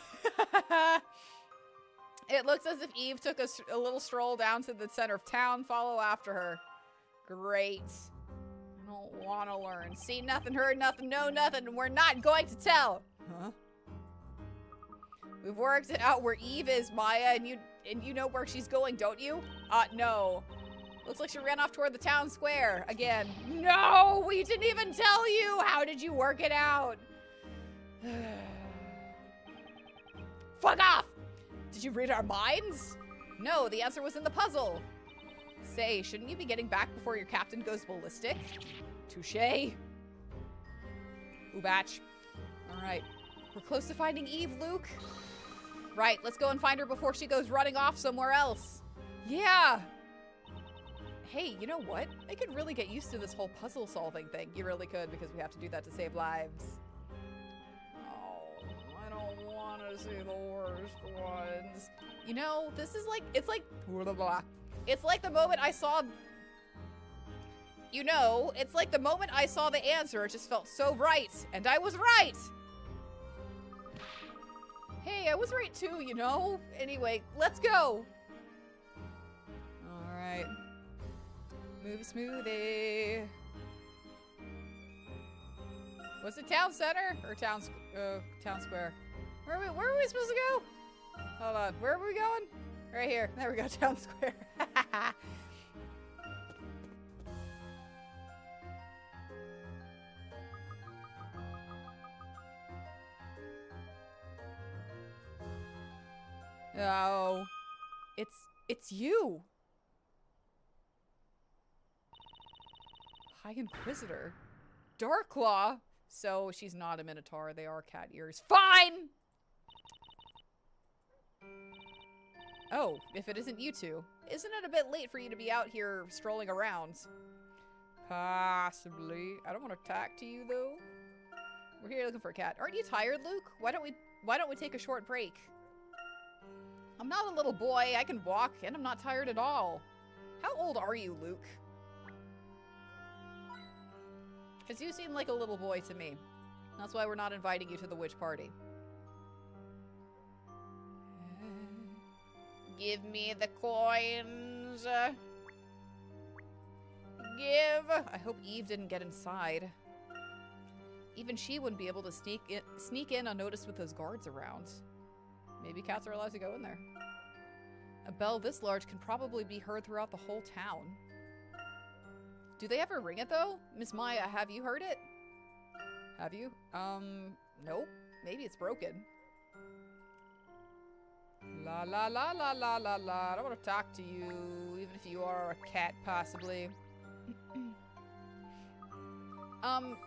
It looks as if Eve took a little stroll down to the center of town. Follow after her. Great. I don't want to learn. See nothing, heard nothing, know nothing. We're not going to tell. Huh? We've worked it out where Eve is, Maya, and you know where she's going, don't you? No. Looks like she ran off toward the town square again. No, we didn't even tell you. How did you work it out? Fuck off! Did you read our minds? No, the answer was in the puzzle. Say, shouldn't you be getting back before your captain goes ballistic? Touché. Oobatch. Alright. We're close to finding Eve, Luke. Right, let's go and find her before she goes running off somewhere else. Yeah! Hey, you know what? I could really get used to this whole puzzle solving thing. You really could, because we have to do that to save lives. Oh, I don't want to see the worst ones. You know, this is like, it's like, blah, blah, blah. It's like the moment I saw, you know, it's like the moment I saw the answer, it just felt so right. And I was right! Hey, I was right too, you know? Anyway, let's go! Alright. Move smoothie. What's the town center? Or town square? Where are we supposed to go? Hold on, where are we going? Right here. There we go, town square. Oh, it's you. High Inquisitor. Darklaw. So she's not a Minotaur. They are cat ears. Fine! Oh, if it isn't you two. Isn't it a bit late for you to be out here strolling around? Possibly. I don't want to talk to you, though. We're here looking for a cat. Aren't you tired, Luke? Why don't we take a short break? I'm not a little boy. I can walk, and I'm not tired at all. How old are you, Luke? Because you seem like a little boy to me. That's why we're not inviting you to the witch party. Give me the coins. Give. I hope Eve didn't get inside. Even she wouldn't be able to sneak in unnoticed with those guards around. Maybe cats are allowed to go in there. A bell this large can probably be heard throughout the whole town. Do they ever ring it though? Miss Maya, have you heard it? Have you? Nope. Maybe it's broken. La la la la la la la. I don't want to talk to you, even if you are a cat, possibly.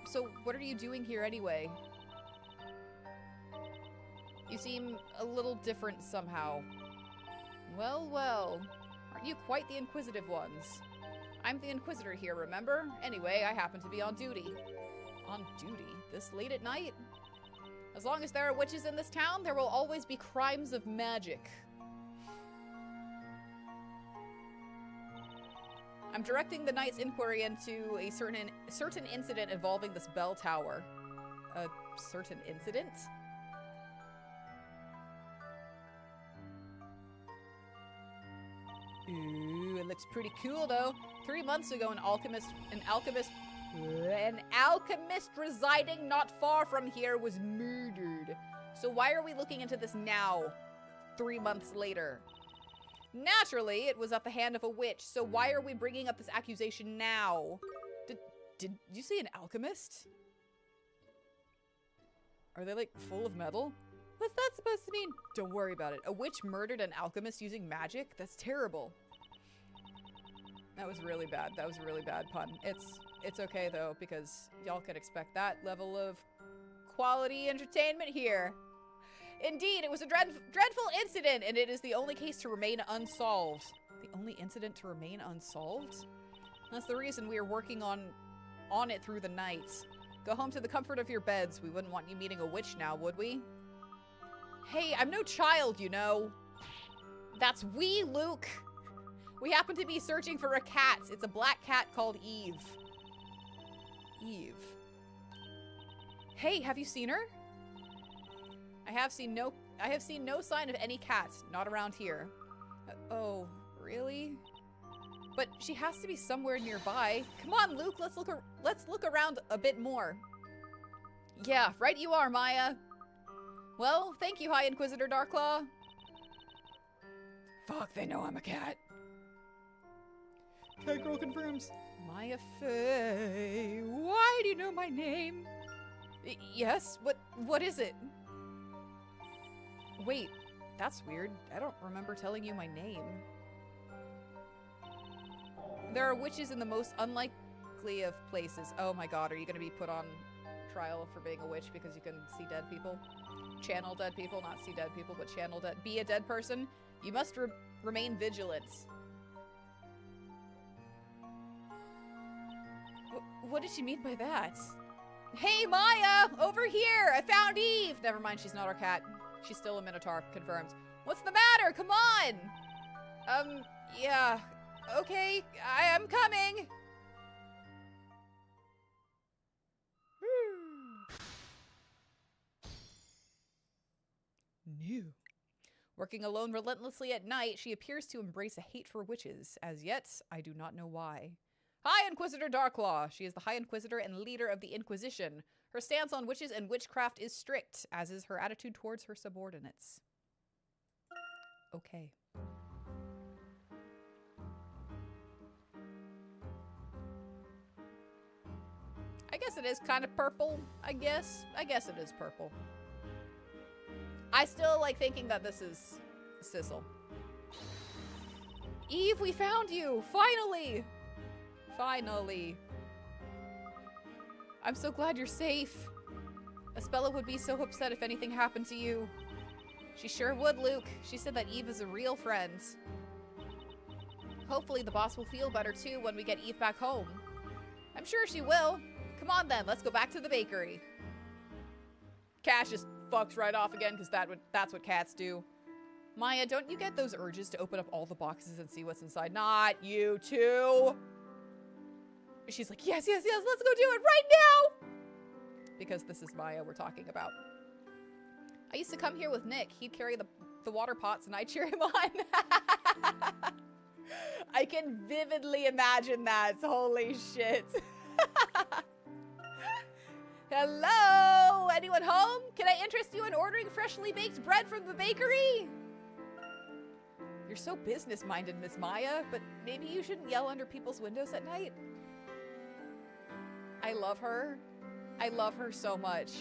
So what are you doing here anyway? You seem a little different somehow. Well, well. Aren't you quite the inquisitive ones? I'm the Inquisitor here, remember? Anyway, I happen to be on duty. On duty? This late at night? As long as there are witches in this town, there will always be crimes of magic. I'm directing the night's inquiry into a certain incident involving this bell tower. A certain incident? Ooh, it looks pretty cool though. 3 months ago, an alchemist residing not far from here was murdered. So why are we looking into this now, 3 months later? Naturally, it was at the hand of a witch, so why are we bringing up this accusation now? Did you see an alchemist? Are they like full of metal? What's that supposed to mean? Don't worry about it. A witch murdered an alchemist using magic? That's terrible. That was really bad. That was a really bad pun. It's okay though, because y'all can expect that level of quality entertainment here. Indeed, it was a dreadful incident, and it is the only case to remain unsolved. The only incident to remain unsolved? That's the reason we are working on it through the night. Go home to the comfort of your beds. We wouldn't want you meeting a witch now, would we? Hey, I'm no child, you know. That's we, Luke. We happen to be searching for a cat. It's a black cat called Eve. Eve. Hey, have you seen her? I have seen no sign of any cats, not around here. Oh, really? But she has to be somewhere nearby. Come on, Luke, let's look around a bit more. Yeah, right you are, Maya. Well, thank you, High Inquisitor Darklaw. Fuck, they know I'm a cat. Cat girl confirms. Maya Faye, why do you know my name? Yes, what is it? Wait, that's weird. I don't remember telling you my name. There are witches in the most unlikely of places. Oh my god, are you gonna be put on trial for being a witch because you can see dead people? Channel dead people, not see dead people, but channel dead. Be a dead person. You must remain vigilant. What did she mean by that? Hey, Maya! Over here! I found Eve! Never mind, she's not our cat. She's still a Minotaur. Confirmed. What's the matter? there, come on! Yeah. Okay, I am coming! New. Working alone relentlessly at night, she appears to embrace a hate for witches. As yet, I do not know why. High Inquisitor Darklaw. She is the High Inquisitor and leader of the Inquisition. Her stance on witches and witchcraft is strict, as is her attitude towards her subordinates. Okay. I guess it is kind of purple, I guess. I guess it is purple. I still like thinking that this is Sissel. Eve, we found you! Finally! Finally. I'm so glad you're safe. Espella would be so upset if anything happened to you. She sure would, Luke. She said that Eve is a real friend. Hopefully the boss will feel better too when we get Eve back home. I'm sure she will. Come on then, let's go back to the bakery. Cash just fucks right off again because that's what cats do. Maya, don't you get those urges to open up all the boxes and see what's inside? Not you too. She's like, yes, yes, yes, let's go do it right now. Because this is Maya we're talking about. I used to come here with Nick. He'd carry the water pots and I'd cheer him on. I can vividly imagine that. Holy shit. Hello? Anyone home? Can I interest you in ordering freshly baked bread from the bakery? You're so business-minded, Miss Maya, but maybe you shouldn't yell under people's windows at night. I love her. I love her so much.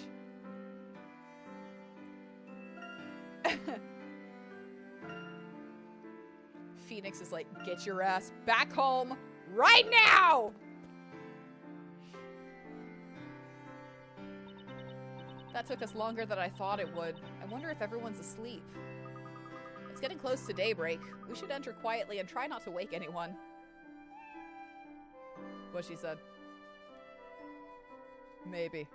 Phoenix is like, get your ass back home right now! That took us longer than I thought it would. I wonder if everyone's asleep. It's getting close to daybreak. We should enter quietly and try not to wake anyone. What she said. Maybe.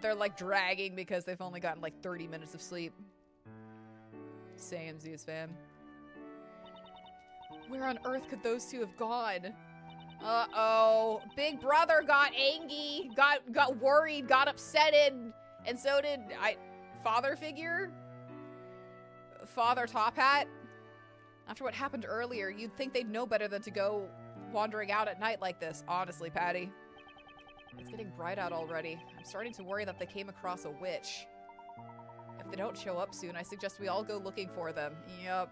They're like dragging because they've only gotten like 30 minutes of sleep. Samesies, fam. Where on earth could those two have gone? Uh-oh. Big brother got angry, got worried, got upsetted, and so did father figure? Father Top Hat? After what happened earlier, you'd think they'd know better than to go wandering out at night like this. Honestly, Patty. It's getting bright out already. I'm starting to worry that they came across a witch. If they don't show up soon, I suggest we all go looking for them. Yep.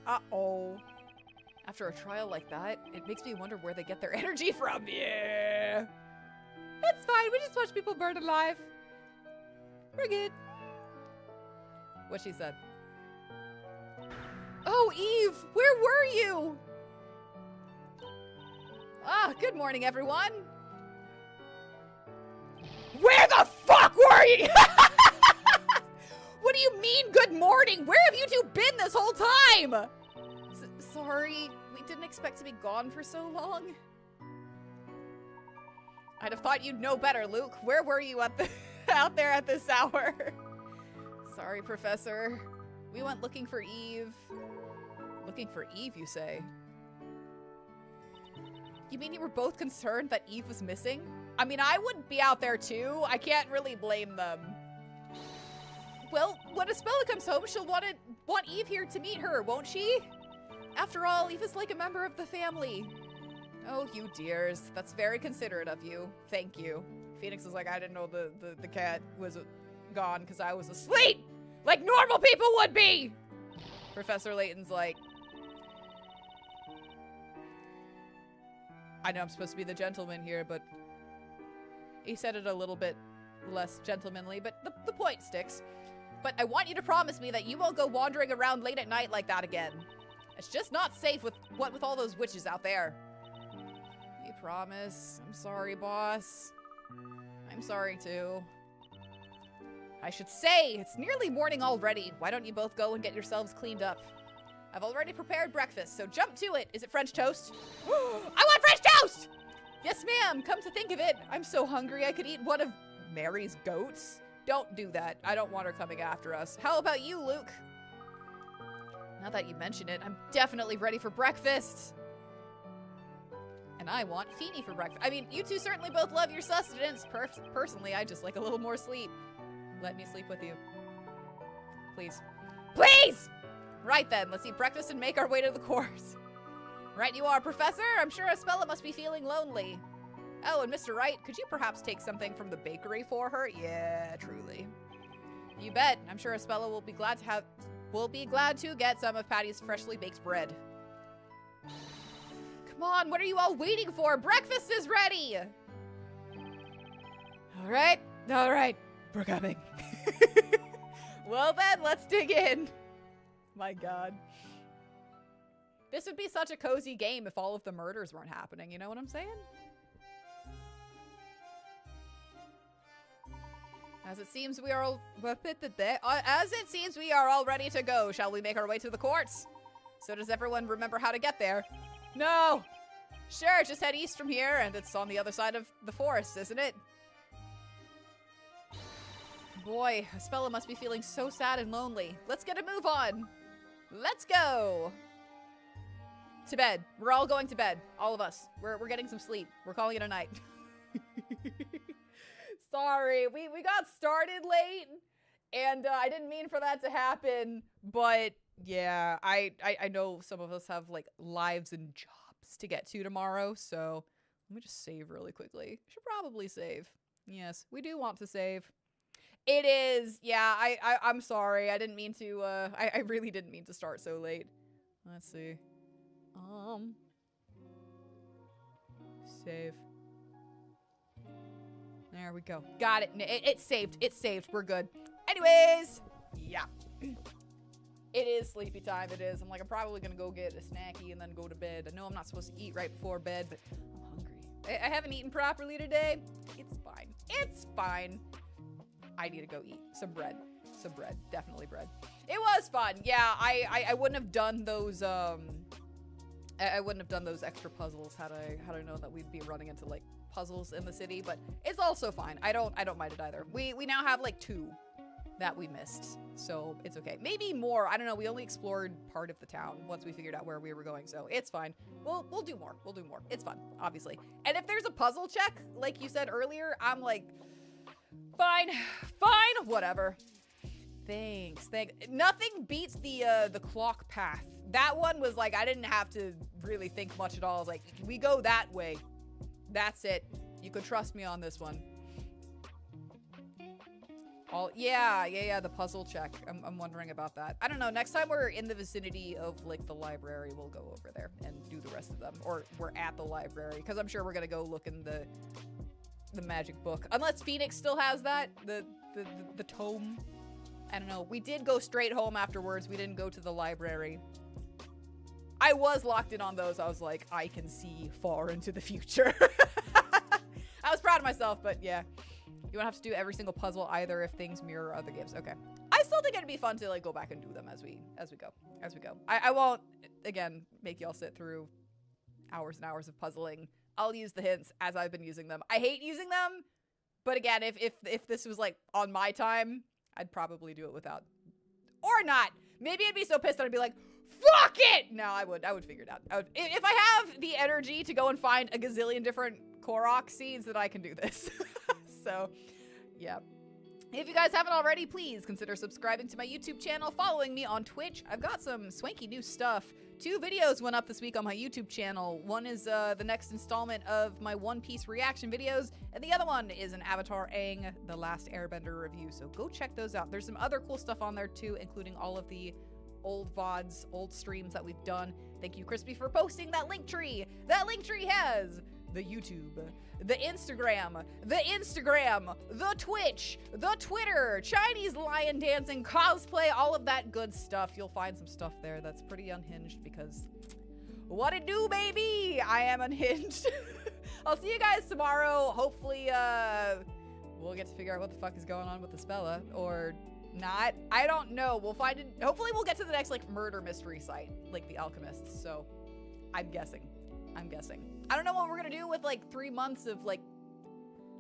Uh-oh. After a trial like that, it makes me wonder where they get their energy from. Yeah. It's fine. We just watch people burn alive. We're good. What she said. Oh, Eve, where were you? Ah, good morning, everyone. Where the fuck were you? What do you mean, good morning? Where have you two been this whole time? Sorry, we didn't expect to be gone for so long. I'd have thought you'd know better, Luke. Where were you out there at this hour? Sorry, Professor. We went looking for Eve. Looking for Eve, you say? You mean you were both concerned that Eve was missing? I mean, I would be out there too. I can't really blame them. Well, when Espella comes home, she'll want Eve here to meet her, won't she? After all, Eve is like a member of the family. Oh, you dears. That's very considerate of you. Thank you. Phoenix is like, I didn't know the cat was gone because I was asleep! Like normal people would be! Professor Layton's like, I know I'm supposed to be the gentleman here, but he said it a little bit less gentlemanly, but the point sticks. But I want you to promise me that you won't go wandering around late at night like that again. It's just not safe with all those witches out there. You promise? I'm sorry, boss. I'm sorry too. I should say, it's nearly morning already. Why don't you both go and get yourselves cleaned up? I've already prepared breakfast, so jump to it. Is it French toast? I want French toast! Yes, ma'am. Come to think of it, I'm so hungry I could eat one of Mary's goats. Don't do that. I don't want her coming after us. How about you, Luke? Now that you mention it, I'm definitely ready for breakfast. And I want Feeny for breakfast. I mean, you two certainly both love your sustenance. Personally, I just like a little more sleep. Let me sleep with you. Please. Please! Right then, let's eat breakfast and make our way to the course. Right you are, Professor. I'm sure Espella must be feeling lonely. Oh, and Mr. Wright, could you perhaps take something from the bakery for her? Yeah, truly. You bet. I'm sure Espella will be glad to get some of Patty's freshly baked bread. Come on, what are you all waiting for? Breakfast is ready! All right, we're coming. Well then, let's dig in. My God. This would be such a cozy game if all of the murders weren't happening, you know what I'm saying? As it seems we are all ready to go, shall we make our way to the courts? So does everyone remember how to get there? No! Sure, just head east from here, and it's on the other side of the forest, isn't it? Boy, Espella must be feeling so sad and lonely. Let's get a move on. Let's go! To bed. We're all going to bed. All of us. We're getting some sleep. We're calling it a night. Sorry, we got started late, and I didn't mean for that to happen, but yeah, I know some of us have, like, lives and jobs to get to tomorrow, so let me just save really quickly. Should probably save. Yes, we do want to save. It is, yeah, I'm sorry, I didn't mean to, I really didn't mean to start so late. Let's see. Save. There we go. Got it. It's saved. It's saved. We're good. Anyways, yeah. It is sleepy time. It is. I'm probably gonna go get a snacky and then go to bed. I know I'm not supposed to eat right before bed, but I'm hungry. I haven't eaten properly today. It's fine. It's fine. I need to go eat some bread. Some bread. Definitely bread. It was fun. Yeah, I wouldn't have done those, I wouldn't have done those extra puzzles had I known that we'd be running into, like, puzzles in the city, but it's also fine. I don't mind it either. We now have, like, 2 that we missed, so it's okay. Maybe more. I don't know. We only explored part of the town once we figured out where we were going, so it's fine. We'll do more. We'll do more. It's fun, obviously. And if there's a puzzle check, like you said earlier, I'm like, fine, whatever. Thanks. Nothing beats the clock path. That one was like, I didn't have to really think much at all. I was like, we go that way. That's it. You could trust me on this one. Yeah, the puzzle check. I'm wondering about that. I don't know. Next time we're in the vicinity of, like, the library, we'll go over there and do the rest of them. Or we're at the library, because I'm sure we're gonna go look in the magic book. Unless Phoenix still has that, the tome. I don't know. We did go straight home afterwards. We didn't go to the library. I was locked in on those. I was like, I can see far into the future. I was proud of myself, but yeah. You won't have to do every single puzzle either if things mirror other games. Okay. I still think it'd be fun to, like, go back and do them as we go. I won't, again, make y'all sit through hours and hours of puzzling. I'll use the hints as I've been using them. I hate using them, but again, if this was, like, on my time, I'd probably do it without. Or not. Maybe I'd be so pissed that I'd be like, fuck it! No, I would figure it out. If I have the energy to go and find a gazillion different Korok seeds, then I can do this. So, yeah. If you guys haven't already, please consider subscribing to my YouTube channel, following me on Twitch. I've got some swanky new stuff. 2 videos went up this week on my YouTube channel. One is the next installment of my One Piece reaction videos, and the other one is an Avatar Aang, The Last Airbender review, so go check those out. There's some other cool stuff on there too, including all of the old VODs, old streams that we've done. Thank you, Crispy, for posting that link tree. That link tree has the YouTube, the Instagram, the Twitch, the Twitter, Chinese lion dancing, cosplay, all of that good stuff. You'll find some stuff there that's pretty unhinged because what it do, baby? I am unhinged. I'll see you guys tomorrow. Hopefully, we'll get to figure out what the fuck is going on with Espella, or not. I don't know. We'll find it. Hopefully we'll get to the next, like, murder mystery site, like the Alchemists. So I'm guessing. I don't know what we're gonna do with, like, 3 months of, like,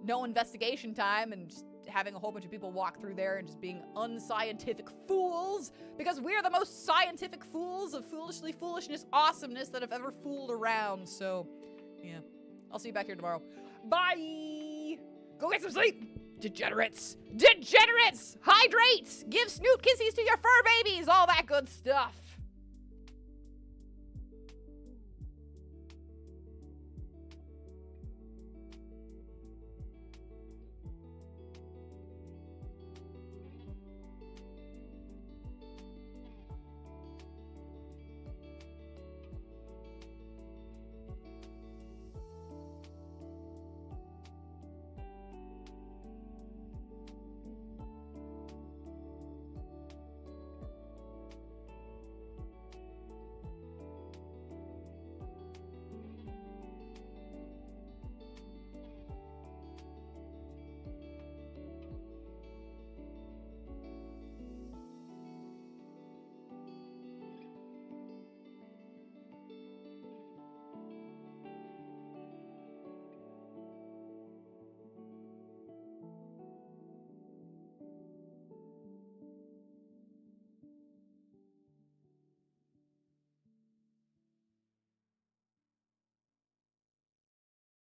no investigation time and just having a whole bunch of people walk through there and just being unscientific fools, because we're the most scientific fools of foolishness, awesomeness that have ever fooled around. So, yeah. I'll see you back here tomorrow. Bye! Go get some sleep! Degenerates! Degenerates! Hydrate! Give snoot kissies to your fur babies! All that good stuff!